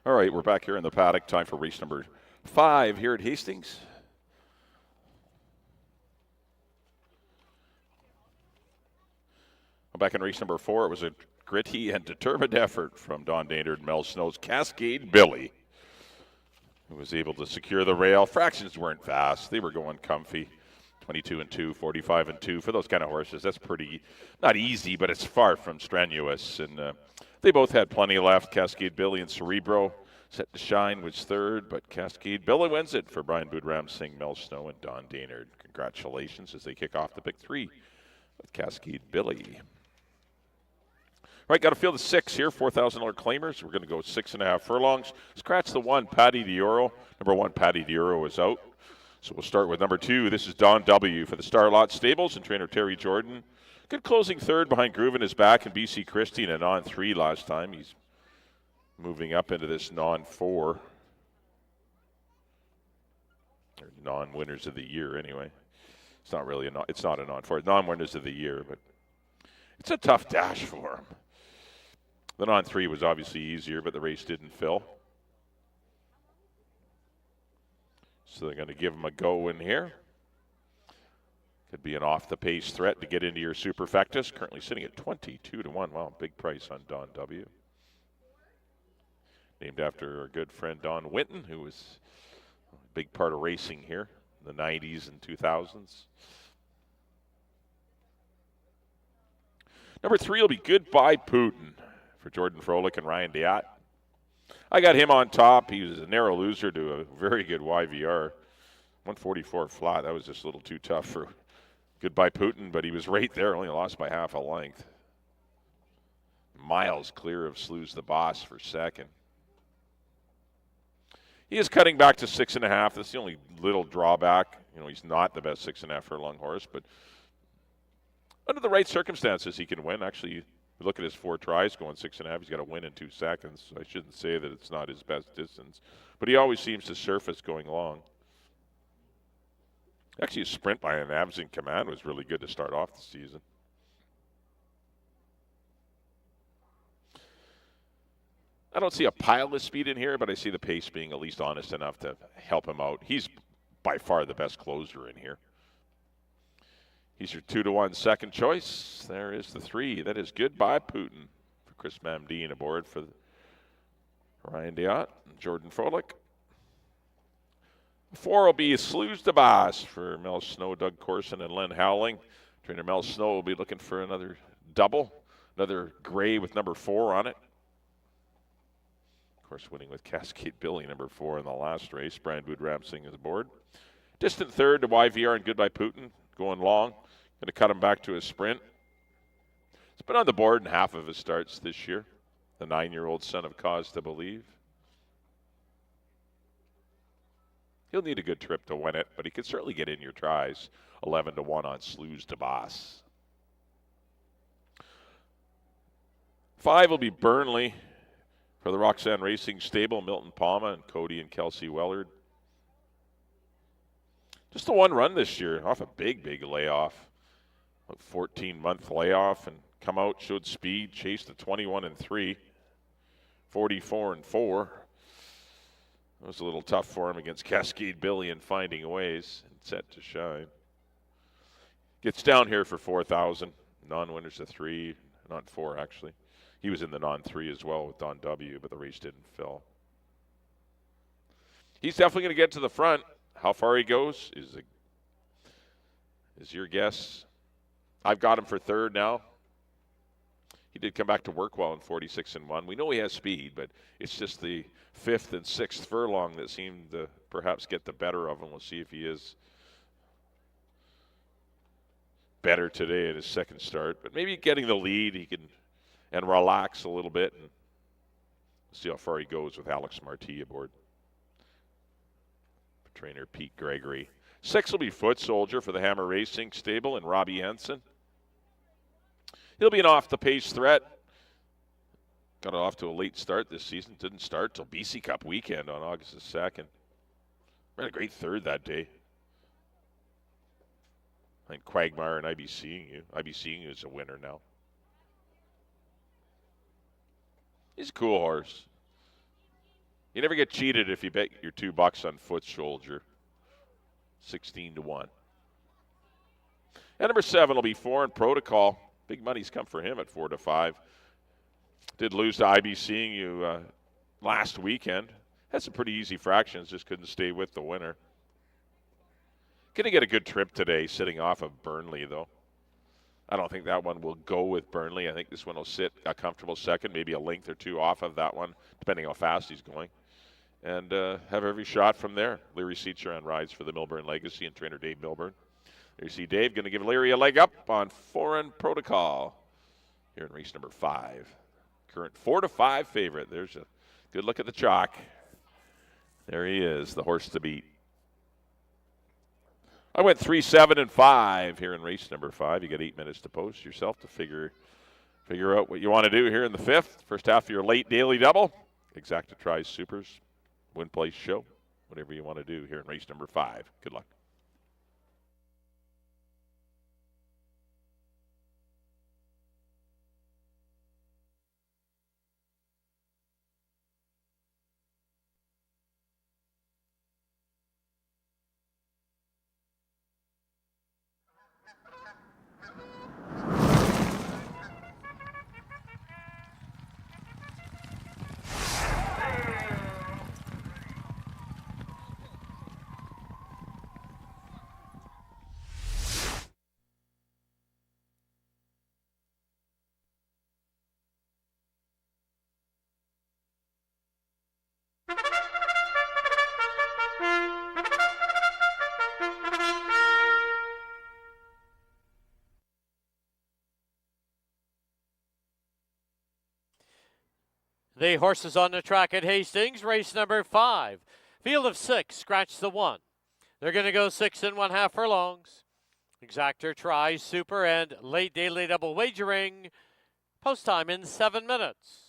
All right, we're back here in the paddock. Time for race number 5 here at Hastings. Back in race number 4, it was a gritty and determined effort from Don Daynard and Mel Snow's Cascade Billy, who was able to secure the rail. Fractions weren't fast. They were going comfy. 22-2, 45-2. For those kind of horses, that's pretty, not easy, but it's far from strenuous. And they both had plenty left. Cascade Billy and Cerebro set to shine was third, but Cascade Billy wins it for Brian Boudram Singh, Mel Snow, and Don Daynard. Congratulations as they kick off the Pick 3 with Cascade Billy. All right, got a field of 6 here, $4,000 claimers. We're going to go 6.5 furlongs. Scratch the 1, Patty Dioro. Number 1, Patty Dioro is out. So we'll start with number 2. This is Don W. for the Starlot Stables and trainer Terry Jordan. Good closing third behind Groovin is back and BC Christie in a non-3 last time. He's moving up into this non-4. Or non-winners of the year anyway. It's not really it's not a non-4. Non-winners of the year, but it's a tough dash for him. The non-3 was obviously easier, but the race didn't fill. So they're going to give him a go in here. Could be an off-the-pace threat to get into your superfectus. Currently sitting at 22-1. Wow, big price on Don W. Named after our good friend Don Winton, who was a big part of racing here in the 90s and 2000s. Number 3 will be Goodbye Putin for Jordan Froelich and Ryan Diat. I got him on top. He was a narrow loser to a very good YVR. 144 flat. That was just a little too tough for Goodbye Putin, but he was right there. Only lost by half a length. Miles clear of Slews the Boss for second. He is cutting back to 6.5. That's the only little drawback. You know, he's not the best 6.5 furlong horse, but under the right circumstances, he can win. Actually, you look at his 4 tries going 6.5. He's got to win in 2 seconds. So I shouldn't say that it's not his best distance, but he always seems to surface going long. Actually, a sprint by an Absent Command was really good to start off the season. I don't see a pile of speed in here, but I see the pace being at least honest enough to help him out. He's by far the best closer in here. He's your 2-1 second choice. There is the 3. That is Goodbye Putin for Chris Mamdine aboard for Ryan Diat and Jordan Froelich. 4 will be Slews the Boss for Mel Snow, Doug Corson, and Len Howling. Trainer Mel Snow will be looking for another double, another gray with number 4 on it. Of course, winning with Cascade Billy, number 4 in the last race. Brian Boudram Singh is aboard. Distant third to YVR and Goodbye Putin, going long. Going to cut him back to a sprint. He's been on the board in half of his starts this year. The 9-year-old son of Cause to Believe. He'll need a good trip to win it, but he could certainly get in your tries. 11-1 on Slews to Boss. 5 will be Burnley for the Roxanne Racing Stable. Milton Palma and Cody and Kelsey Wellard. Just the 1 run this year off a big layoff. A 14-month layoff and come out, showed speed, chased the 21-3, 44-4. It was a little tough for him against Cascade Billy and Finding Ways and set to shine. Gets down here for 4,000. Non-winners of 3, not 4 actually. He was in the non-3 as well with Don W, but the race didn't fill. He's definitely going to get to the front. How far he goes is your guess. I've got him for 3rd now. He did come back to work well in 46-1. We know he has speed, but it's just the 5th and 6th furlong that seemed to perhaps get the better of him. We'll see if he is better today at his 2nd start. But maybe getting the lead, he can and relax a little bit and see how far he goes with Alex Marti aboard. Trainer Pete Gregory. 6 will be Foot Soldier for the Hammer Racing Stable and Robbie Henson. He'll be an off-the-pace threat. Got off to a late start this season. Didn't start till BC Cup weekend on August the 2nd. Ran a great 3rd that day. I think Quagmire and I Be Seeing You. I Be Seeing You is a winner now. He's a cool horse. You never get cheated if you bet your $2 on Foot Soldier. 16-1. And number 7 will be Foreign Protocol. Big money's come for him at 4-5. Did lose to IBCing you last weekend. Had some pretty easy fractions, just couldn't stay with the winner. Going to get a good trip today, sitting off of Burnley, though. I don't think that one will go with Burnley. I think this one will sit a comfortable second, maybe a length or two off of that one, depending how fast he's going. And have every shot from there. Leary Seacher rides for the Milburn Legacy and trainer Dave Milburn. There you see Dave going to give Leary a leg up on Foreign Protocol here in race number 5. Current 4-5 favorite. There's a good look at the chalk. There he is, the horse to beat. I went 3, 7, and 5 here in race number 5. You got 8 minutes to post yourself to figure out what you want to do here in the 5th. First half of your late daily double. Exacta tries supers, win place show, whatever you want to do here in race number 5. Good luck. The horses on the track at Hastings, race number 5. Field of 6, scratch the 1. They're going to go 6 1/2 furlongs. Exactor tries super and late daily double wagering. Post time in 7 minutes.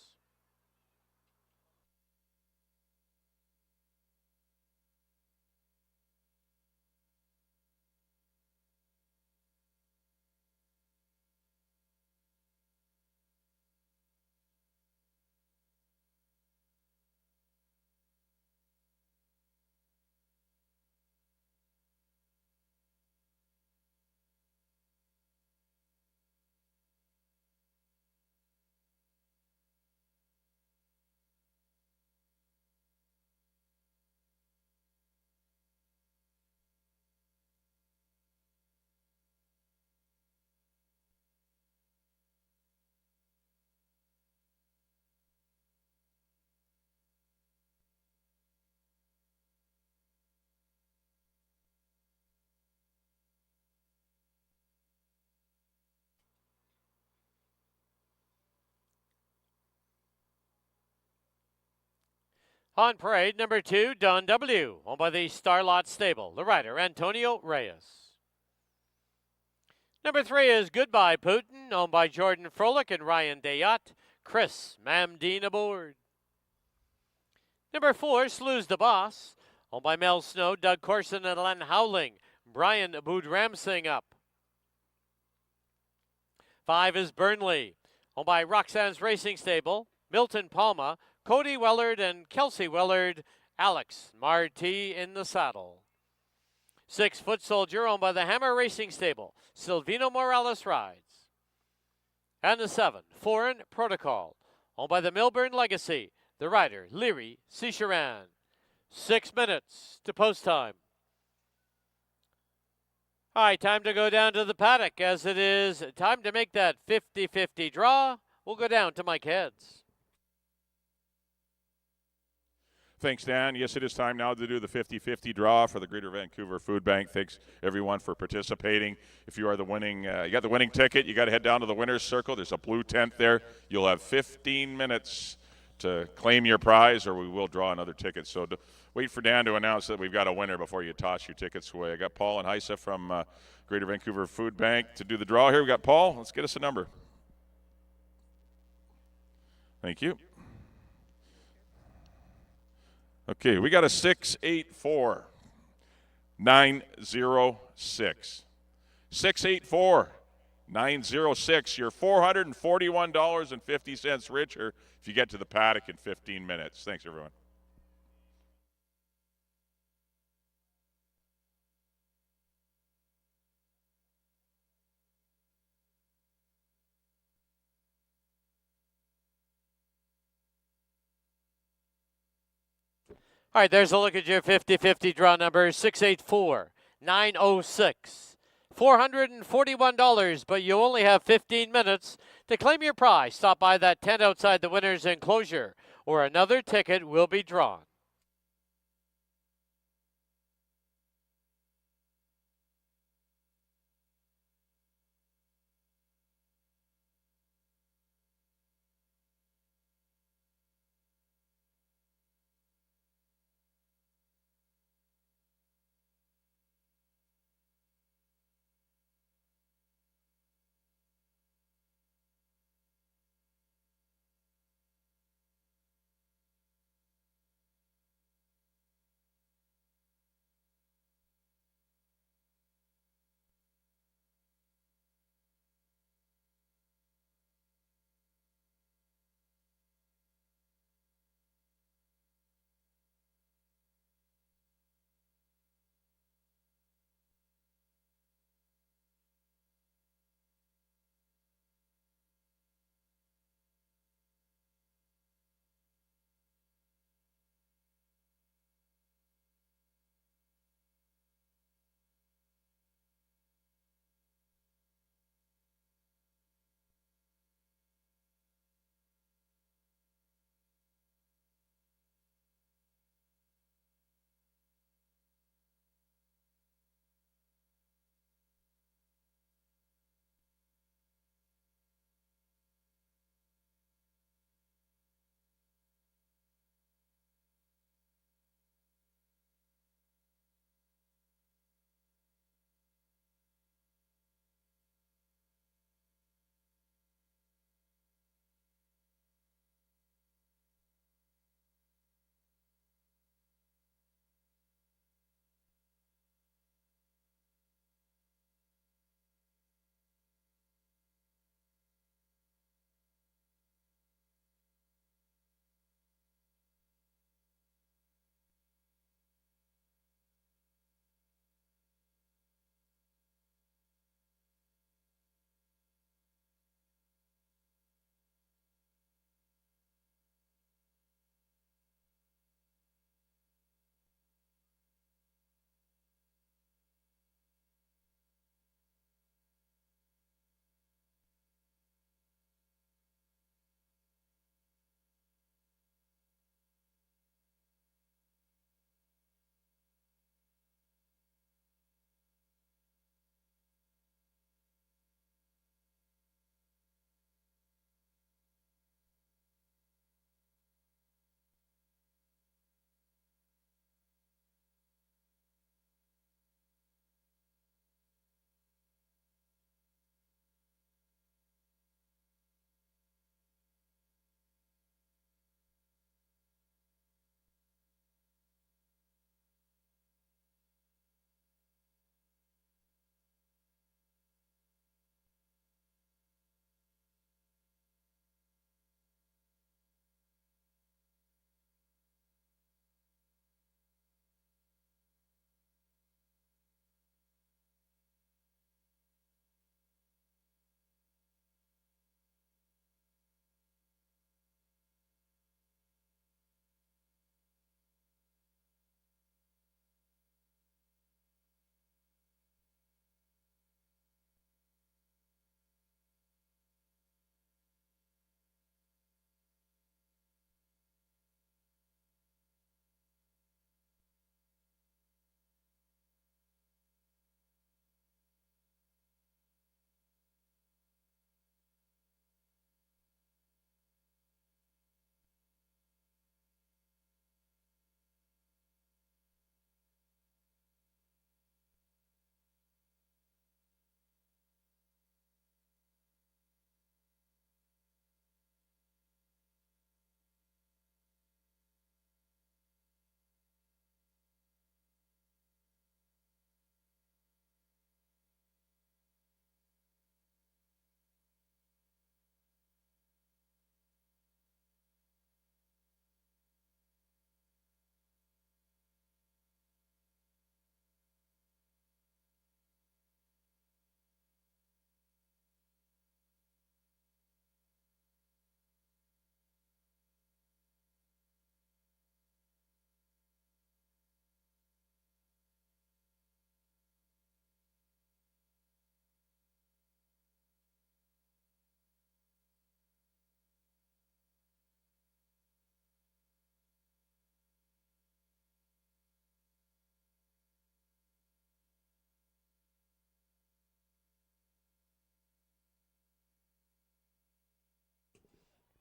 On parade, number 2, Don W., owned by the Starlot Stable. The rider, Antonio Reyes. Number 3 is Goodbye Putin, owned by Jordan Froelich and Ryan Dayot. Chris Mamdine aboard. Number 4, Slews the Boss, owned by Mel Snow, Doug Corson, and Len Howling. Brian Boudramsing up. 5 is Burnley, owned by Roxanne's Racing Stable, Milton Palma, Cody Wellard and Kelsey Wellard. Alex Marti in the saddle. 6, Foot Soldier, owned by the Hammer Racing Stable. Silvino Morales rides. And the 7, Foreign Protocol, owned by the Milburn Legacy. The rider, Leary Seacheran. 6 minutes to post time. All right, time to go down to the paddock, as it is time to make that 50-50 draw. We'll go down to Mike Heads. Thanks, Dan. Yes, it is time now to do the 50-50 draw for the Greater Vancouver Food Bank. Thanks, everyone, for participating. If you are the winning, you got the winning ticket, you got to head down to the winner's circle. There's a blue tent there. You'll have 15 minutes to claim your prize, or we will draw another ticket. So wait for Dan to announce that we've got a winner before you toss your tickets away. I got Paul and Heisa from Greater Vancouver Food Bank to do the draw here. We got Paul. Let's get us a number. Thank you. Okay, we got a 684 906. 684 906. You're $441.50 richer if you get to the paddock in 15 minutes. Thanks, everyone. All right, there's a look at your 50-50 draw number, 684-906. $441, but you only have 15 minutes to claim your prize. Stop by that tent outside the winner's enclosure, or another ticket will be drawn.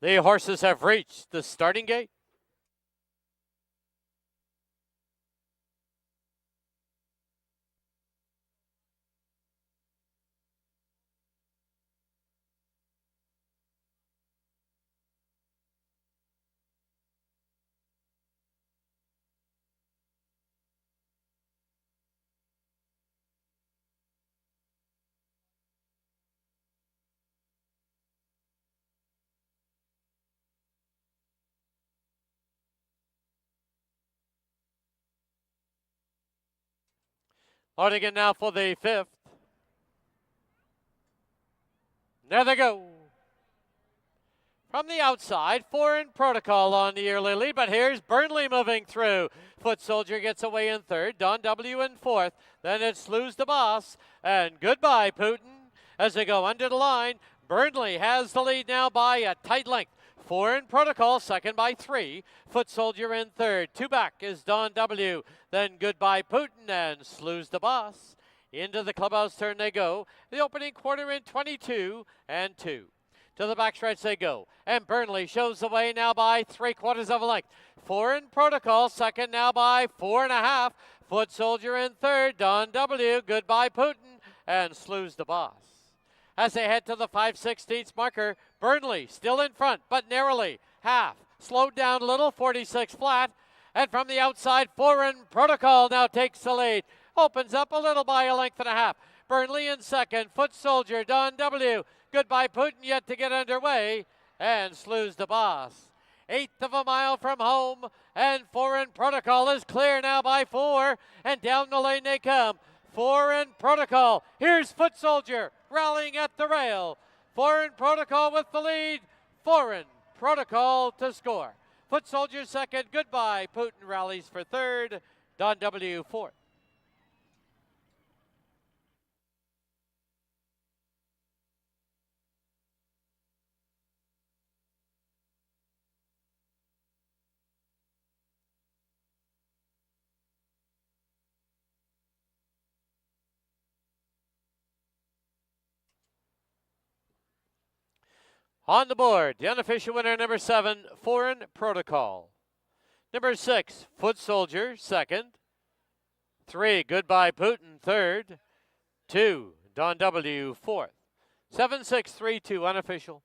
The horses have reached the starting gate. Loading in now for the 5th. There they go. From the outside, Foreign Protocol on the early lead, but here's Burnley moving through. Foot Soldier gets away in 3rd, Don W in 4th, then it's Lose the Boss, and Goodbye Putin as they go under the line. Burnley has the lead now by a tight length. Foreign Protocol second by 3, Foot Soldier in 3rd. 2 back is Don W, then Goodbye Putin and Lose the Boss. Into the clubhouse turn they go. The opening quarter in 22 and 2. To the backstretch they go. And Burnley shows the way now by 3/4 of a length. Foreign Protocol second now by 4.5. Foot Soldier in 3rd. Don W, Goodbye Putin, and Slews the Boss. As they head to the 5/16 marker, Burnley still in front, but narrowly. Half. Slowed down a little, 46 flat. And from the outside, Foreign Protocol now takes the lead. Opens up a little by a length and a half. Burnley in 2nd. Foot Soldier, Don W, Goodbye Putin yet to get underway, and Slews the Boss. 1/8 of a mile from home, and Foreign Protocol is clear now by 4, and down the lane they come. Foreign Protocol, here's Foot Soldier rallying at the rail. Foreign Protocol with the lead, Foreign Protocol to score. Foot Soldier 2nd, Goodbye Putin rallies for 3rd, Don W 4th. On the board, the unofficial winner, number 7, Foreign Protocol. Number 6, Foot Soldier, 2nd. 3, Goodbye Putin, 3rd. 2, Don W, 4th. 7-6-3-2, unofficial.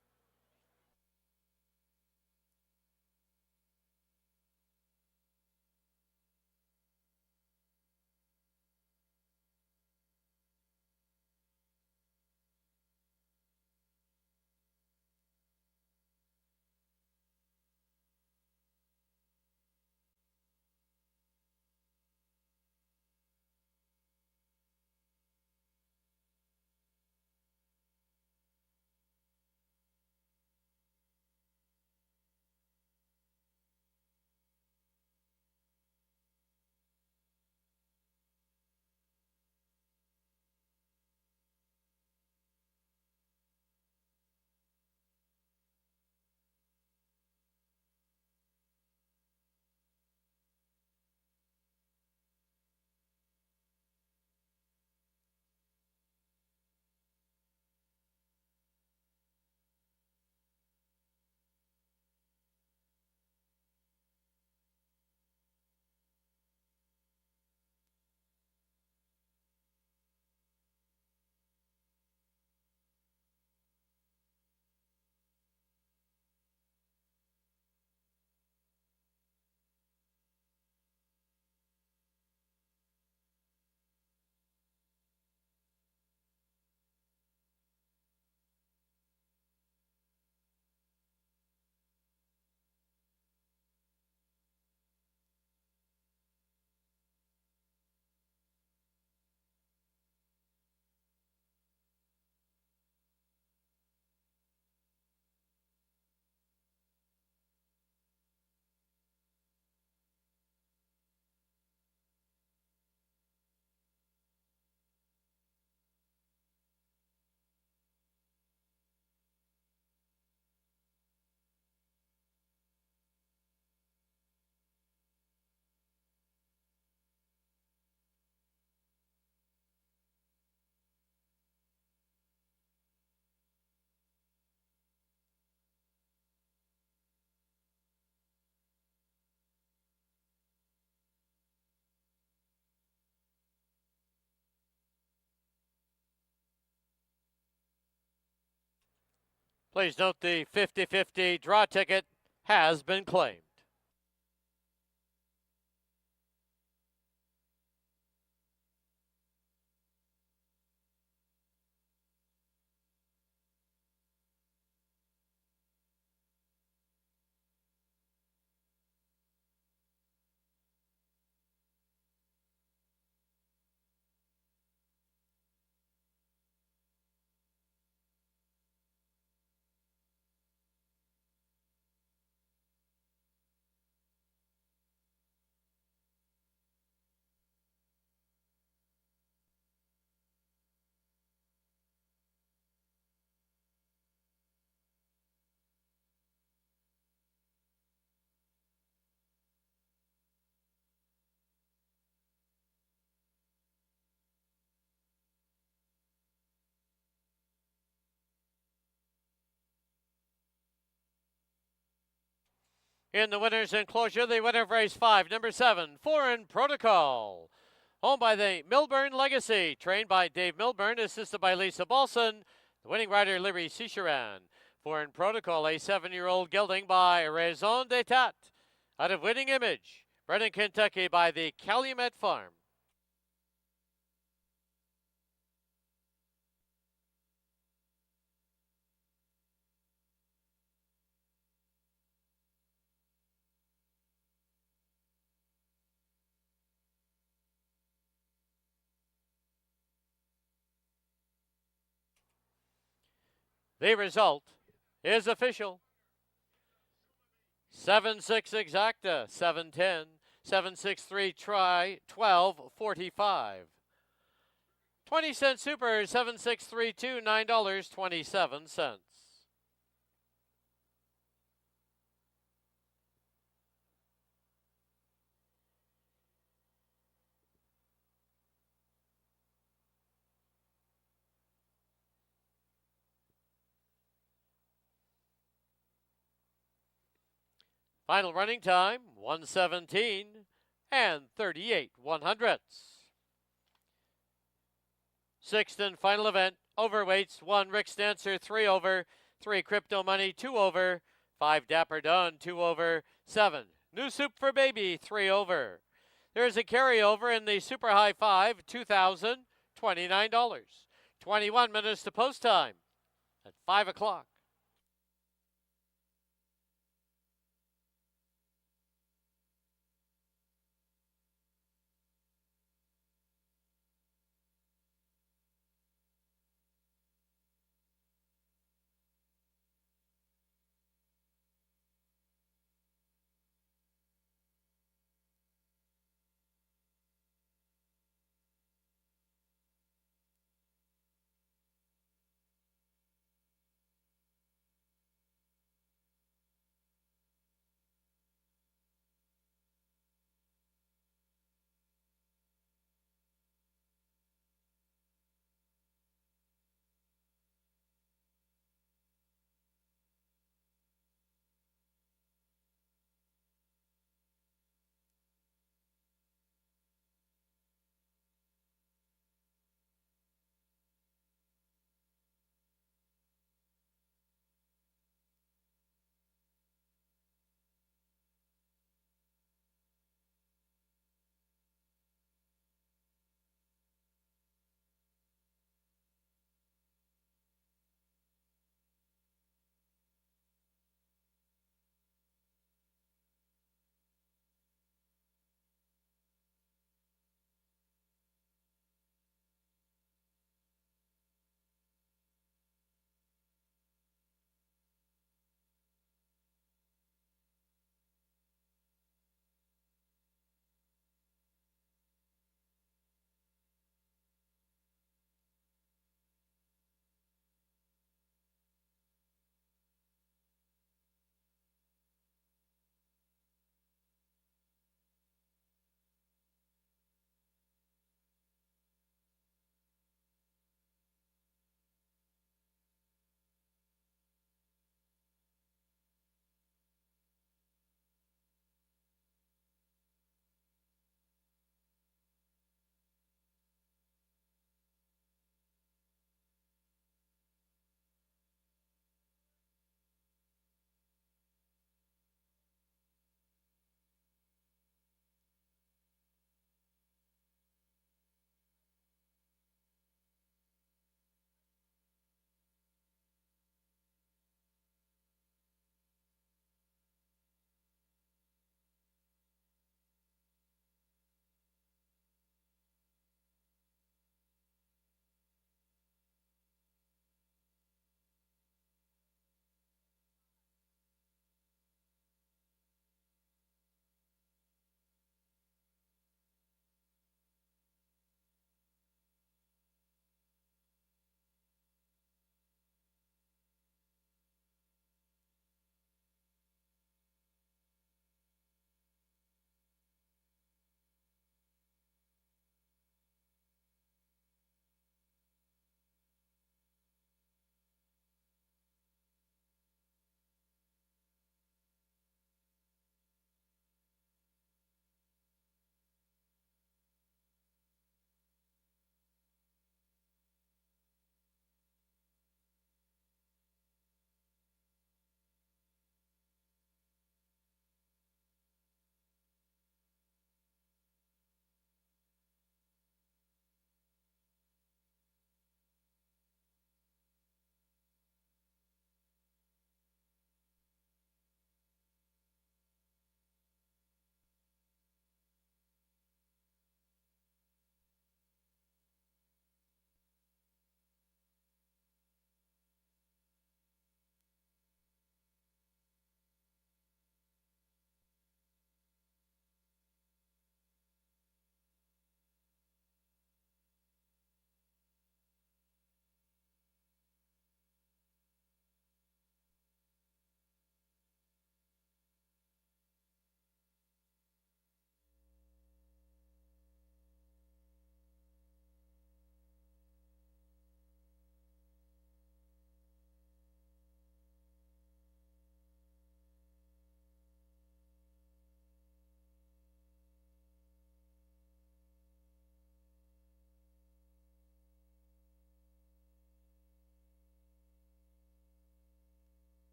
Please note the 50-50 draw ticket has been claimed. In the winner's enclosure, the winner of race 5, number 7, Foreign Protocol. Owned by the Milburn Legacy, trained by Dave Milburn, assisted by Lisa Balson, the winning rider Larry Cicheran. Foreign Protocol, a 7-year-old gelding by Raison d'Etat. Out of Winning Image, bred in Kentucky by the Calumet Farm. The result is official. 7-6 exacta, 7-10, 7-6-3 try, 12.45. 20-cent super, 7-6-3-2, $9.27. Final running time, 1:17 and 38/100ths. Sixth and final event, overweights, 1 Rick Stancer, 3 over, 3 Crypto Money, 2 over, 5 Dapper Dunn, 2 over, 7 New Soup for Baby, 3 over. There is a carryover in the Super High 5, $2,029. 21 minutes to post time at 5 o'clock.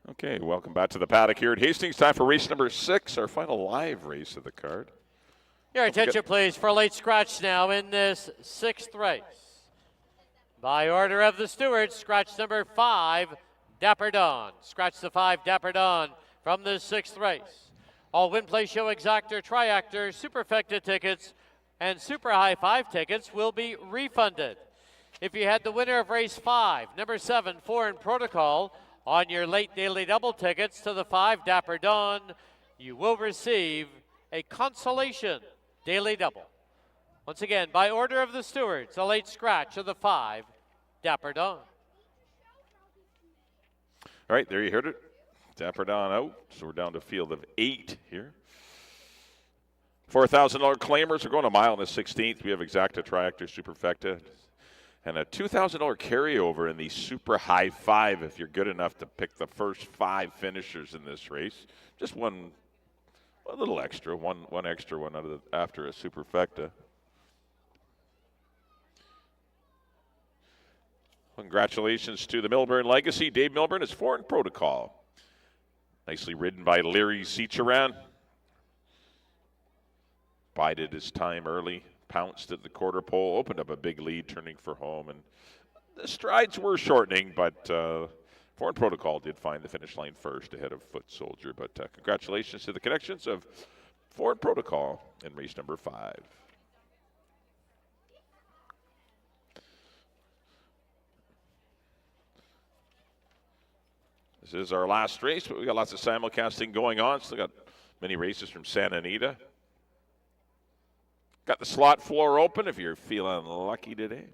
Okay, welcome back to the paddock here at Hastings. Time for race number 6, our final live race of the card. Your attention, please, for a late scratch now in this 6th race. By order of the stewards, scratch number 5, Dapper Dawn. Scratch the 5, Dapper Dawn from the 6th race. All win, play, show, exactor, triactor, superfecta tickets, and super high 5 tickets will be refunded. If you had the winner of race 5, number 7, Foreign Protocol, on your late daily double tickets to the 5, Dapper Dawn, you will receive a consolation daily double. Once again, by order of the stewards, a late scratch of the 5, Dapper Dawn. All right, there you heard it. Dapper Dawn out, so we're down to a field of 8 here. $4,000 claimers are going a mile in the 16th. We have exacta, triactor, superfecta, and a $2,000 carryover in the super high 5 if you're good enough to pick the first 5 finishers in this race. Just a little extra, one extra one after a superfecta. Congratulations to the Milburn Legacy. Dave Milburn is Foreign Protocol. Nicely ridden by Larry Seacharan. Bided his time early, pounced at the quarter pole, opened up a big lead, turning for home. And the strides were shortening, but Foreign Protocol did find the finish line first ahead of Foot Soldier. But congratulations to the connections of Foreign Protocol in race number 5. This is our last race, but we got lots of simulcasting going on. Still got many races from Santa Anita. Got the slot floor open if you're feeling lucky today.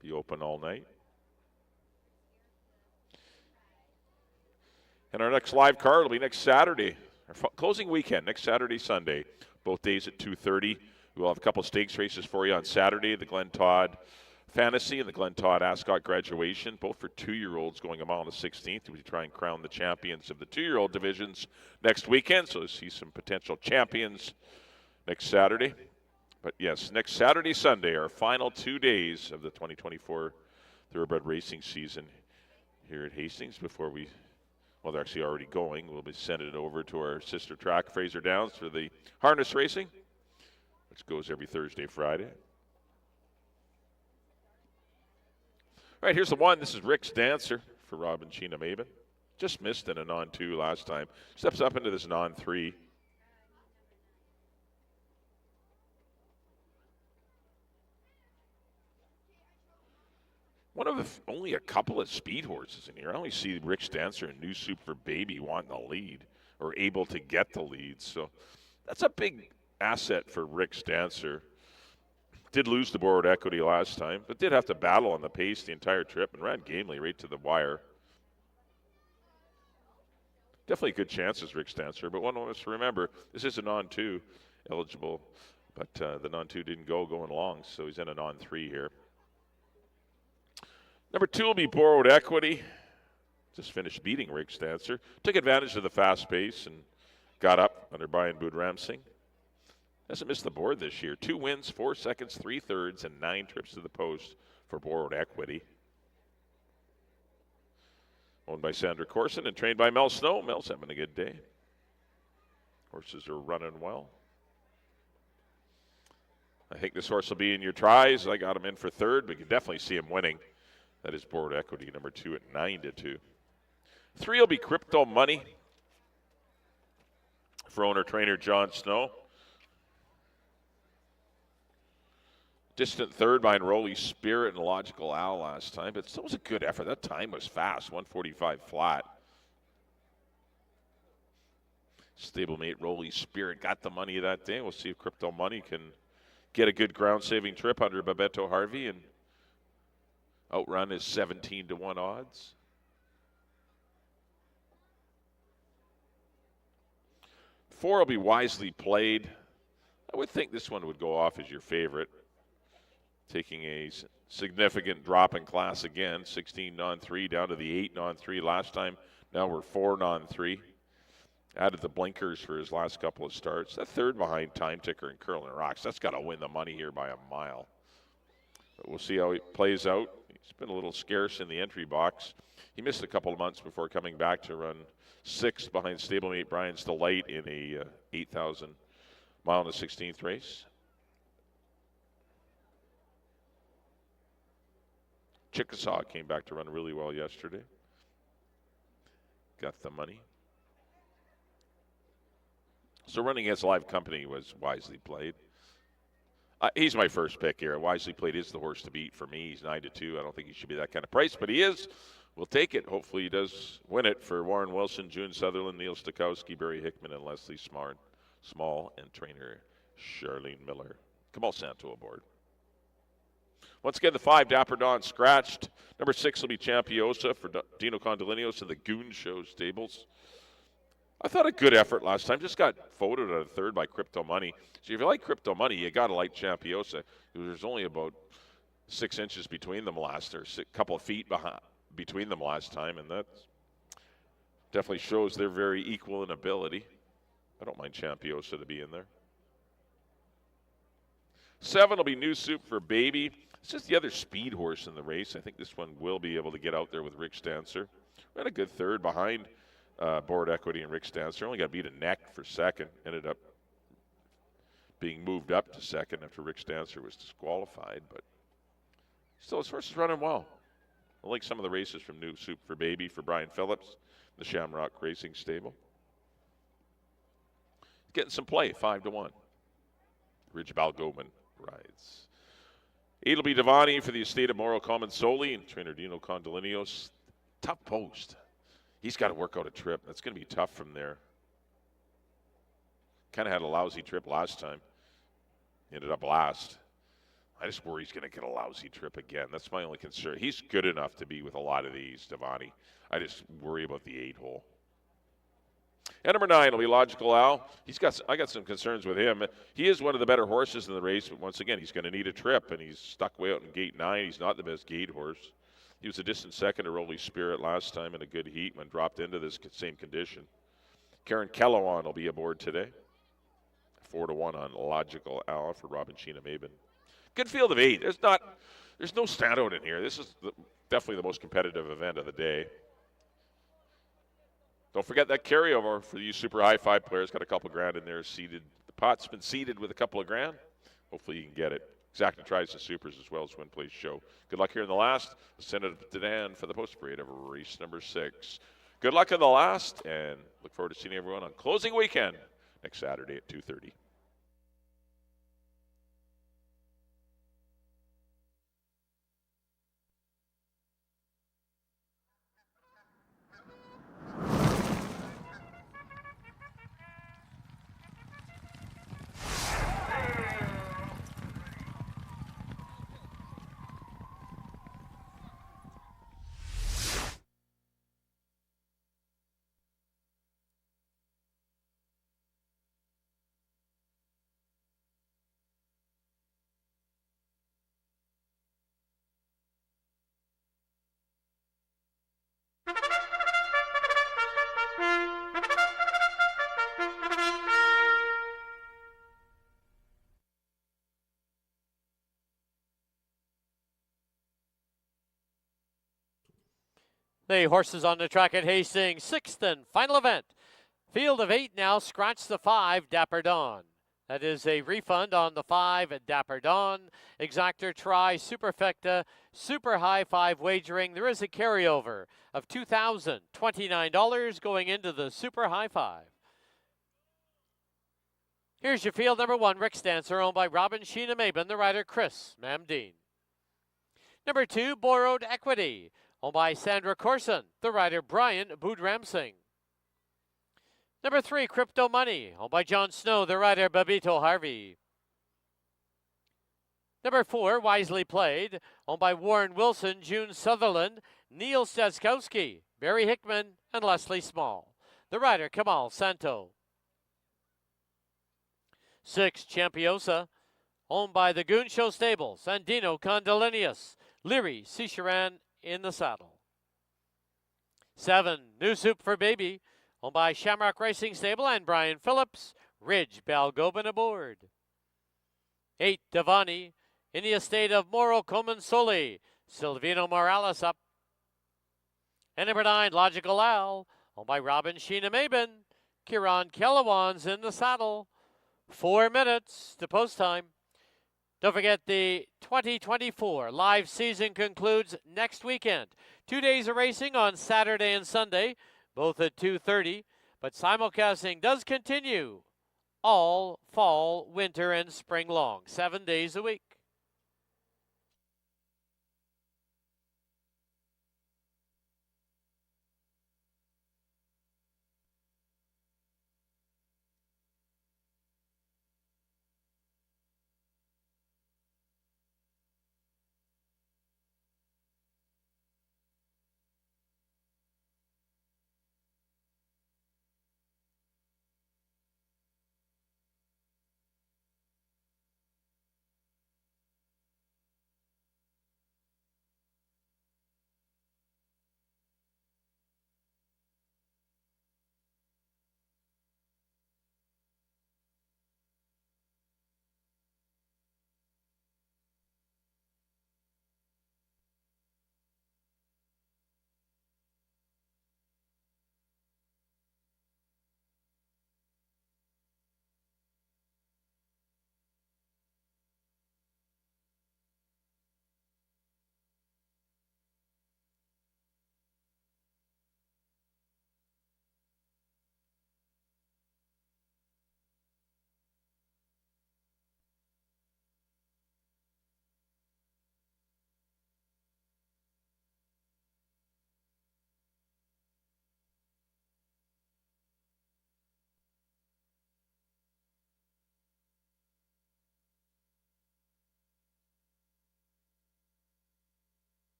Be open all night. And our next live card will be next Saturday, our closing weekend, next Saturday, Sunday, both days at 2:30. We'll have a couple stakes races for you on Saturday, the Glen Todd Fantasy and the Glen Todd Ascot Graduation, both for 2-year-olds going a mile on the 16th. We try and crown the champions of the 2-year-old divisions next weekend, so see some potential champions next Saturday. But yes, next Saturday, Sunday, our final 2 days of the 2024 thoroughbred racing season here at Hastings before they're actually already going. We'll be sending it over to our sister track, Fraser Downs, for the harness racing, which goes every Thursday, Friday. All right, here's the one. This is Rick's Dancer for Robin Sheena Maben. Just missed in a non-2 last time. Steps up into this non-3. One of only a couple of speed horses in here. I only see Rick's Dancer and New Super Baby wanting the lead or able to get the lead. So that's a big asset for Rick's Dancer. Did lose the Borrowed Equity last time, but did have to battle on the pace the entire trip and ran gamely right to the wire. Definitely good chances, Rick's Dancer, but one wants to remember, this is a non-2 eligible, but the non-2 didn't going long, so he's in a non-3 here. Number 2 will be Borrowed Equity. Just finished beating Rick's Dancer. Took advantage of the fast pace and got up under Brian Boudramsing. Hasn't missed the board this year. 2 wins, 4 seconds, 3 thirds, and 9 trips to the post for Borrowed Equity. Owned by Sandra Corson and trained by Mel Snow. Mel's having a good day. Horses are running well. I think this horse will be in your tries. I got him in for 3rd, but you can definitely see him winning. That is Borrowed Equity, number 2 at 9-2. 3 will be Crypto Money for owner-trainer John Snow. Distant 3rd by Enrollee Spirit and Logical Owl last time, but still was a good effort. That time was fast, 1:45 flat. Stablemate Rolly Spirit got the money that day. We'll see if Crypto Money can get a good ground-saving trip under Babetto Harvey and outrun his 17-1 odds. Four will be Wisely Played. I would think this one would go off as your favorite. Taking a significant drop in class again, 16 non-3 down to the 8 non-3 last time. Now we're 4 non-3. Added the blinkers for his last couple of starts. That 3rd behind Time Ticker and Curlin' Rocks. That's got to win the money here by a mile. But we'll see how he plays out. He's been a little scarce in the entry box. He missed a couple of months before coming back to run 6th behind stablemate Brian's Delight in a 8,000 mile and a 16th race. Chickasaw came back to run really well yesterday. Got the money. So running against Live Company was wisely played. He's my first pick here. Wisely Played is the horse to beat for me. He's 9-2. I don't think he should be that kind of price, but he is. We'll take it. Hopefully he does win it for Warren Wilson, June Sutherland, Neil Stokowski, Barry Hickman, and Leslie Small, and trainer Charlene Miller. Kamal Santo aboard. Once again, the 5, Dapper Dawn scratched. Number 6 will be Champiosa for Dino Condolinos and the Goon Show stables. I thought a good effort last time. Just got photoed at a 3rd by Crypto Money. So if you like Crypto Money, you got to like Champiosa. There's only about 6 inches between them last, or a couple of feet between them last time, and that definitely shows they're very equal in ability. I don't mind Champiosa to be in there. 7 will be New Soup for Baby. It's just the other speed horse in the race. I think this one will be able to get out there with Rick Stancer. Ran a good 3rd behind Board Equity and Rick Stancer. Only got beat a neck for 2nd. Ended up being moved up to 2nd after Rick Stancer was disqualified. But still, his horse is running well. I like some of the races from New Soup for Baby for Brian Phillips, the Shamrock Racing stable. Getting some play, 5-1. Ridge Balgoman rides. 8 will be Devani for the estate of Mauro Comensoli and trainer Dino Condolinos. Tough post. He's got to work out a trip. That's going to be tough from there. Kind of had a lousy trip last time. Ended up last. I just worry he's going to get a lousy trip again. That's my only concern. He's good enough to be with a lot of these, Devani. I just worry about the 8-hole. And number 9 will be Logical Al. I got some concerns with him. He is one of the better horses in the race, but once again, he's going to need a trip, and he's stuck way out in gate 9. He's not the best gate horse. He was a distant 2nd to Rolly Spirit last time in a good heat when dropped into this same condition. Karen Kellowan will be aboard today. 4-1 on Logical Al for Robin Sheena Maben. Good field of 8. There's no standout in here. This is definitely the most competitive event of the day. Don't forget that carryover for you super high 5 players. Got a couple grand in there seeded. The pot's been seeded with a couple of grand. Hopefully you can get it. Exactly tries the supers as well as Win Place Show. Good luck here in the last. Let's send it to Dan for the post parade of race number 6. Good luck in the last, and look forward to seeing everyone on closing weekend next Saturday at 2:30. The horses on the track at Hastings, 6th and final event. Field of 8 now, scratch the 5, Dapper Dawn. That is a refund on the 5 at Dapper Dawn. Exactor Try, Superfecta, Super High 5 wagering. There is a carryover of $2,029 going into the Super High 5. Here's your field number 1, Rick Stancer, owned by Robin Sheena Maben, the rider Chris Mamdeen. Number 2, Borrowed Equity, owned by Sandra Corson, the rider Brian Boudramsing. Number 3, Crypto Money, owned by John Snow, the rider Babito Harvey. Number 4, Wisely Played, owned by Warren Wilson, June Sutherland, Neil Staszkowski, Barry Hickman, and Leslie Small. The rider Kamal Santo. 6, Champiosa, owned by the Goon Show Stables, and Dino Condolinius, Leary Cicheran in the saddle. 7, New Soup for Baby, owned by Shamrock Racing Stable and Brian Phillips, Ridge Balgoban aboard. 8, Devani, In the estate of Moro Comensoli, Silvino Morales up. And number 9, Logical Al, owned by Robin Sheena Mabin. Kieran Kellewan's in the saddle. 4 minutes to post time. Don't forget the 2024 live season concludes next weekend. 2 days of racing on Saturday and Sunday, both at 2:30. But simulcasting does continue all fall, winter, and spring long, 7 days a week.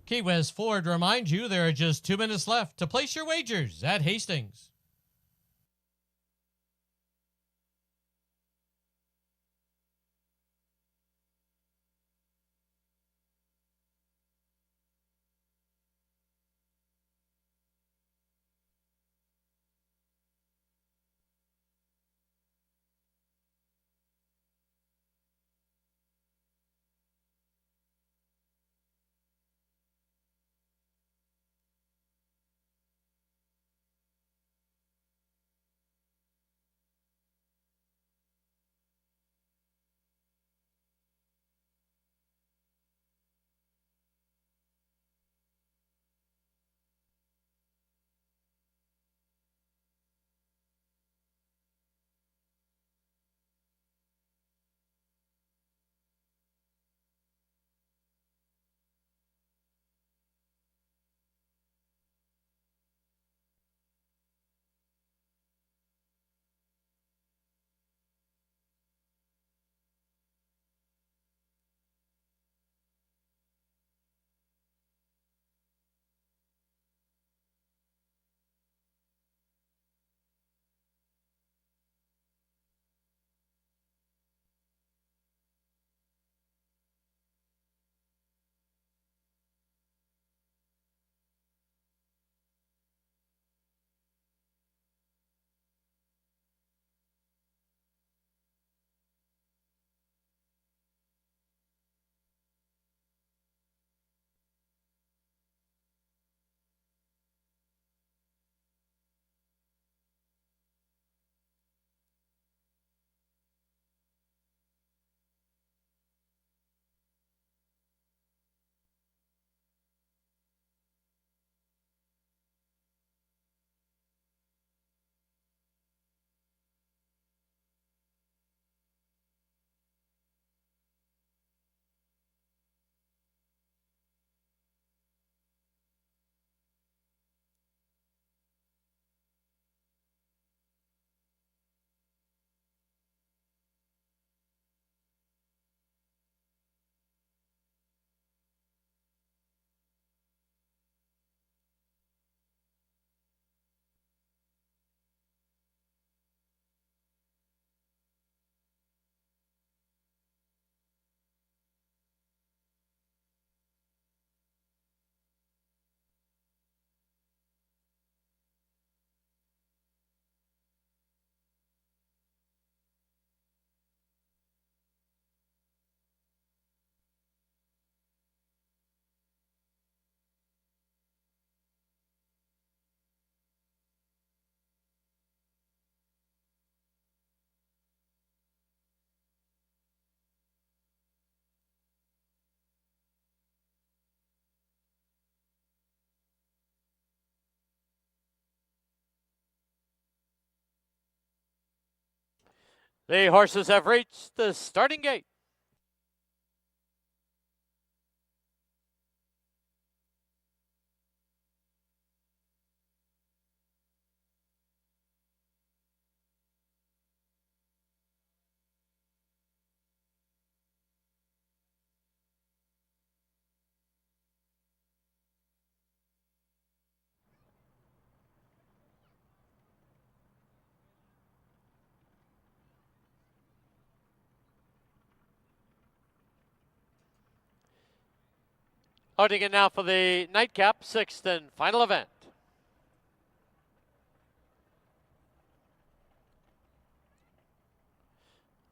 Key West Ford reminds you there are just 2 minutes left to place your wagers at Hastings. The horses have reached the starting gate. Loading in now for the nightcap, sixth and final event.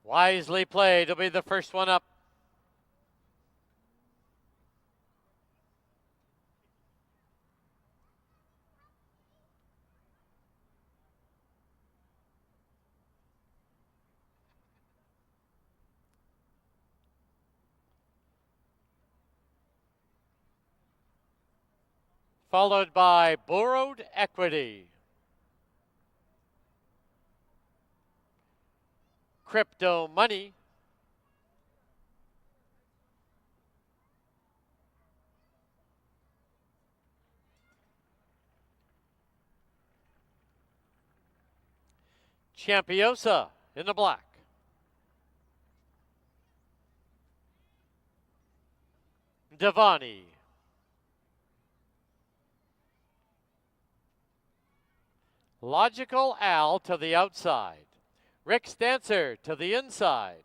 Wisely Played will be the first one up. Followed by Borrowed Equity, Crypto Money, Champiosa in the black, Devani, Logical Al to the outside, Rick's Dancer to the inside.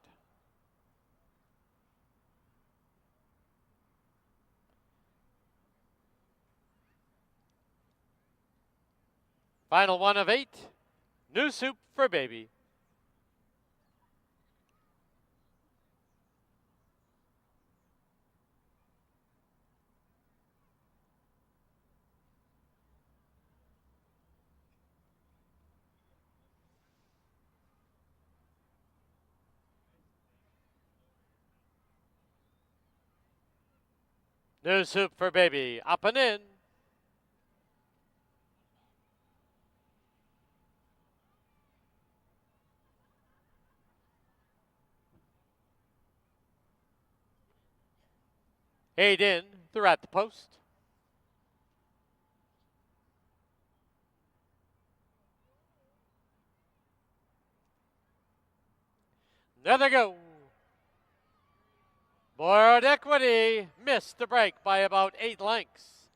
Final one of 8, New Soup for Baby. New Soup for Baby, up and in. Eight in, they're at the post. There they go. Borrowed Equity missed the break by about 8 lengths.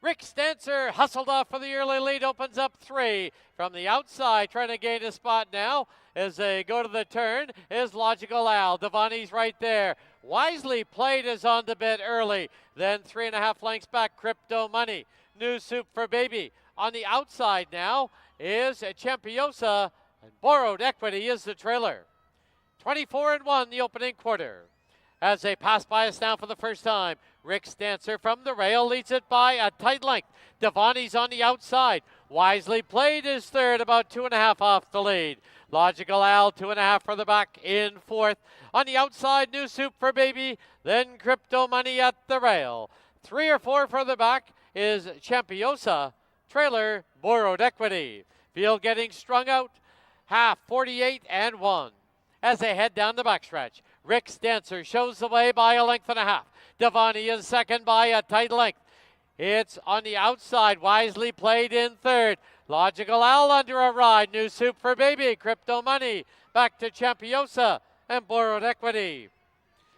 Rick's Dancer hustled off for the early lead, opens up 3 from the outside, trying to gain a spot now as they go to the turn is Logical Al. Devani's right there. Wisely Played is on the bit early. Then 3.5 lengths back, Crypto Money. New Soup for Baby. On the outside now is Champiosa, and Borrowed Equity is the trailer. 24-1 the opening quarter. As they pass by us now for the first time, Rick's Dancer from the rail leads it by a tight length. Devani's on the outside. Wisely Played is third, about 2.5 off the lead. Logical Al, 2.5 for the back in fourth. On the outside, New Soup for Baby, then Crypto Money at the rail. 3 or 4 for the back is Champiosa, trailer Borrowed Equity. Field getting strung out, half 48-1. As they head down the backstretch, Rick's Dancer shows the way by a length and a half. Devani is second by a tight length. It's on the outside, Wisely Played in third. Logical Al under a ride. New Soup for Baby, Crypto Money, back to Champiosa and Borrowed Equity.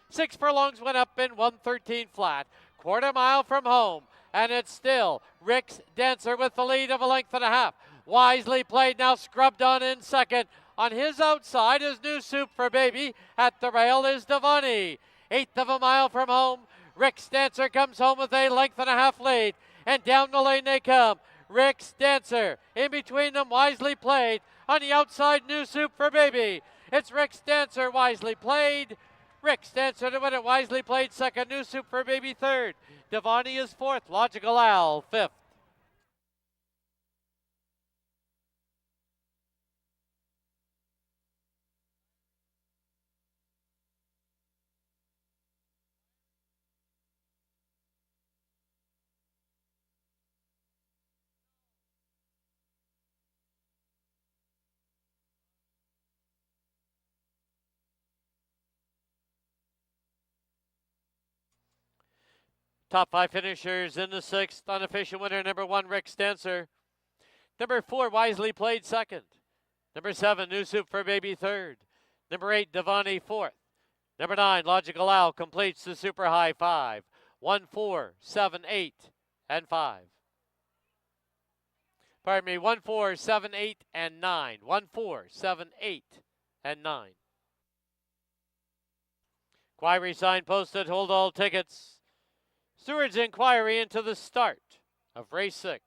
6 furlongs went up in 1:13 flat, quarter mile from home, and it's still Rick's Dancer with the lead of a length and a half. Wisely Played now scrubbed on in second. On his outside is New Soup for Baby. At the rail is Devani. 1/8 of a mile from home. Rick's Dancer comes home with a length and a half lead. And down the lane they come. Rick's Dancer. In between them, Wisely Played. On the outside, New Soup for Baby. It's Rick's Dancer, Wisely Played. Rick's Dancer to win it. Wisely Played second. New Soup for Baby third. Devani is fourth. Logical Al fifth. Top 5 finishers in the 6th. Unofficial winner, number 1, Rick Stancer. Number 4, Wisely Played, 2nd. Number 7, New Soup for Baby, 3rd. Number 8, Devani, 4th. Number 9, Logical Owl completes the Super High 5. 1, 4, 7, 8, and 5. Pardon me, 1, 4, 7, 8, and 9. 1, 4, 7, 8, and 9. Inquiry sign posted, hold all tickets. Steward's inquiry into the start of race 6.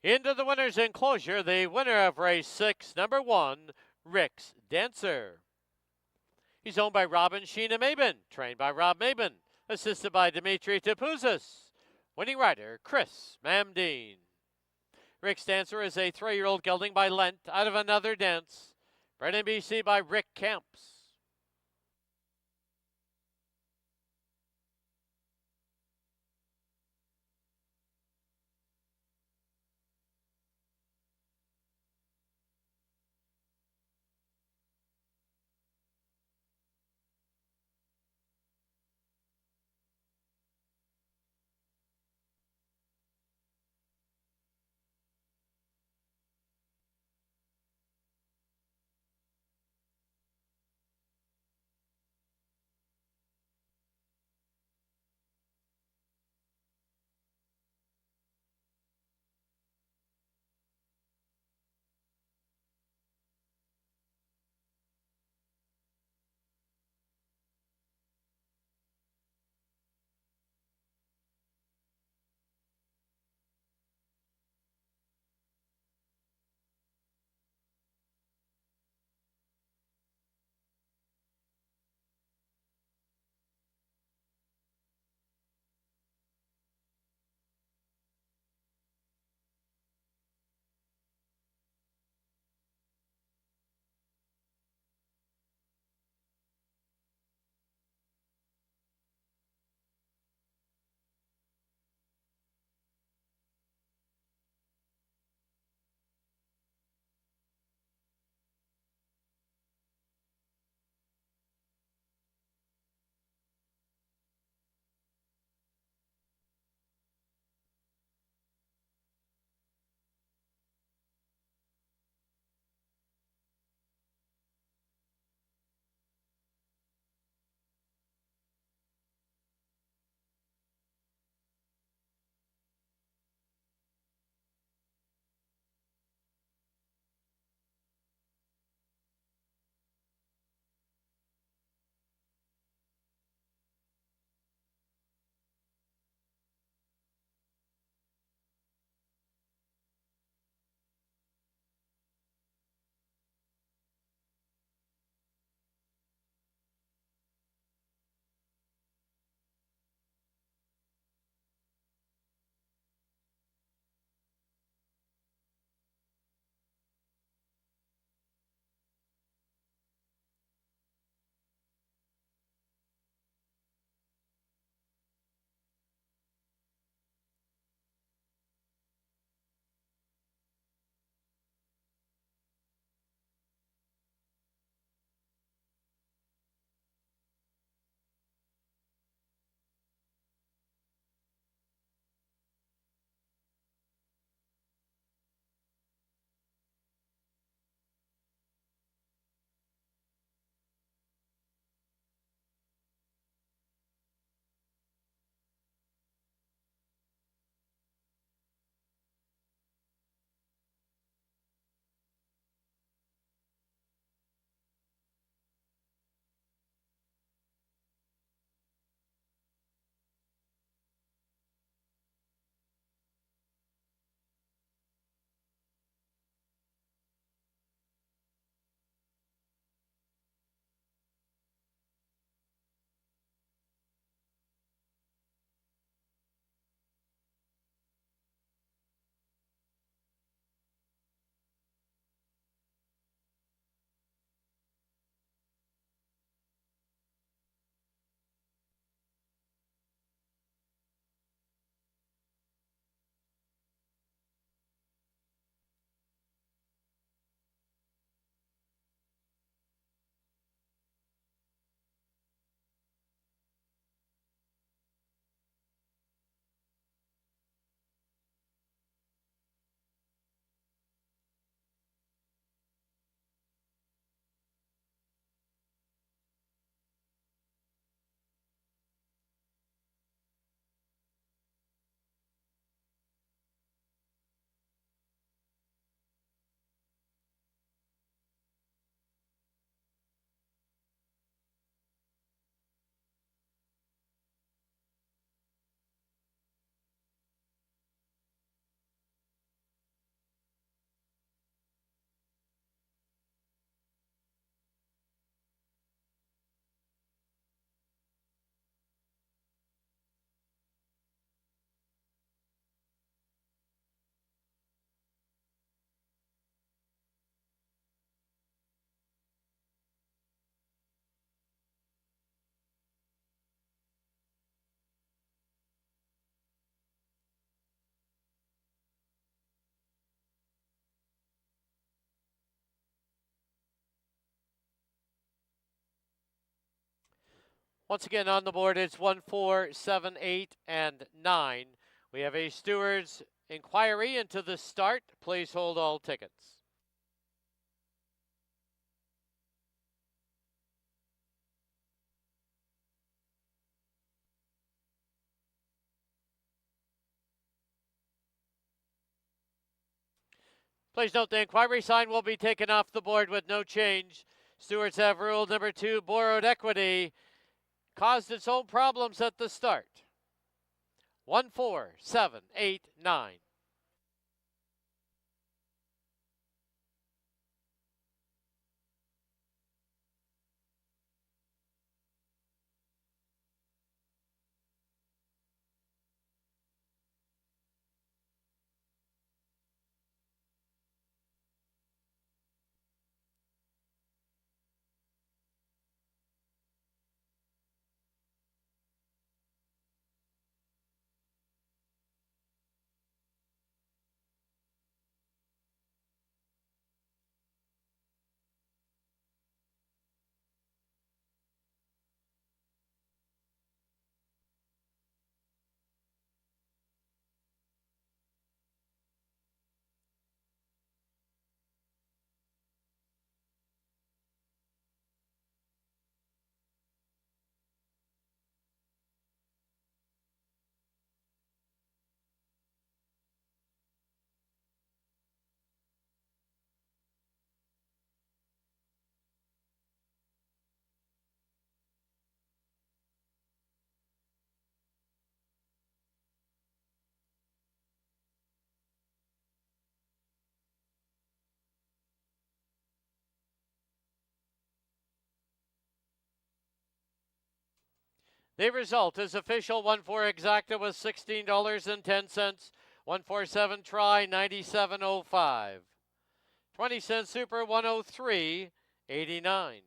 Into the winner's enclosure, the winner of race 6, number 1, Rick's Dancer. He's owned by Robin Sheena Mabin, trained by Rob Mabin, assisted by Dimitri Tapouzis. Winning rider, Chris Mamdine. Rick's Dancer is a 3-year-old gelding by Lent out of Another Dance, bred in BC by Rick Camps. Once again on the board, it's 1, 4, 7, 8, and 9. We have a steward's inquiry into the start. Please hold all tickets. Please note the inquiry sign will be taken off the board with no change. Stewards have ruled number 2, Borrowed Equity, caused its own problems at the start. 1, 4, 7, 8, 9. The result is official. 1-4 exacta was $16.10. 147 try 97.05. 20-cent super 103.89.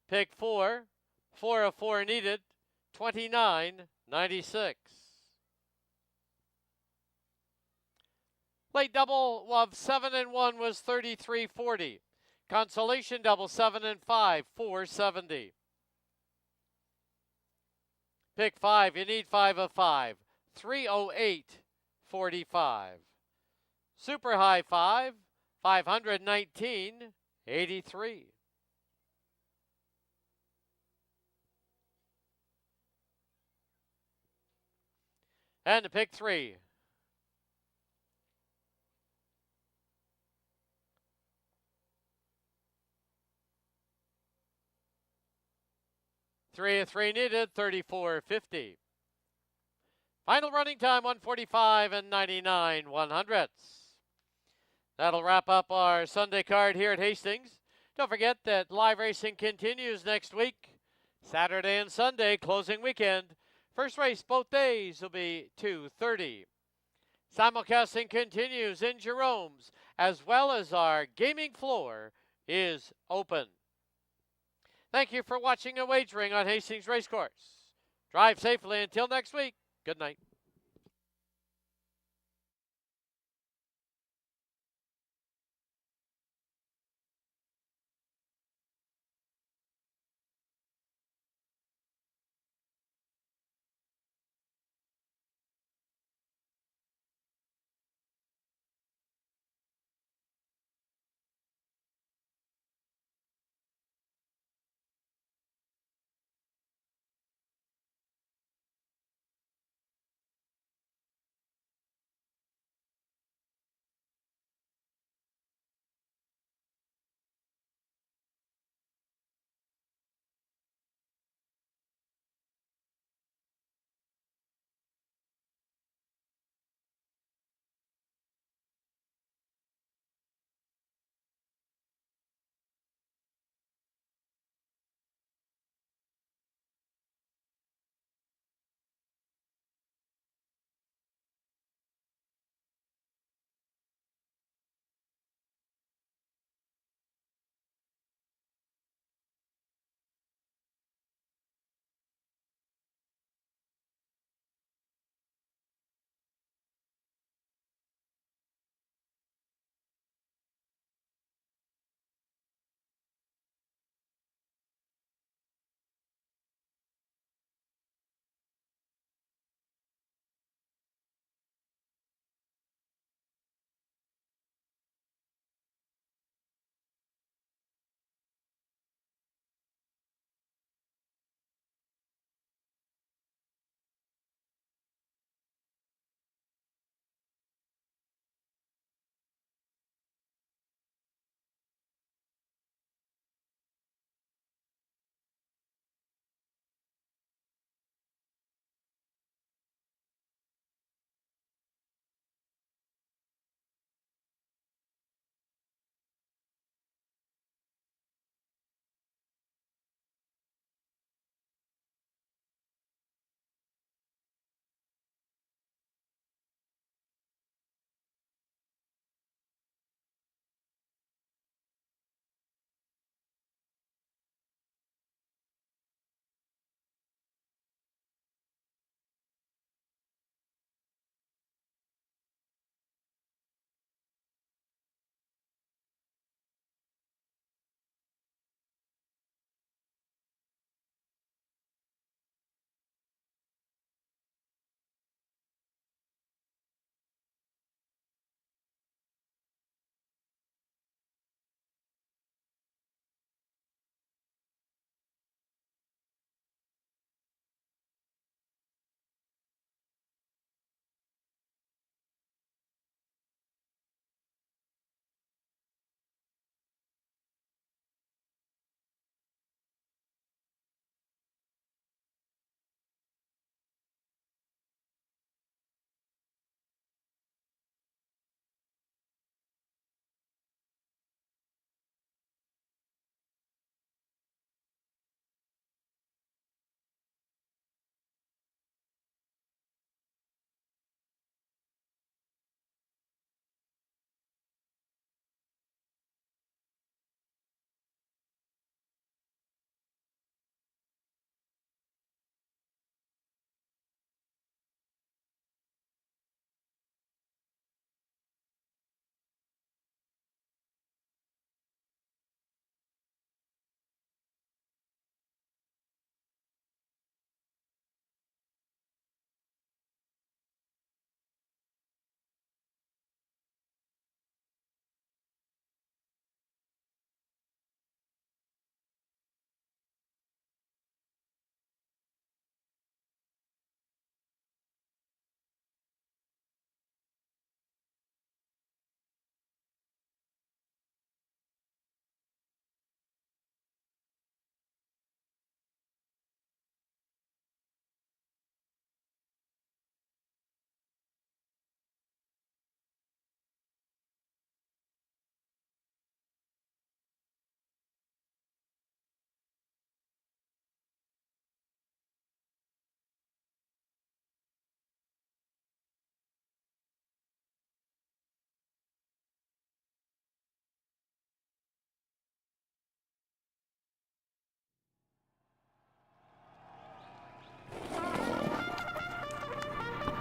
Pick 4, 4 of 4 needed, 29.96. Late double of 7 and 1 was 33.40. Consolation double 7 and 5, 4.70. Pick 5, you need 5 of 5, 308.45. Super high 5, 519.83. And to pick 3. Three of 3 needed, 34.50. Final running time 1:45 and 99/100ths. That'll wrap up our Sunday card here at Hastings. Don't forget that live racing continues next week, Saturday and Sunday, closing weekend. First race both days will be 2:30. Simulcasting continues in Jerome's, as well as our gaming floor is open. Thank you for watching and wagering on Hastings Racecourse. Drive safely until next week. Good night.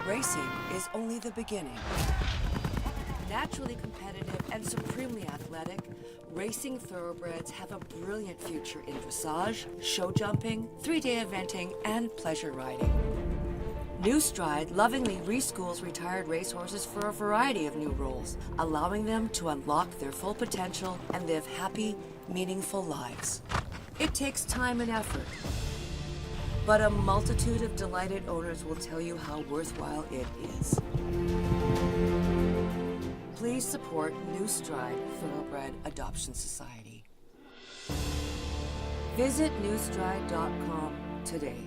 Racing is only the beginning. Naturally competitive and supremely athletic, racing thoroughbreds have a brilliant future in dressage, show jumping, 3-day eventing, and pleasure riding. New Stride lovingly reschools retired racehorses for a variety of new roles, allowing them to unlock their full potential and live happy, meaningful lives. It takes time and effort, but a multitude of delighted owners will tell you how worthwhile it is. Please support New Stride Thoroughbred Adoption Society. Visit newstride.com today.